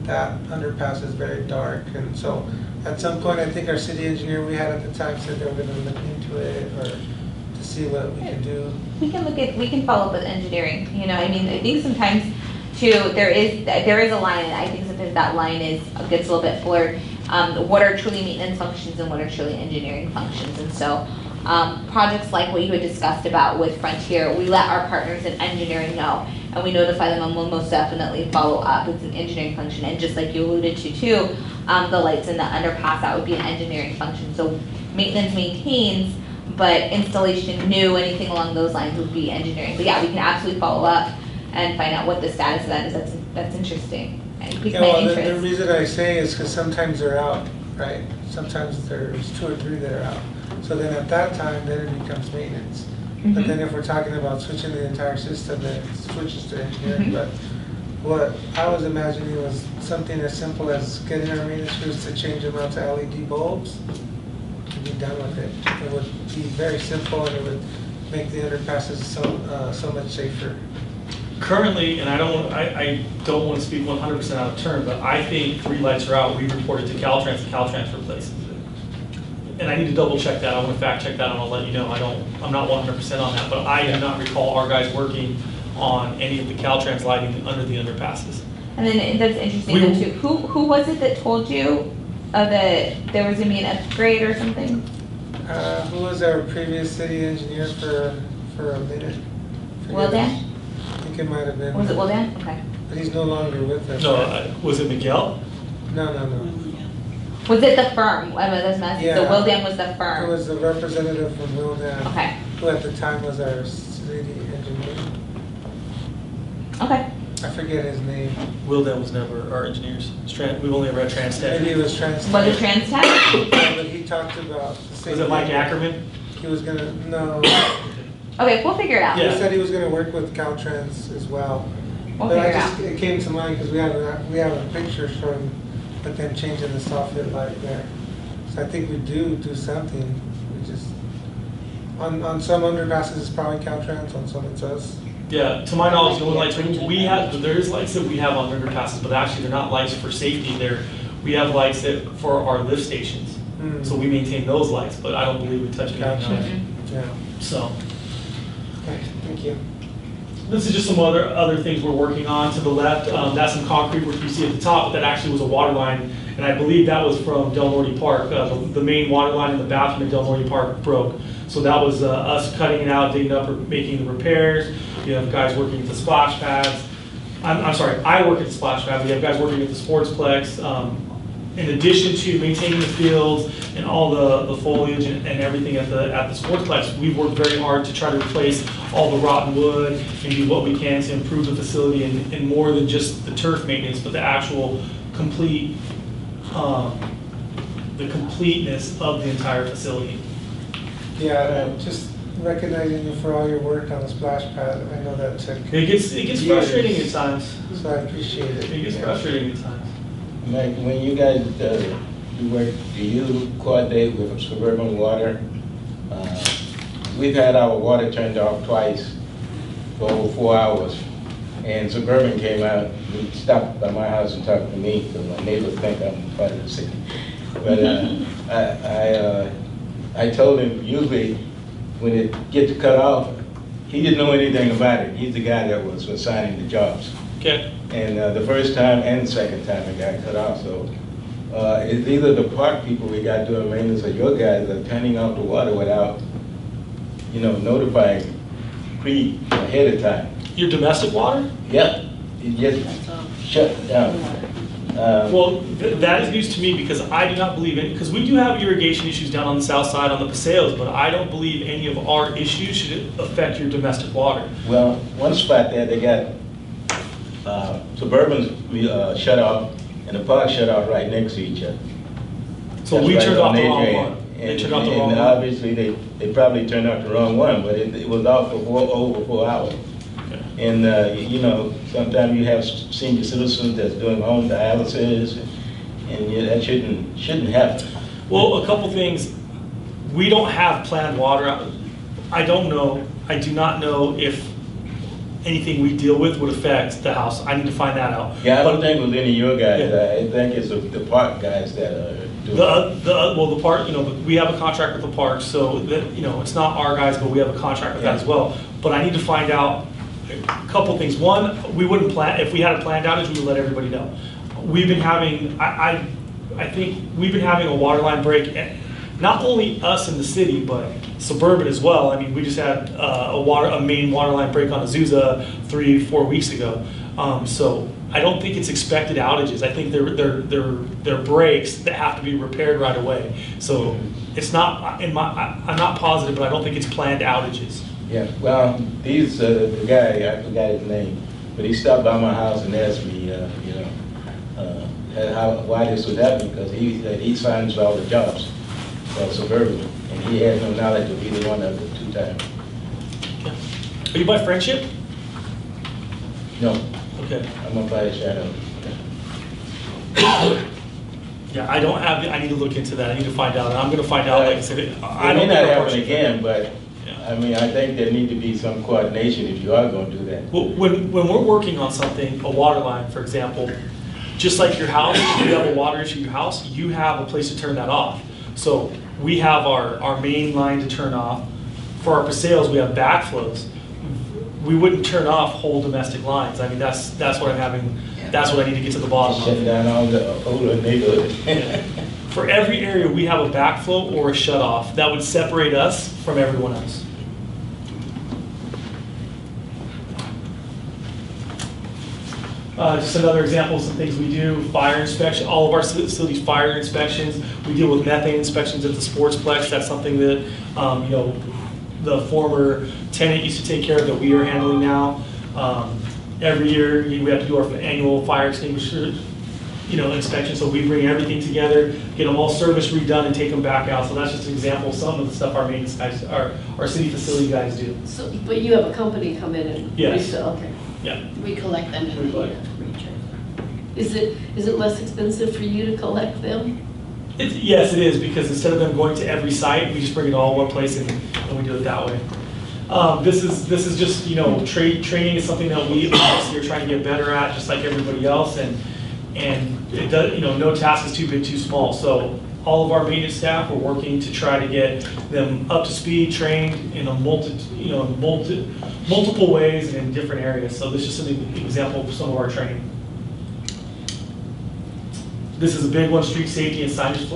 underpass is very dark. And so at some point, I think our city engineer we had at the time said they were going to look into it or to see what we can do. We can follow up with engineering. I think sometimes too there is a line, and I think sometimes that line gets a little bit blurred. What are truly maintenance functions and what are truly engineering functions? And so projects like what you had discussed about with Frontier, we let our partners in engineering know, and we notify them, and we'll most definitely follow up. It's an engineering function, and just like you alluded to too, the lights in the underpass, that would be an engineering function. So maintenance maintains, but installation new, anything along those lines would be engineering. But yeah, we can absolutely follow up and find out what the status of that is. That's interesting. The reason I say is because sometimes they're out, right? Sometimes there's 2 or 3 that are out. So then at that time, then it becomes maintenance. Mm-hmm. But then if we're talking about switching the entire system, then it switches to engineering. Mm-hmm. But what I was imagining was something as simple as getting our maintenance crews to change them out to LED bulbs and be done with it. It would be very simple, and it would make the underpasses so much safer. Currently, and I don't want to speak 100% out of turn, but I think 3 lights are out. We reported to Caltrans, and Caltrans replaces it. And I need to double check that. I want to fact check that, and I'll let you know. I'm not 100% on that, but I do not recall our guys working on any of the Caltrans lighting under the underpasses. And then that's interesting too. Who was it that told you that there was going to be an upgrade or something? Who was our previous city engineer for a minute? Wildan? I think it might have been. Was it Wildan? Okay. But he's no longer with us. No, was it Miguel? No. Was it the firm? Yeah. So Wildan was the firm. It was the representative from Wildan. Okay. Who at the time was our city engineer. Okay. I forget his name. Wilden was never our engineers. We've only ever had Transtech. Maybe it was Trans. Was it Trans Tech? Yeah, but he talked about the same Was it Mike thing. Ackerman? He was gonna, no. Okay, we'll figure it out. He said he was gonna work with Caltrans as well. We'll But figure it out. it came to mind because we have a picture showing, but then changing the soffit light there. So I think we do something. We just, on some underpasses it's probably Caltrans, on some it's us. Yeah, to my knowledge, the only lights we have, there is lights that we have on underpasses, but actually they're not lights for safety. We have lights that for our lift stations. So we maintain those lights, but I don't believe we touch anything else. Yeah. So. Okay, thank you. This is just some other things we're working on. To the left, that's some concrete work you see at the top. That actually was a water line, and I believe that was from Del Norte Park. The main water line in the bathroom at Del Norte Park broke. So that was us cutting it out, digging up, making the repairs. You have guys working at the splash pads. I'm sorry, I work at the splash pad. We have guys working at the sportsplex. In addition to maintaining the fields and all the foliage and everything at the sportsplex, we've worked very hard to try to replace all the rotten wood and do what we can to improve the facility and more than just the turf maintenance, but the actual complete, the completeness of the entire facility. Yeah, just recognizing you for all your work on the splash pad. I know that took. It gets years, frustrating at times. So I appreciate it. It gets frustrating at times. Mike, when you guys do work, do you coordinate with Suburban Water? We've had our water turned off twice for over 4 hours. And Suburban came out, he stopped by my house and talked to me, because my neighbors think I'm part of the city. But I told him, usually when it gets cut off, he didn't know anything about it. He's the guy that was assigning the jobs. Okay. And the first time and the second time it got cut off. So it's either the park people we got doing maintenance or your guys are turning off the water without, notifying ahead of time. Your domestic water? Yep, it just shut down. Well, that is news to me because I do not believe because we do have irrigation issues down on the south side on the Paseos, but I don't believe any of our issues should affect your domestic water. Well, one spot there, they got Suburban's shut off and the park shut off right next to each other. So That's we right turned on off the their wrong drain. one. They turned off the wrong And one. obviously, they probably turned off the wrong one, but it was off for over 4 hours. Okay. And, sometimes you have senior citizens that's doing home dialysis, and that shouldn't happen. Well, a couple things. We don't have planned water. I do not know if anything we deal with would affect the house. I need to find that out. Yeah, I don't think it was any of your guys. Yeah. I think it's the park guys that are doing it. The park, we have a contract with the park, so that, it's not our guys, but we have a contract with that as well. But I need to find out a couple things. One, we wouldn't plan, if we had a planned outage, we would let everybody know. We've been having, I think we've been having a water line break, not only us in the city, but Suburban as well. I mean, we just had a main water line break on Azusa 3-4 weeks ago. So I don't think it's expected outages. I think they're breaks that have to be repaired right away. So it's not, I'm not positive, but I don't think it's planned outages. Yeah, well, the guy, I forgot his name, but he stopped by my house and asked me, why this was happening, because he said he signs all the jobs for Suburban, and he had no knowledge of either one of the 2 times. Are you by Friendship? No. Okay. I'm up by Shadow. Yeah, I don't have, I need to look into that. I need to find out. And I'm going to find out, like I said, It may not happen again, but I mean, I think there need to be some coordination if you are going to do that. Well, when we're working on something, a water line, for example, just like your house, if you have a water issue in your house, you have a place to turn that off. So we have our main line to turn off. For our Paseos, we have backflows. We wouldn't turn off whole domestic lines. I mean, that's what I'm having, that's what I need to get to the bottom of. Shutting down all the older neighborhoods. For every area, we have a backflow or a shut off that would separate us from everyone else. Just another example of some things we do, fire inspection, all of our facilities fire inspections. We deal with methane inspections at the sportsplex. That's something that, the former tenant used to take care of that we are handling now. Every year, we have to do our annual fire extinguisher, inspection, so we bring everything together, get them all service redone and take them back out. So that's just an example of some of the stuff our maintenance guys, our city facility guys do. So, but you have a company come in and? Yes. Okay. Yeah. We collect them and Recollect. Is it less expensive for you to collect them? Yes, it is, because instead of them going to every site, we just bring it all in one place and we do it that way. This is just, training is something that we obviously are trying to get better at, just like everybody else, and it does, no task is too big, too small. So all of our maintenance staff are working to try to get them up to speed, trained in a multiple ways and in different areas. So this is just an example of some of our training. This is a big one, street safety and signage,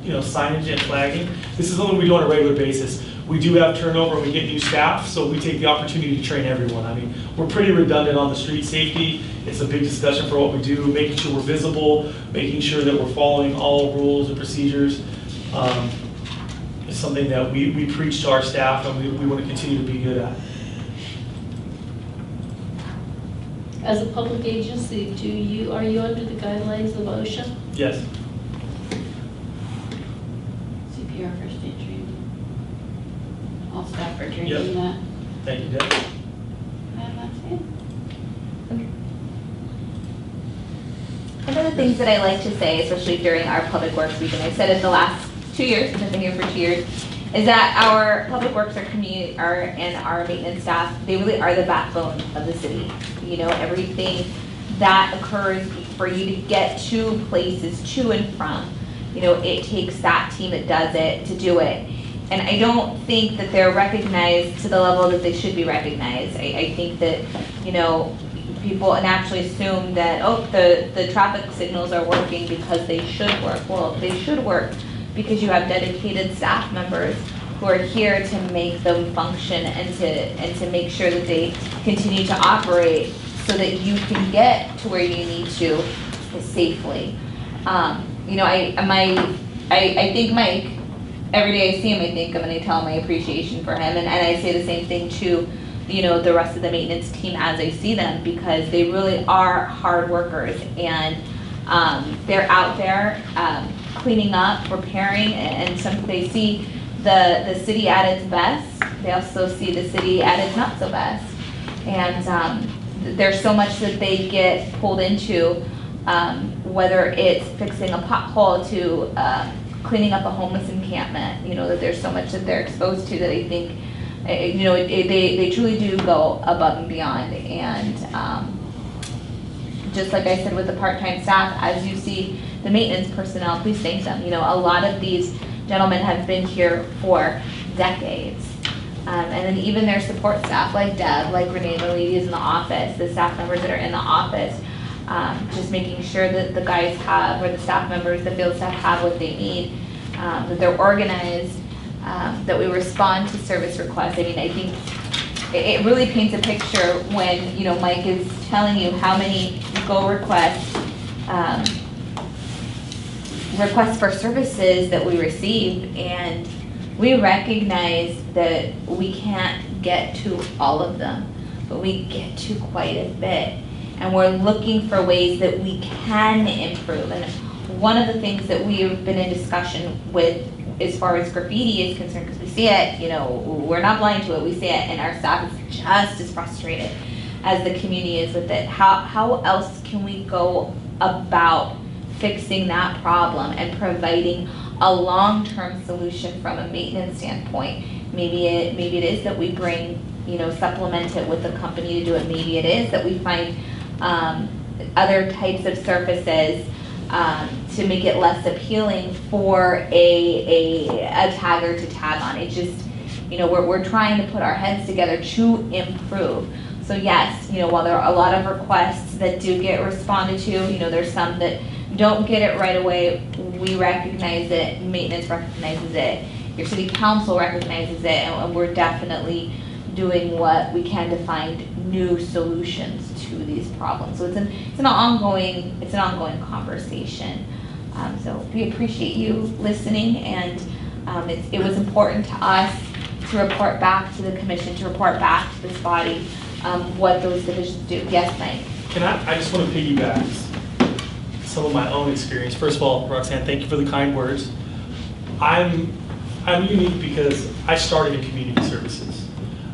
signage and flagging. This is something we do on a regular basis. We do have turnover when we get new staff, so we take the opportunity to train everyone. I mean, we're pretty redundant on the street safety. It's a big discussion for what we do, making sure we're visible, making sure that we're following all rules and procedures. It's something that we preach to our staff, and we want to continue to be good at. As a public agency, are you under the guidelines of OSHA? Yes. CPR first aid training. All staff are trained Yep. in that. Thank you, Deb. And that's it. One of the things that I like to say, especially during our Public Works Week, and I've said it the last 2 years, because I've been here for 2 years, is that our Public Works, and our maintenance staff, they really are the backbone of the city. Everything that occurs for you to get to places, to and from, it takes that team that does it to do it. And I don't think that they're recognized to the level that they should be recognized. I think that, people naturally assume that, the traffic signals are working because they should work. Well, they should work because you have dedicated staff members who are here to make them function and to make sure that they continue to operate so that you can get to where you need to safely. I think Mike, every day I see him, I think I'm going to tell him my appreciation for him, and I say the same thing to the rest of the maintenance team as I see them, because they really are hard workers, and they're out there cleaning up, repairing, and they see the city at its best. They also see the city at its not so best, and there's so much that they get pulled into, whether it's fixing a pothole to cleaning up a homeless encampment. That there's so much that they're exposed to that I think they truly do go above and beyond. And just like I said with the part-time staff, as you see the maintenance personnel, please thank them. A lot of these gentlemen have been here for decades. And then even their support staff, like Deb, like Renee, the ladies in the office, the staff members that are in the office, just making sure that the guys have, or the staff members, the field staff have what they need, that they're organized, that we respond to service requests. I mean, I think it really paints a picture when, Mike is telling you how many go requests for services that we receive, and we recognize that we can't get to all of them, but we get to quite a bit. And we're looking for ways that we can improve. And one of the things that we've been in discussion with as far as graffiti is concerned, because we see it, we're not blind to it, we see it, and our staff is just as frustrated as the community is with it. How else can we go about fixing that problem and providing a long-term solution from a maintenance standpoint? Maybe it is that we bring, supplement it with a company to do it. Maybe it is that we find other types of surfaces to make it less appealing for a tagger to tag on. It just, we're trying to put our heads together to improve. So yes, while there are a lot of requests that do get responded to, there's some that don't get it right away. We recognize it, maintenance recognizes it, your city council recognizes it, and we're definitely doing what we can to find new solutions to these problems. So it's an ongoing conversation. So we appreciate you listening, and it was important to us to report back to the commission, to report back to this body what those divisions do. Yes, Mike? I just want to piggyback some of my own experience. First of all, Roxanne, thank you for the kind words. I'm unique because I started in community services.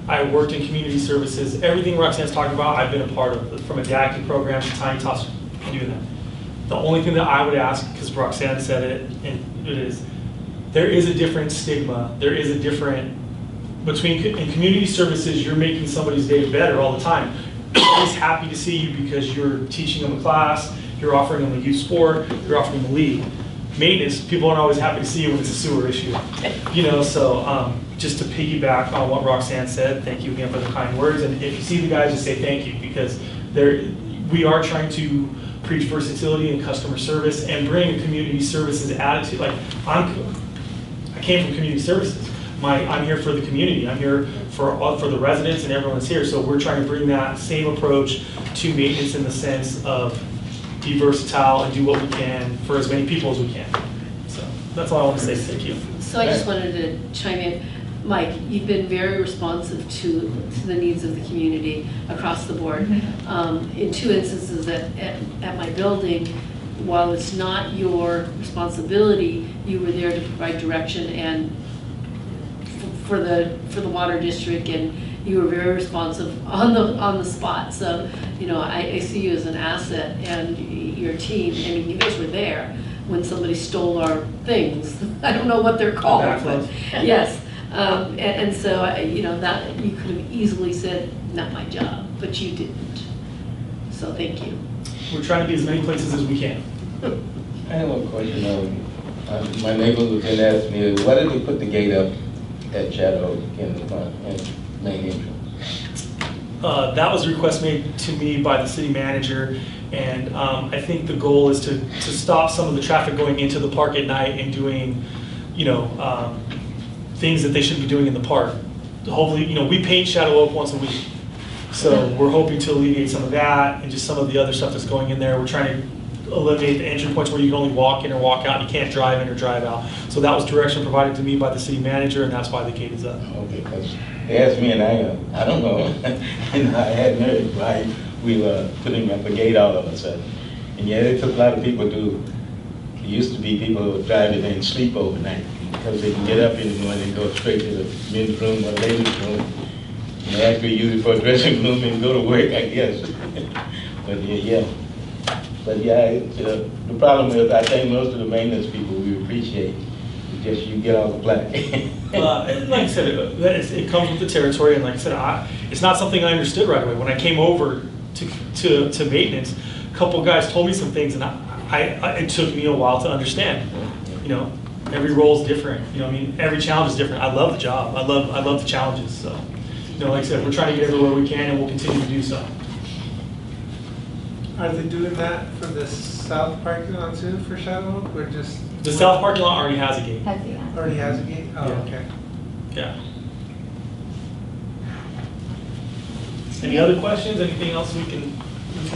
I worked in community services. Everything Roxanne's talking about, I've been a part of, from a DACI program to Tiny Tots, doing that. The only thing that I would ask, because Roxanne said it, and it is, there is a different stigma. There is a different, in community services, you're making somebody's day better all the time. Always happy to see you because you're teaching them a class, you're offering them a youth sport, you're offering them a league. Maintenance, people aren't always happy to see you when it's a sewer issue. You know, so just to piggyback on what Roxanne said, thank you again for the kind words. And if you see the guys, just say thank you, because we are trying to preach versatility and customer service and bring a community services attitude. Like I came from community services. I'm here for the community. I'm here for the residents and everyone that's here. So we're trying to bring that same approach to maintenance in the sense of be versatile and do what we can for as many people as we can. So that's all I want to say. Thank you. So I just wanted to chime in. Mike, you've been very responsive to the needs of the community across the board. In 2 instances at my building, while it's not your responsibility, you were there to provide direction and for the water district, and you were very responsive on the spot. So, you know, I see you as an asset, and your team. I mean, you guys were there when somebody stole our things. I don't know what they're called, but yes. And so, you know, that you could have easily said, "Not my job," but you didn't. So, thank you. We're trying to be as many places as we can. I have a question. My neighbors was going to ask me, why did they put the gate up at Shadow in the front and main entrance? That was a request made to me by the city manager, and I think the goal is to stop some of the traffic going into the park at night and doing, you know, things that they shouldn't be doing in the park. Hopefully, you know, we paint Shadow Oak once a week, so we're hoping to alleviate some of that and just some of the other stuff that's going in there. We're trying to eliminate the entry points where you can only walk in or walk out. You can't drive in or drive out. So that was direction provided to me by the city manager, and that's why the gate is up. Okay, because they asked me, and I don't know, and I hadn't heard why we were putting up a gate all of a sudden. And yeah, it took a lot of people to. It used to be people who would drive in and sleep overnight because they can get up in the morning and go straight to the men's room or ladies' room. And they actually use it for a dressing room and go to work, I guess. But yeah. But yeah, the problem is, I think most of the maintenance people we appreciate, it's just you get all the black. And like I said, it comes with the territory, and like I said, it's not something I understood right away. When I came over to maintenance, a couple guys told me some things, and it took me a while to understand. You know, every role is different. You know, I mean, every challenge is different. I love the job. I love the challenges. So, you know, like I said, we're trying to get everywhere we can, and we'll continue to do so. Are they doing that for the south parking lot too for Shadow Oak, or just? The south parking lot already has a gate. Already has a gate? Oh, Yeah. okay. Yeah. Any other questions? Anything else we can?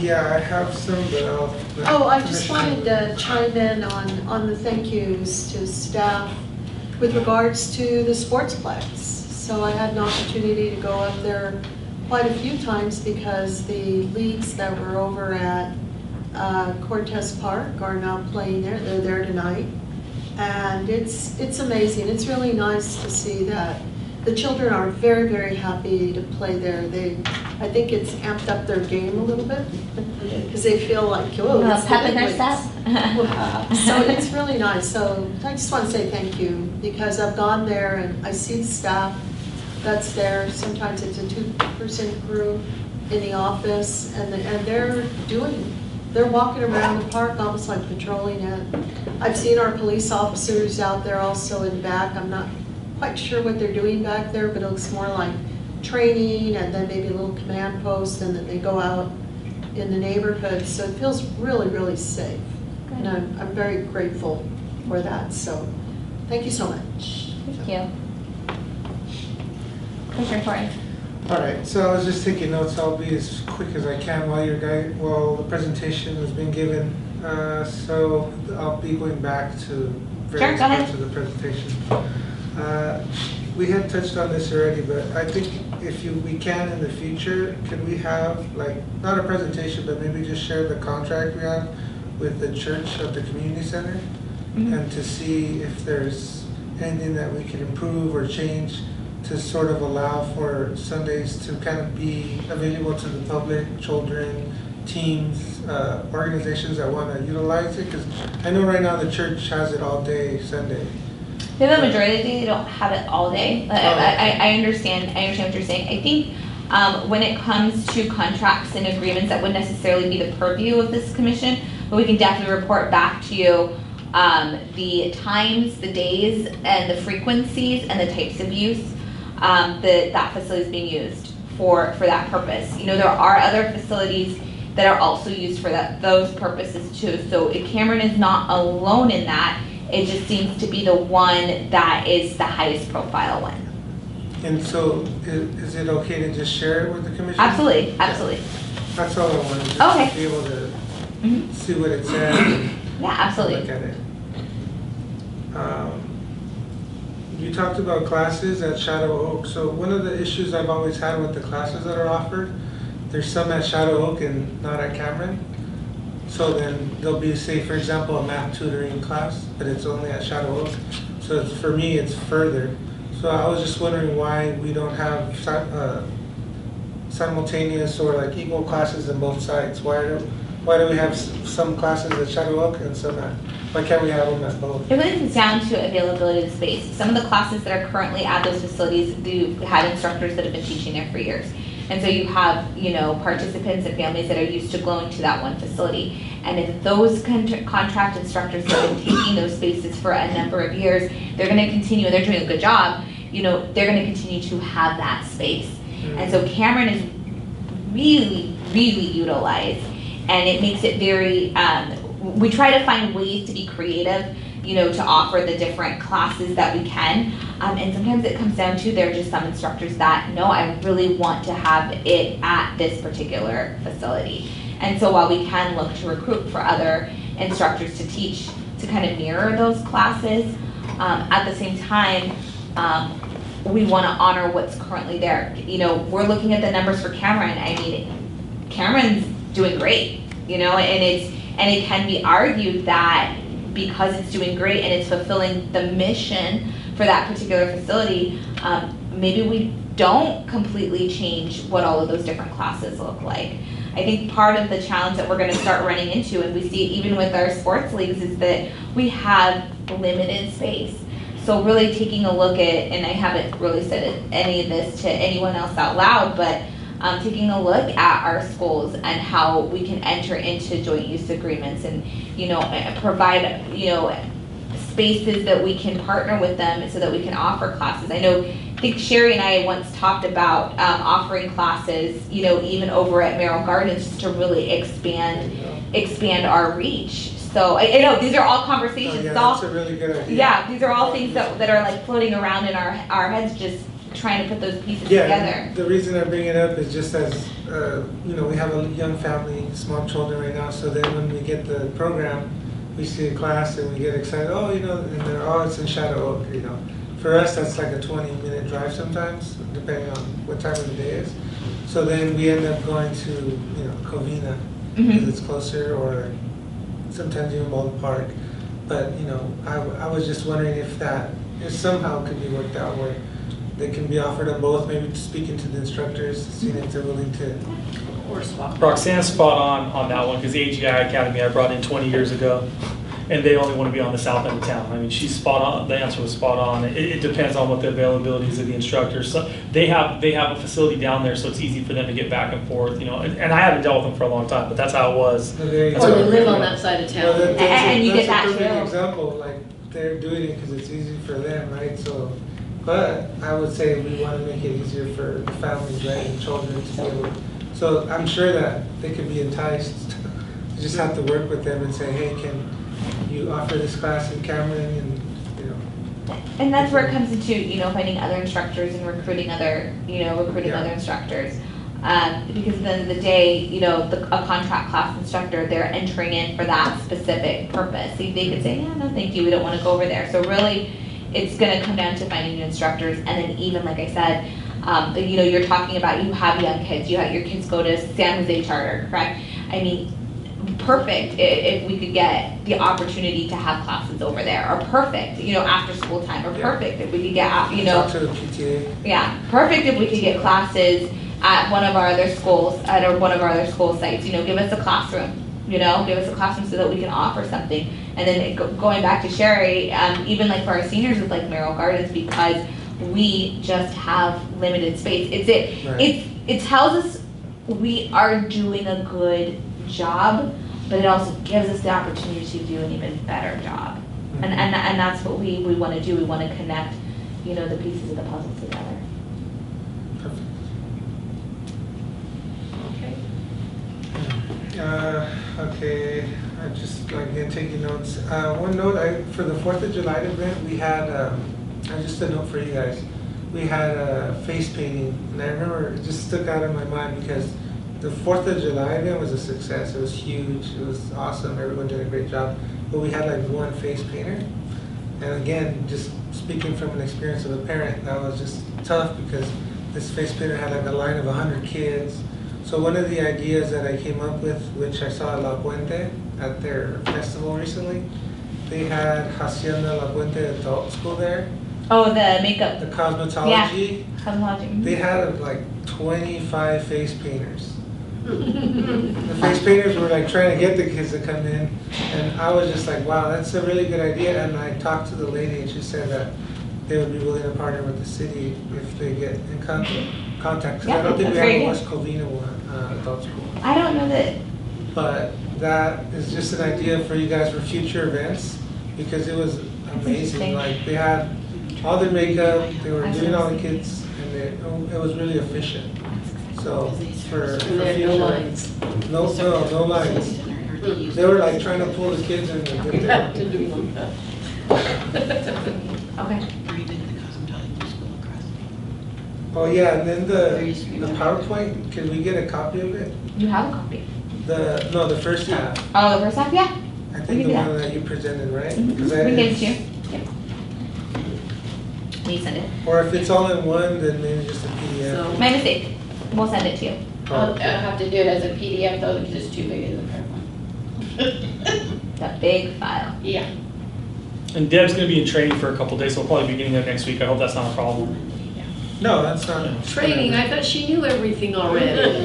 Yeah, I have some, but I'll. Oh, I just wanted to chime in on the thank yous to staff with regards to the sportsplex. So I had an opportunity to go up there quite a few times because the leagues that were over at Cortez Park are now playing there. They're there tonight. And it's amazing. It's really nice to see that the children are very, very happy to play there. I think it's amped up their game a little bit because they feel like, oh, it's having their stuff. So it's really nice. So I just want to say thank you because I've gone there and I see the staff that's there. Sometimes it's a 2-person crew in the office, and they're walking around the park almost like patrolling it. I've seen our police officers out there also in back. I'm not quite sure what they're doing back there, but it looks more like training and then maybe a little command post, and then they go out in the neighborhood. So it feels really, really safe. And I'm very grateful for that. So thank you so much. Thank you. Commissioner Torres. All right, so I was just taking notes. I'll be as quick as I can while the presentation has been given. So I'll be going back to various parts of the presentation. We had touched on this already, but I think if we can in the future, could we have, like, not a presentation, but maybe just share the contract we have with the church of the community center? And to see if there's anything that we can improve or change to sort of allow for Sundays to kind of be available to the public, children, teams, organizations that want to utilize it. Because I know right now the church has it all day Sunday. The majority of the day, they don't have it all day. I understand what you're saying. I think when it comes to contracts and agreements, that wouldn't necessarily be the purview of this commission, but we can definitely report back to you the times, the days, and the frequencies, and the types of use that facility is being used for that purpose. You know, there are other facilities that are also used for those purposes too. So Cameron is not alone in that. It just seems to be the one that is the highest profile one. And so, is it okay to just share it with the commission? Absolutely, absolutely. That's all I wanted, just Okay. to be able to see what it says. And Yeah, absolutely. look at it. You talked about classes at Shadow Oak. So one of the issues I've always had with the classes that are offered, there's some at Shadow Oak and not at Cameron. So then there'll be, say, for example, a math tutoring class, but it's only at Shadow Oak. So for me, it's further. So I was just wondering why we don't have simultaneous or like equal classes in both sites. Why do we have some classes at Shadow Oak and some at? Why can't we have them at both? It really comes down to availability of space. Some of the classes that are currently at those facilities do have instructors that have been teaching there for years. And so you have, participants and families that are used to going to that one facility. And if those contract instructors have been taking those spaces for a number of years, they're going to continue, and they're doing a good job, they're going to continue to have that space. And so Cameron is really, really utilized, and it makes it very, we try to find ways to be creative, to offer the different classes that we can. And sometimes it comes down to there are just some instructors that, no, I really want to have it at this particular facility. And so while we can look to recruit for other instructors to teach, to kind of mirror those classes, at the same time, we want to honor what's currently there. We're looking at the numbers for Cameron. I mean, Cameron's doing great, and it can be argued that because it's doing great and it's fulfilling the mission for that particular facility, maybe we don't completely change what all of those different classes look like. I think part of the challenge that we're going to start running into, and we see it even with our sports leagues, is that we have limited space. So really taking a look at, and I haven't really said any of this to anyone else out loud, but taking a look at our schools and how we can enter into joint use agreements and, provide, spaces that we can partner with them so that we can offer classes. I think Sherry and I once talked about offering classes, even over at Merrill Gardens, just to really expand our reach. So I know these are all conversations. Oh, yeah, that's a really good idea. Yeah, these are all things that are like floating around in our heads, just trying to put those pieces together. The reason I bring it up is just as, we have a young family, small children right now, so then when we get the program, we see a class and we get excited, and it's in Shadow Oak, For us, that's like a 20-minute drive sometimes, depending on what time of the day is. So then we end up going to, Covina, because it's closer, or sometimes even Baldwin Park. But, I was just wondering if somehow could be worked out where they can be offered on both, maybe speaking to the instructors, seeing if they're willing to. Or swap. Roxanne's spot on that one, because the AGI Academy I brought in 20 years ago, and they only want to be on the south end of town. I mean, she's spot on, the answer was spot on. It depends on what the availability is of the instructors. So they have a facility down there, so it's easy for them to get back and forth, and I haven't dealt with them for a long time, but that's how it was. Or they live on that side of town. Well, and you get that That's a too. perfect example, like, they're doing it because it's easy for them, right? So, but I would say we want to make it easier for the families, right, and children to be able. So I'm sure that they could be enticed. You just have to work with them and say, hey, can you offer this class in Cameron, and And that's where it comes into, finding other instructors and recruiting other instructors. Because at the end of the day, a contract class instructor, they're entering in for that specific purpose. They could say, yeah, no, thank you, we don't want to go over there. So really, it's going to come down to finding new instructors, and then even, like I said, You know, you're talking about, you have young kids, your kids go to San Jose Charter, correct? I mean, perfect if we could get the opportunity to have classes over there, or perfect, you know, after school time, or perfect if we could get, you know. Talk to the PTA. Yeah, perfect if we could get classes at one of our other schools, one of our other school sites, you know, give us a classroom, you know, give us a classroom so that we can offer something. And then going back to Sherry, even like for our seniors with like Merrill Gardens, because we just have limited space. It tells us we are doing a good job, but it also gives us the opportunity to do an even better job. And that's what we want to do. We want to connect, you know, the pieces of the puzzle together. Okay, I just again taking notes. One note, for the 4th of July event, we had, just a note for you guys, we had a face painting, and I remember it just stuck out in my mind because the 4th of July event was a success. It was huge, it was awesome, everyone did a great job, but we had like one face painter. And again, just speaking from an experience of a parent, that was just tough because this face painter had like a line of 100 kids. So one of the ideas that I came up with, which I saw at La Puente at their festival recently, they had Hacienda La Puente Adult School there. Oh, the makeup. The cosmetology. Yeah, cosmetology. They had like 25 face painters. The face painters were like trying to get the kids to come in, and I was just like, wow, that's a really good idea. And I talked to the lady, and she said that they would be willing to partner with the city if they get in contact. Because I don't think we have a West Covina one, adult school. I don't know that. But that is just an idea for you guys for future events, because it was amazing. Like they had all their makeup, they were doing all the kids, and it was really efficient. So for future, no lines. No lines. They were like trying to pull the kids in and get there. Okay. Oh yeah, and then the PowerPoint, can we get a copy of it? You have a copy. The first half. Oh, the first half, yeah. I think the one that you presented, right? Mm-hmm. We can give it to you. Yep. Will you send it? Or if it's all in one, then maybe just a PDF. My mistake. We'll send it to you. I'll have to do it as a PDF though, because it's too big as a PowerPoint. That big file. Yeah. And Deb's gonna be in training for a couple days, so we'll probably be getting there next week. I hope that's not a problem. No, that's not. Training, I thought she knew everything already.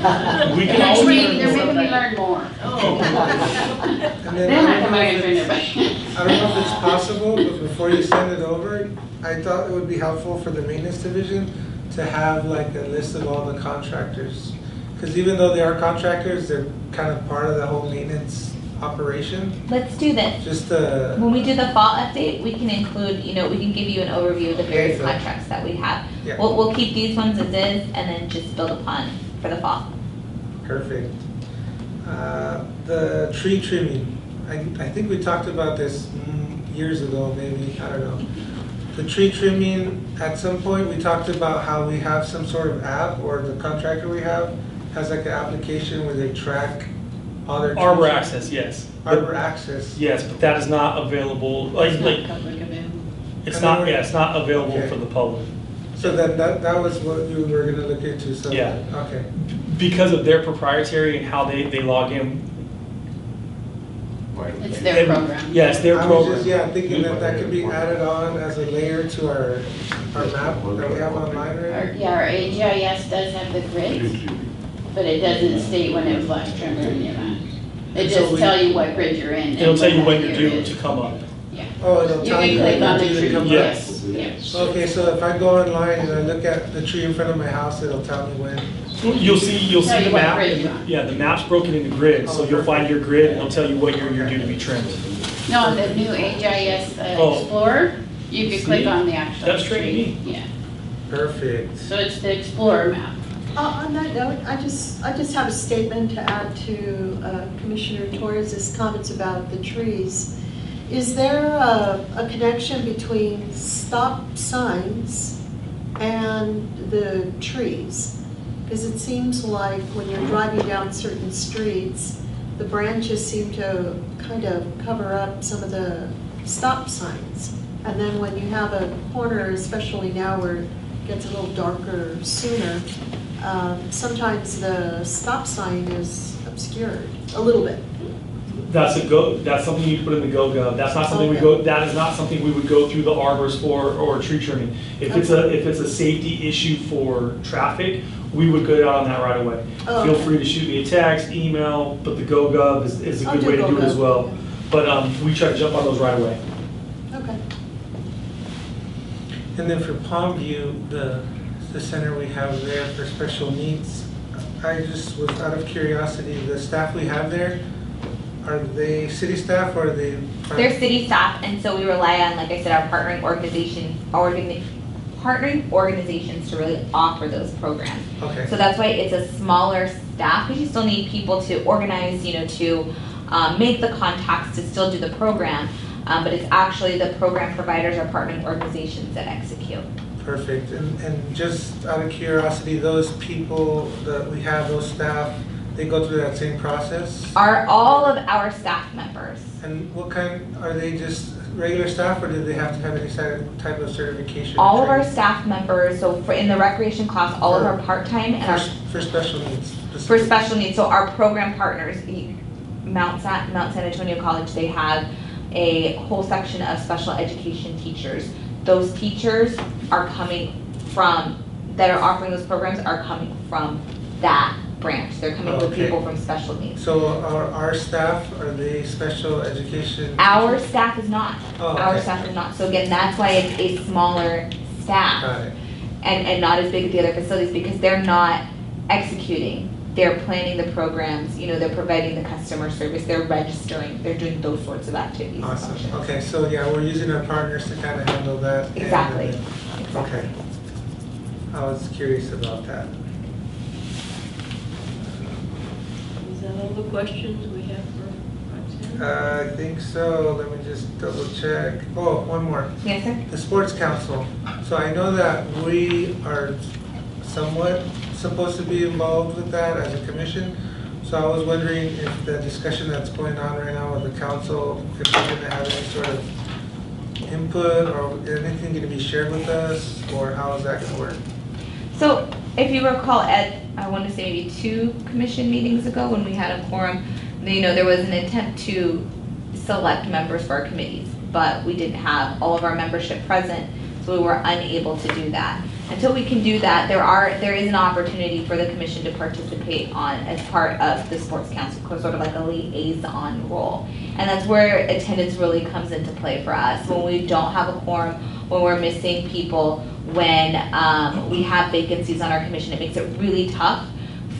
We can all They're making me learn more. And Then I come back and train everybody. I don't know if it's possible, but before you send it over, I thought it would be helpful for the maintenance division to have like a list of all the contractors. Because even though they are contractors, they're kind of part of the whole maintenance operation. Let's do this. Just when we do the fall update, we can include, you know, we can give you an overview of the various contracts that we have. Yeah. We'll keep these ones as is and then just build upon for the fall. Perfect. The tree trimming, I think we talked about this years ago, maybe, I don't know. The tree trimming, at some point we talked about how we have some sort of app, or the contractor we have has like an application where they track all their Arbor Access, yes. Arbor Access. Yes, but that is not available, it's not available for the public. So that was what you were gonna look into, so. Yeah. Okay. Because of their proprietary and how they log in. It's their program. Yeah, it's their program. I was just, thinking that could be added on as a layer to our map that we have online right now. Our AGIS does have the grids, but it doesn't state when it was last trimmed or any of that. It just tells you what grid you're in. It'll tell you when you're due to come up. Yeah. Oh, it'll tell you click on the when tree. to come up? Yes. Yes. Okay, so if I go online and I look at the tree in front of my house, it'll tell me when. You'll see Tell the you what map. grid you're on. Yeah, the map's broken into grids, so you'll find your grid and it'll tell you what year you're due to be trimmed. No, on the new AGIS Explorer, you can click on the actual That's straight to tree. me. Yeah. Perfect. So it's the Explorer map. On that note, I just have a statement to add to Commissioner Torres' comments about the trees. Is there a connection between stop signs and the trees? Because it seems like when you're driving down certain streets, the branches seem to kind of cover up some of the stop signs. And then when you have a corner, especially now where gets a little darker sooner, sometimes the stop sign is obscured a little bit. That's something you put in the GoGov. That's not something that is not something we would go through the arbors for or tree trimming. If it's a safety issue for traffic, we would go out on that right away. Oh, Feel okay. free to shoot me a text, email, but the GoGov is a I'll good way to do it as GoGov, well. yeah. But we try to jump on those right away. Okay. And then for Palmview, the center we have there for special needs, I just was out of curiosity, the staff we have there, are they city staff or are they? They're city staff, and so we rely on, like I said, our partnering organizations to really offer those programs. Okay. So that's why it's a smaller staff, because you still need people to organize, to make the contacts to still do the program. But it's actually the program providers or partnering organizations that execute. Perfect. And just out of curiosity, those people that we have, those staff, they go through that same process? Are all of our staff members. And what kind, are they just regular staff or do they have to have any type of certification? All of our staff members, so in the recreation class, all of our part-time and for special needs. For special needs, so our program partners, Mount San Antonio College, they have a whole section of special education teachers. Those teachers are coming from, that are offering those programs are coming from that branch. They're coming with people from special needs. So our staff, are they special education? Our staff is not. Oh, okay. Our staff is not. So again, that's why it's a smaller staff. Got it. And not as big as the other facilities, because they're not executing. They're planning the programs, they're providing the customer service, they're registering, they're doing those sorts of activities. Awesome. Okay, so yeah, we're using our partners to kind of handle that. Exactly. Okay. I was curious about that. Is that all the questions we have for Roxanne? I think so. Let me just double check. Oh, one more. Yes, sir. The Sports Council. So I know that we are somewhat supposed to be involved with that as a commission. So I was wondering if the discussion that's going on right now with the council, if we're going to have any sort of input or anything going to be shared with us, or how is that going to work? So if you recall, at, I want to say maybe 2 commission meetings ago when we had a quorum, there was an attempt to select members for our committees, but we didn't have all of our membership present, so we were unable to do that. Until we can do that, there is an opportunity for the commission to participate as part of the Sports Council, sort of like a liaison role. And that's where attendance really comes into play for us. When we don't have a quorum, when we're missing people, when we have vacancies on our commission, it makes it really tough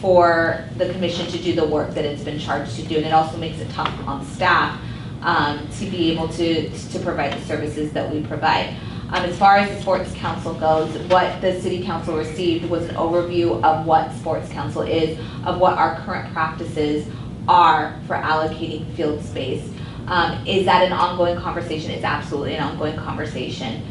for the commission to do the work that it's been charged to do. And it also makes it tough on staff to be able to provide the services that we provide. As far as the Sports Council goes, what the City Council received was an overview of what Sports Council is, of what our current practices are for allocating field space. Is that an ongoing conversation? It's absolutely an ongoing conversation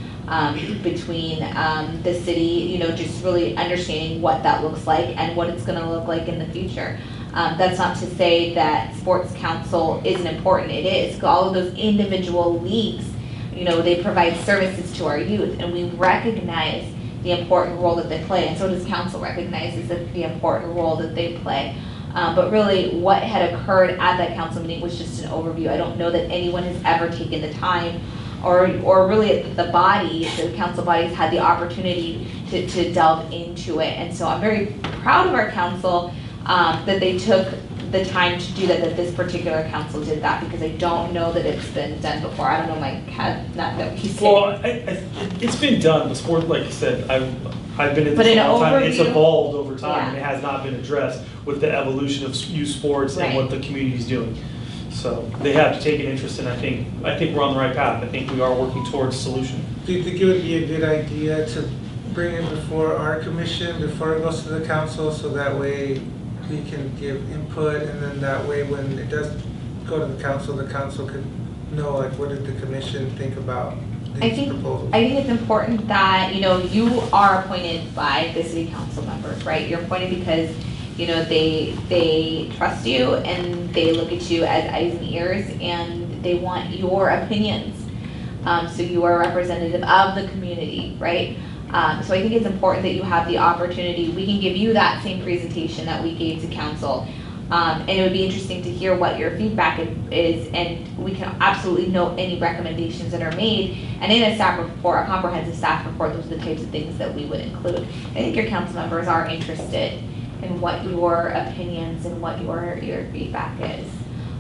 between the city, just really understanding what that looks like and what it's going to look like in the future. That's not to say that Sports Council isn't important. It is. All of those individual leagues, they provide services to our youth, and we recognize the important role that they play, and so does council recognizes the important role that they play. But really, what had occurred at that council meeting was just an overview. I don't know that anyone has ever taken the time, or really the council bodies had the opportunity to delve into it. And so I'm very proud of our council that they took the time to do that this particular council did that, because I don't know that it's been done before. I don't know, Mike had not know he's saying. Well, it's been done. The sport, like you said, I've been in this a long time. It's evolved over time, and it has not been addressed with the evolution of youth sports and what the community is doing. So they have to take an interest, and I think we're on the right path. I think we are working towards a solution. Do you think it would be a good idea to bring it before our commission, before it goes to the council, so that way we can give input, and then that way when it does go to the council could know, like, what did the commission think about these proposals? I think it's important that, you are appointed by the city council members, right? You're appointed because, they trust you and they look at you as eyes and ears, and they want your opinions. So you are a representative of the community, right? So I think it's important that you have the opportunity, we can give you that same presentation that we gave to council. And it would be interesting to hear what your feedback is, and we can absolutely note any recommendations that are made. And in a staff report, a comprehensive staff report, those are the types of things that we would include. I think your council members are interested in what your opinions and what your feedback is.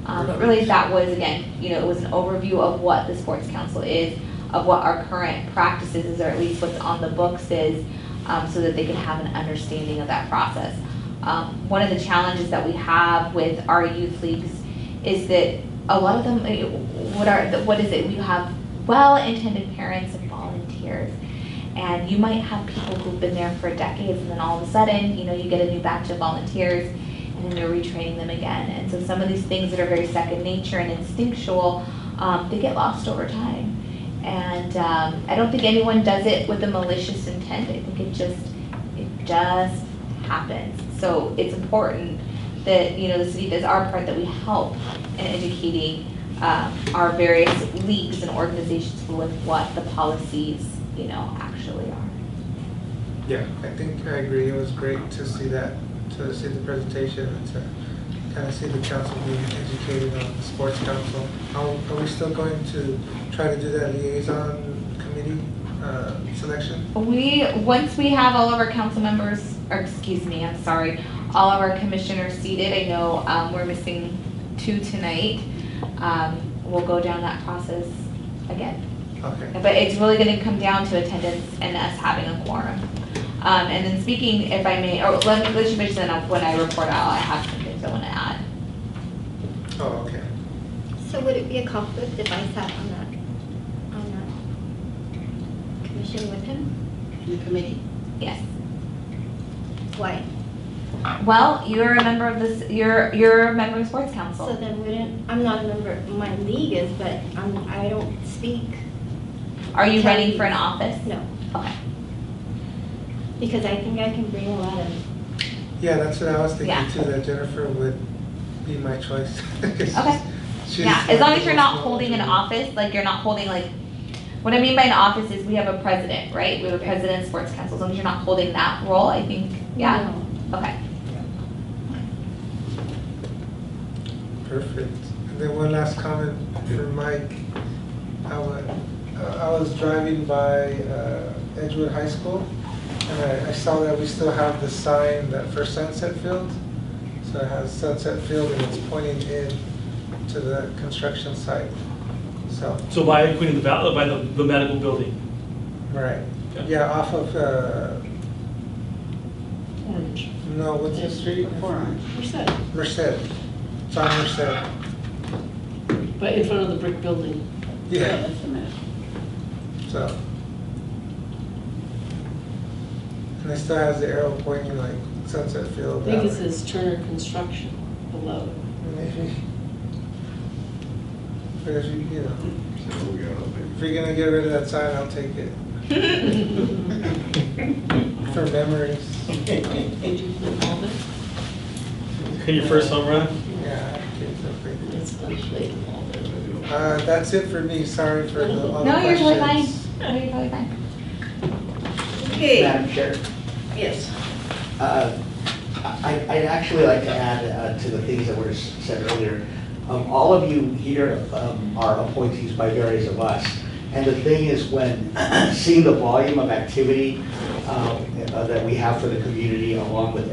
But really that was, again, it was an overview of what the Sports Council is, of what our current practices is, or at least what's on the books is, so that they can have an understanding of that process. One of the challenges that we have with our youth leagues is that a lot of them, what is it? We have well-intended parents and volunteers, and you might have people who've been there for decades, and then all of a sudden, you get a new batch of volunteers, and then you're retraining them again. And so some of these things that are very second nature and instinctual, they get lost over time. And I don't think anyone does it with a malicious intent. I think it just happens. So it's important that the city does our part, that we help in educating our various leagues and organizations with what the policies actually are. Yeah, I think I agree. It was great to see that, to see the presentation, and to kind of see the council being educated on the sports council. Are we still going to try to do that liaison committee selection? Once we have all of our council members, or excuse me, I'm sorry, all of our commissioners seated, I know we're missing 2 tonight, we'll go down that process again. Okay. But it's really going to come down to attendance and us having a quorum. And then speaking, if I may, or let me finish, then when I report out, I have some things I want to add. Oh, okay. So would it be a conflict if I sat on that commission with him? The committee? Yes. Why? Well, you're a member of this. You're a member of the sports council. So then I'm not a member. My league is, but I don't speak. Are you running for an office? No. Okay. Because I think I can bring a lot of. Yeah, that's what I was thinking Yeah. too, that Jennifer would be my choice. Okay. Yeah, as long as you're not holding an office, like you're not holding what I mean by an office is we have a president, right? We have a president of sports council. As long as you're not holding that role, I think, yeah. No. Okay. Perfect. And then one last comment for Mike. I was driving by Edgewood High School, and I saw that we still have the sign that for Sunset Field. So it has Sunset Field, and it's pointing in to the construction site. So by Queen of the Valley, by the medical building. Right. Okay. Yeah, off of, Orange. no, what's the street? Merced. Merced. It's on Merced. But in front of the brick building. Yeah. That's the minute. So. And it still has the arrow pointing like Sunset I Field. think it out. says Turner Construction below. Maybe. But if if you're gonna get rid of that sign, I'll take it. For memories. Did you involve it? Your first home run? Yeah, kids are pretty. It's fun to play involved. That's it for me. Sorry for all the No, you're totally fine. questions. No, you're totally fine. Okay. Madam Chair, Yes. I'd actually like to add to the things that were said earlier. All of you here are appointees by various of us. And the thing is, when seeing the volume of activity that we have for the community, along with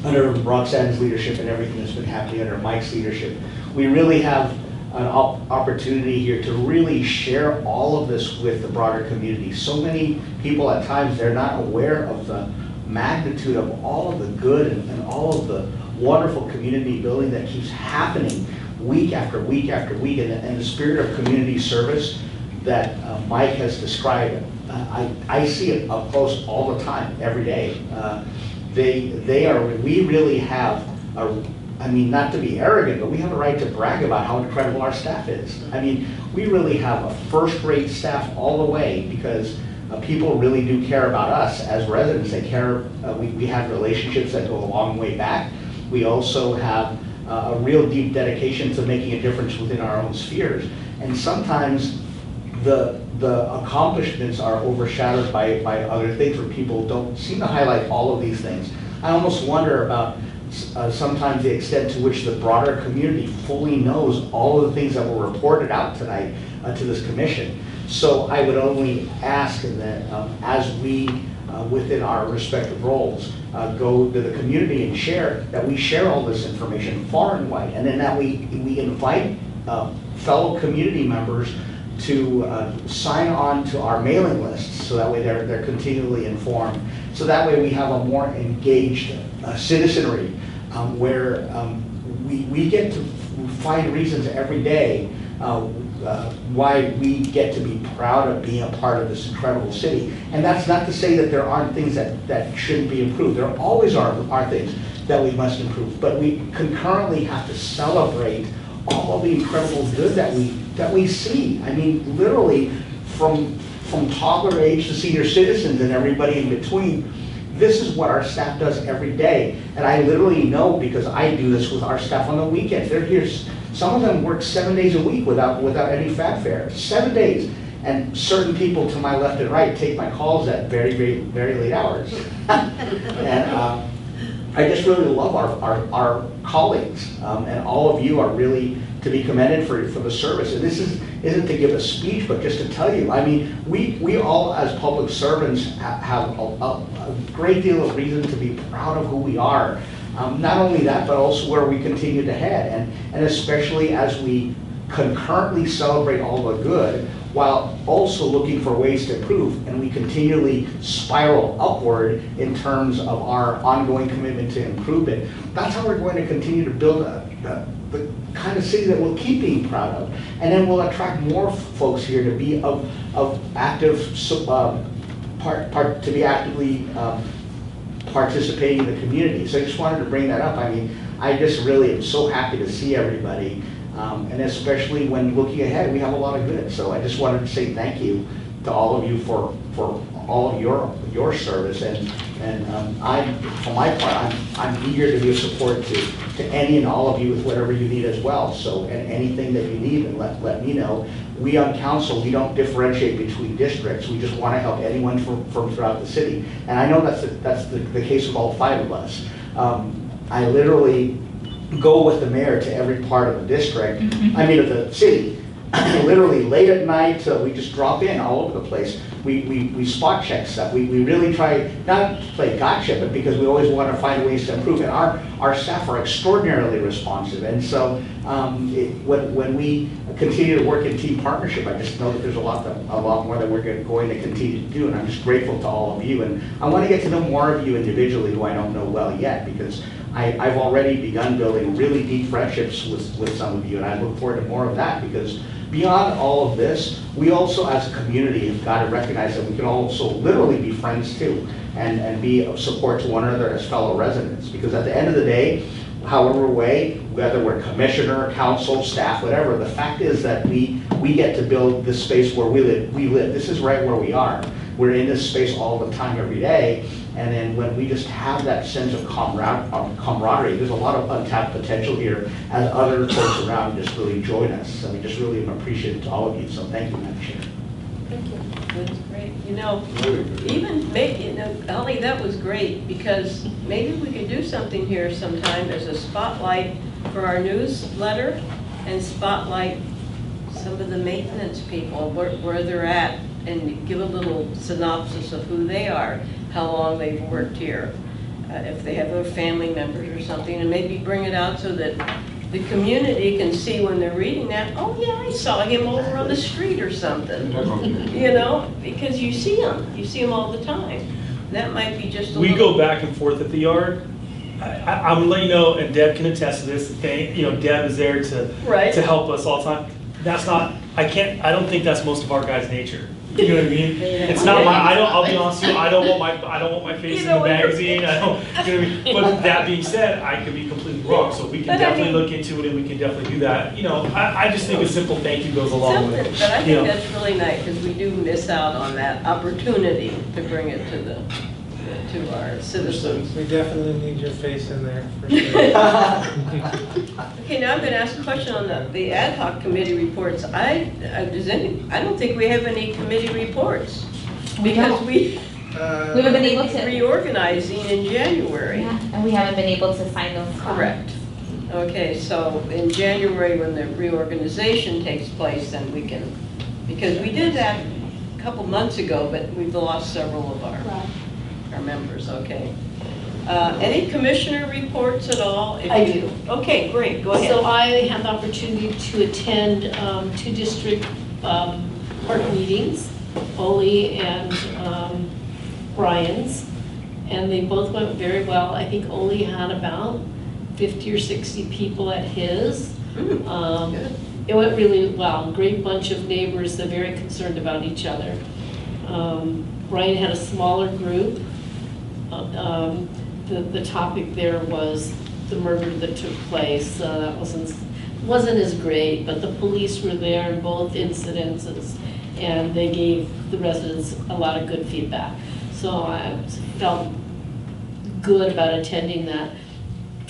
under Roxanne's leadership and everything that's been happening under Mike's leadership, we really have an opportunity here to really share all of this with the broader community. So many people at times, they're not aware of the magnitude of all of the good and all of the wonderful community building that keeps happening week after week after week, and the spirit of community service that Mike has described. I see it up close all the time, every day. We really have I mean, not to be arrogant, but we have a right to brag about how incredible our staff is. I mean, we really have a first-rate staff all the way, because people really do care about us as residents. They care, we have relationships that go a long way back. We also have a real deep dedication to making a difference within our own spheres. And sometimes the accomplishments are overshadowed by other things where people don't seem to highlight all of these things. I almost wonder about sometimes the extent to which the broader community fully knows all of the things that were reported out tonight to this commission. So I would only ask that as we, within our respective roles, go to the community and share, that we share all this information far and wide, and then that we invite fellow community members to sign on to our mailing lists, so that way they're continually informed. So that way we have a more engaged citizenry, where we get to find reasons every day why we get to be proud of being a part of this incredible city. And that's not to say that there aren't things that shouldn't be improved. There always are things that we must improve, but we concurrently have to celebrate all of the incredible good that we see. I mean, literally, from toddler age to senior citizens and everybody in between, this is what our staff does every day. And I literally know, because I do this with our staff on the weekends. They're here, some of them work 7 days a week without any fanfare, 7 days. And certain people to my left and right take my calls at very, very, very late hours. And I just really love our colleagues, and all of you are really to be commended for the service. And this isn't to give a speech, but just to tell you, I mean, we all as public servants have a great deal of reason to be proud of who we are. Not only that, but also where we continue to head, and especially as we concurrently celebrate all the good, while also looking for ways to improve, and we continually spiral upward in terms of our ongoing commitment to improvement. That's how we're going to continue to build the kind of city that we'll keep being proud of, and then we'll attract more folks here to be actively participating in the community. So I just wanted to bring that up. I mean, I just really am so happy to see everybody. And especially when looking ahead, we have a lot of good. So I just wanted to say thank you to all of you for all of your service. And for my part, I'm eager to be a support to any and all of you with whatever you need as well. So, and anything that you need, and let me know. We on council, we don't differentiate between districts. We just want to help anyone from throughout the city. And I know that's the case of all 5 of us. I literally go with the mayor to every part of the district, I mean of the city. Literally late at night, we just drop in all over the place. We spot check stuff. We really try not to play gotcha, but because we always want to find ways to improve it. Our staff are extraordinarily responsive, and so when we continue to work in team partnership, I just know that there's a lot more that we're going to continue to do, and I'm just grateful to all of you. And I want to get to know more of you individually who I don't know well yet, because I've already begun building really deep friendships with some of you, and I look forward to more of that, because beyond all of this, we also as a community have got to recognize that we can also literally be friends too, and be of support to one another as fellow residents. Because at the end of the day, however way, whether we're commissioner, council, staff, whatever, the fact is that we get to build this space where we live. This is right where we are. We're in this space all the time, every day. And then when we just have that sense of camaraderie, there's a lot of untapped potential here as other folks around just really join us. So we just really appreciate it to all of you. So thank you, Madam Chair. Thank you. That's great. You know, Ollie, that was great, because maybe we could do something here sometime as a spotlight for our newsletter, and spotlight some of the maintenance people, where they're at, and give a little synopsis of who they are, how long they've worked here, if they have their family members or something, and maybe bring it out so that the community can see when they're reading that, oh yeah, I saw him over on the street or something. You know, because you see them all the time. That might be just a We little... go back and forth at the yard. I'm gonna let you know, and Deb can attest to this. Deb is there to help us all the time. That's not, I don't think that's most of our guys' nature. You know what I mean? It's not I'll be honest with you, I don't want my face in the magazine. You know what I mean? But that being said, I could be completely wrong. So we can definitely look into it, and we can definitely do that. You know, I just think a simple thank you goes a long way. But I think that's really nice, because we do miss out on that opportunity to bring it to the to our citizens. We definitely need your face in there, for sure. Okay, now I'm going to ask a question on the ad hoc committee reports. I don't think we have any committee reports, because we haven't been able to. Reorganizing in January. Yeah, and we haven't been able to sign those. Correct. Okay, so in January, when the reorganization takes place, then we can, because we did that a couple months ago, but we've lost several of our members, okay. Any commissioner reports at all? I do. Okay, great, go ahead. So I had the opportunity to attend 2 district park meetings, Ole and Brian's, and they both went very well. I think Ole had about 50 or 60 people at his. It went really well. Great bunch of neighbors. They're very concerned about each other. Brian had a smaller group. The topic there was the murder that took place. That wasn't as great, but the police were there in both incidences, and they gave the residents a lot of good feedback. So I felt good about attending that.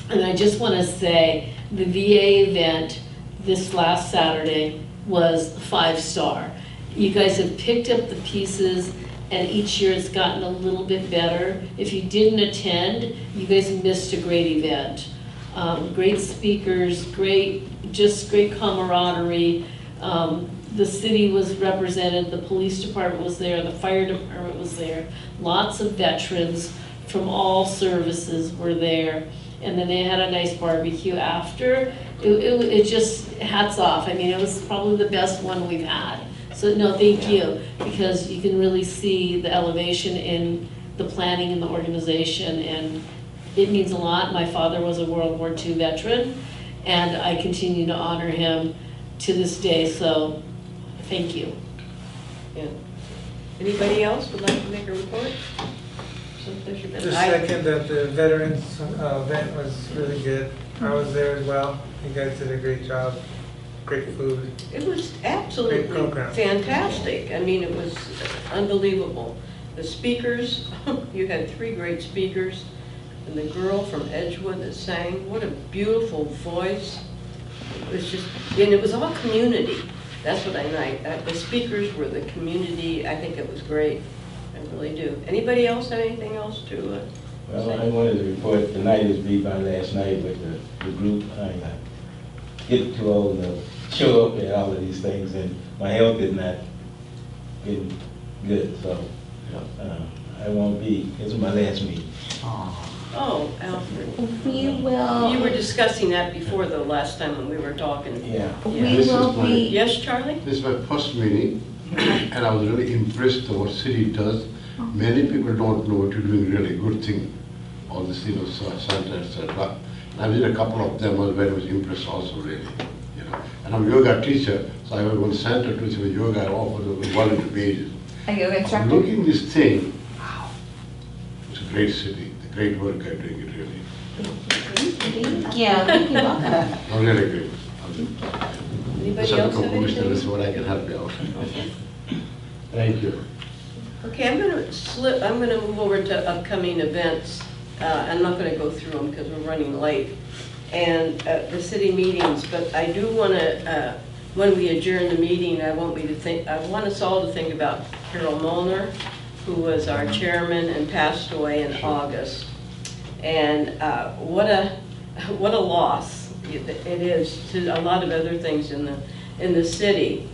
And I just want to say the VA event this last Saturday was 5-star. You guys have picked up the pieces, and each year it's gotten a little bit better. If you didn't attend, you guys missed a great event. Great speakers, great camaraderie. The city was represented, the police department was there, the fire department was there. Lots of veterans from all services were there. And then they had a nice barbecue after. It just, hats off. I mean, it was probably the best one we've had. So no, thank you, because you can really see the elevation in the planning and the organization, and it means a lot. My father was a World War II veteran, and I continue to honor him to this day, so thank you. Yeah. Anybody else would like to make a report? Just second that the veterans event was really good. I was there as well. You guys did a great job. Great food. It was absolutely fantastic. I mean, it was unbelievable. The speakers, you had 3 great speakers, and the girl from Edgewood that sang, what a beautiful voice. It was just, and it was all community. That's what I like. The speakers were the community. I think it was great. I really do. Anybody else have anything else to Well, say? I wanted to report, the night was beat by last night with the group. I get too old to show up at all of these things, and my health is not getting good, so I won't be. This is my last meeting. Oh, Alfred. We will. You were discussing that before the last time when we were talking. Yeah. We will be. Yes, Charlie? This is my first meeting, and I was really impressed with what city does. Many people don't know what you're doing really good thing, all the city of Santa, etc. I did a couple of them. I was very much impressed also, really. You know, and I'm a yoga teacher, so I was on Santa to see yoga. I offer the volunteer basis. A yoga instructor. Looking this thing, wow, it's a great city. The great work I'm doing it really. Thank you. Thank you. Welcome. I'm really great. Anybody else have anything? This is what I can help you out. Thank you. Okay, I'm gonna move over to upcoming events. I'm not gonna go through them because we're running late. And the city meetings, but I do wanna, when we adjourn the meeting, I want us all to think about Carol Molnar, who was our chairman and passed away in August. And what a loss it is to a lot of other things in the city.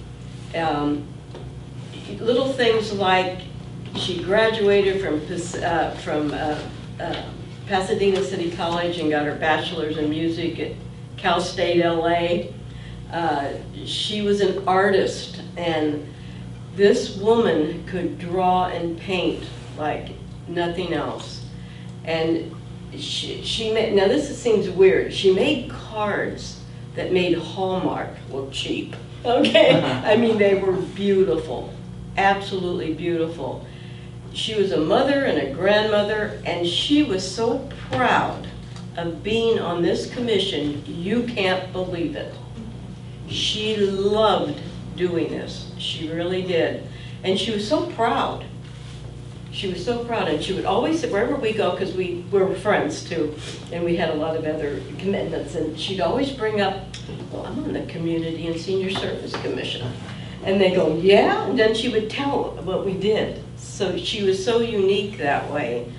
Little things like she graduated from Pasadena City College and got her bachelor's in music at Cal State LA. She was an artist, and this woman could draw and paint like nothing else. And she made, now this seems weird, she made cards that made Hallmark look cheap. Okay, I mean, they were beautiful, absolutely beautiful. She was a mother and a grandmother, and she was so proud of being on this commission, you can't believe it. She loved doing this, she really did. And she was so proud. she was so proud, and she would always, wherever we go, because we were friends too, and we had a lot of other commitments, and she'd always bring up, well, I'm on the Community and Senior Service Commission. And they go, yeah? And then she would tell what we did. So she was so unique that way.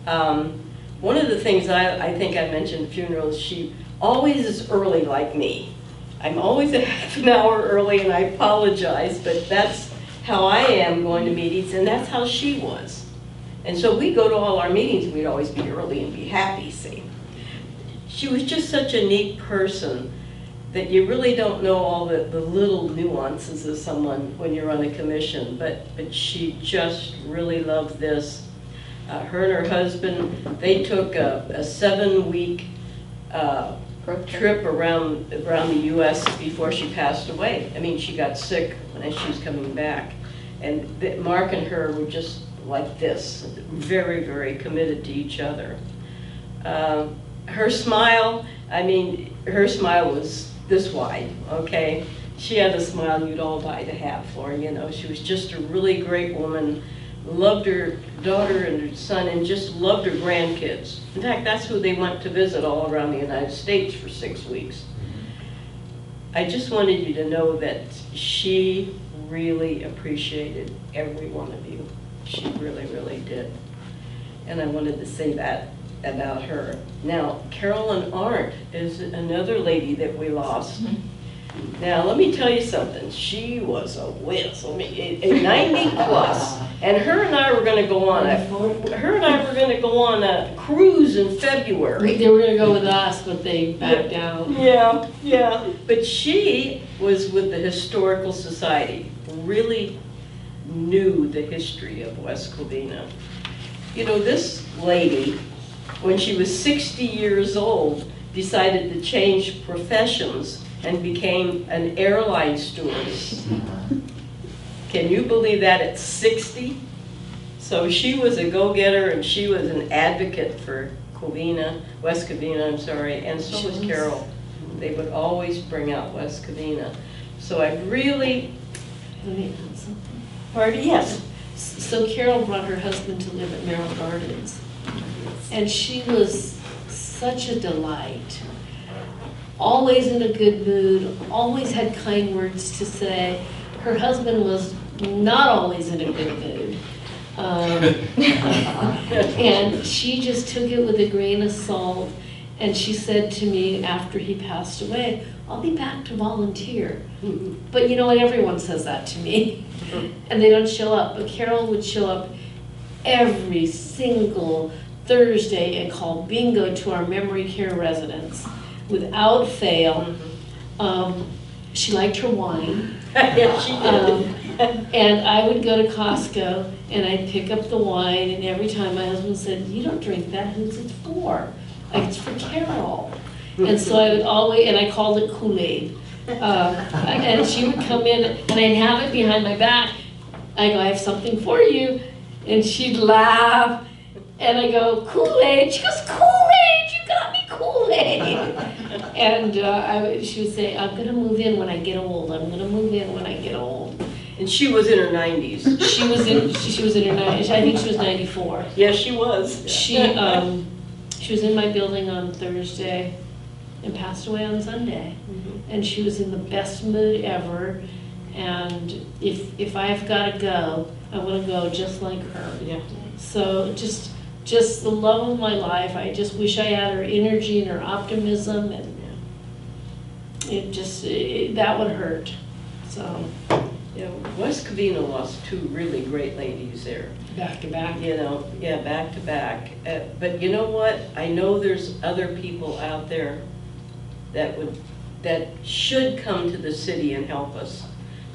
One of the things I think I mentioned at funerals, she always is early like me. I'm always a half an hour early, and I apologize, but that's how I am going to meetings, and that's how she was. And so we go to all our meetings, and we'd always be early and be happy, see. She was just such a neat person that you really don't know all the little nuances of someone when you're on a commission, but she just really loved this. Her and her husband, they took a 7-week trip around the U.S. before she passed away. I mean, she got sick and she was coming back. And Mark and her were just like this, very, very committed to each other. Her smile, I mean, her smile was this wide, okay? She had a smile you'd all die to have for her, you know. She was just a really great woman, loved her daughter and her son, and just loved her grandkids. In fact, that's who they went to visit all around the United States for 6 weeks. I just wanted you to know that she really appreciated every one of you. She really, really did. And I wanted to say that about her. Now, Carolyn Arndt is another lady that we lost. Now, let me tell you something. She was a whiz. I mean, a 90 plus. And her and I were going to go on a cruise in February. They were going to go with us, but they backed down. Yeah. But she was with the Historical Society, really knew the history of West Covina. You know, this lady, when she was 60 years old, decided to change professions and became an airline stewardess. Can you believe that at 60? So she was a go-getter, and she was an advocate for Covina, West Covina, I'm sorry, and so was Carol. They would always bring out West Covina. So I really... Let me add something. Pardon? Yes. So Carol brought her husband to live at Merrill Gardens, and she was such a delight. Always in a good mood, always had kind words to say. Her husband was not always in a good mood. And she just took it with a grain of salt, and she said to me after he passed away, I'll be back to volunteer. But you know what, everyone says that to me, and they don't show up. But Carol would show up every single Thursday and call bingo to our memory care residents without fail. She liked her wine. Yes, she did. And I would go to Costco and I'd pick up the wine, and every time my husband said, you don't drink that, who's it for? Like, it's for Carol. And so I would always, and I called it Kool-Aid. And she would come in and I'd have it behind my back. I go, I have something for you. And she'd laugh. And I go, Kool-Aid. She goes, Kool-Aid, you got me Kool-Aid. And she would say, I'm going to move in when I get old. I'm going to move in when I get old. And she was in her 90s. She was in her 90s. I think she was 94. Yes, she was. She was in my building on Thursday and passed away on Sunday. And she was in the best mood ever. And if I've got to go, I want to go just like her. Yeah. So just the love of my life. I just wish I had her energy and her optimism, and that would hurt. So. Yeah, West Covina lost 2 really great ladies there. Back to back. You know, yeah, back to back. But you know what? I know there's other people out there that should come to the city and help us,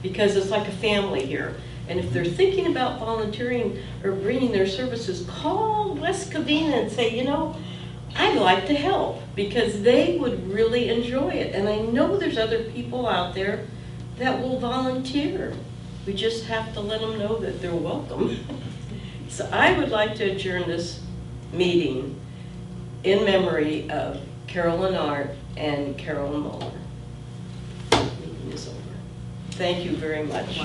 because it's like a family here. And if they're thinking about volunteering or bringing their services, call West Covina and say, you know, I'd like to help, because they would really enjoy it. And I know there's other people out there that will volunteer. We just have to let them know that they're welcome. So I would like to adjourn this meeting in memory of Carolyn Arndt and Carolyn Muller. Meeting is over. Thank you very much.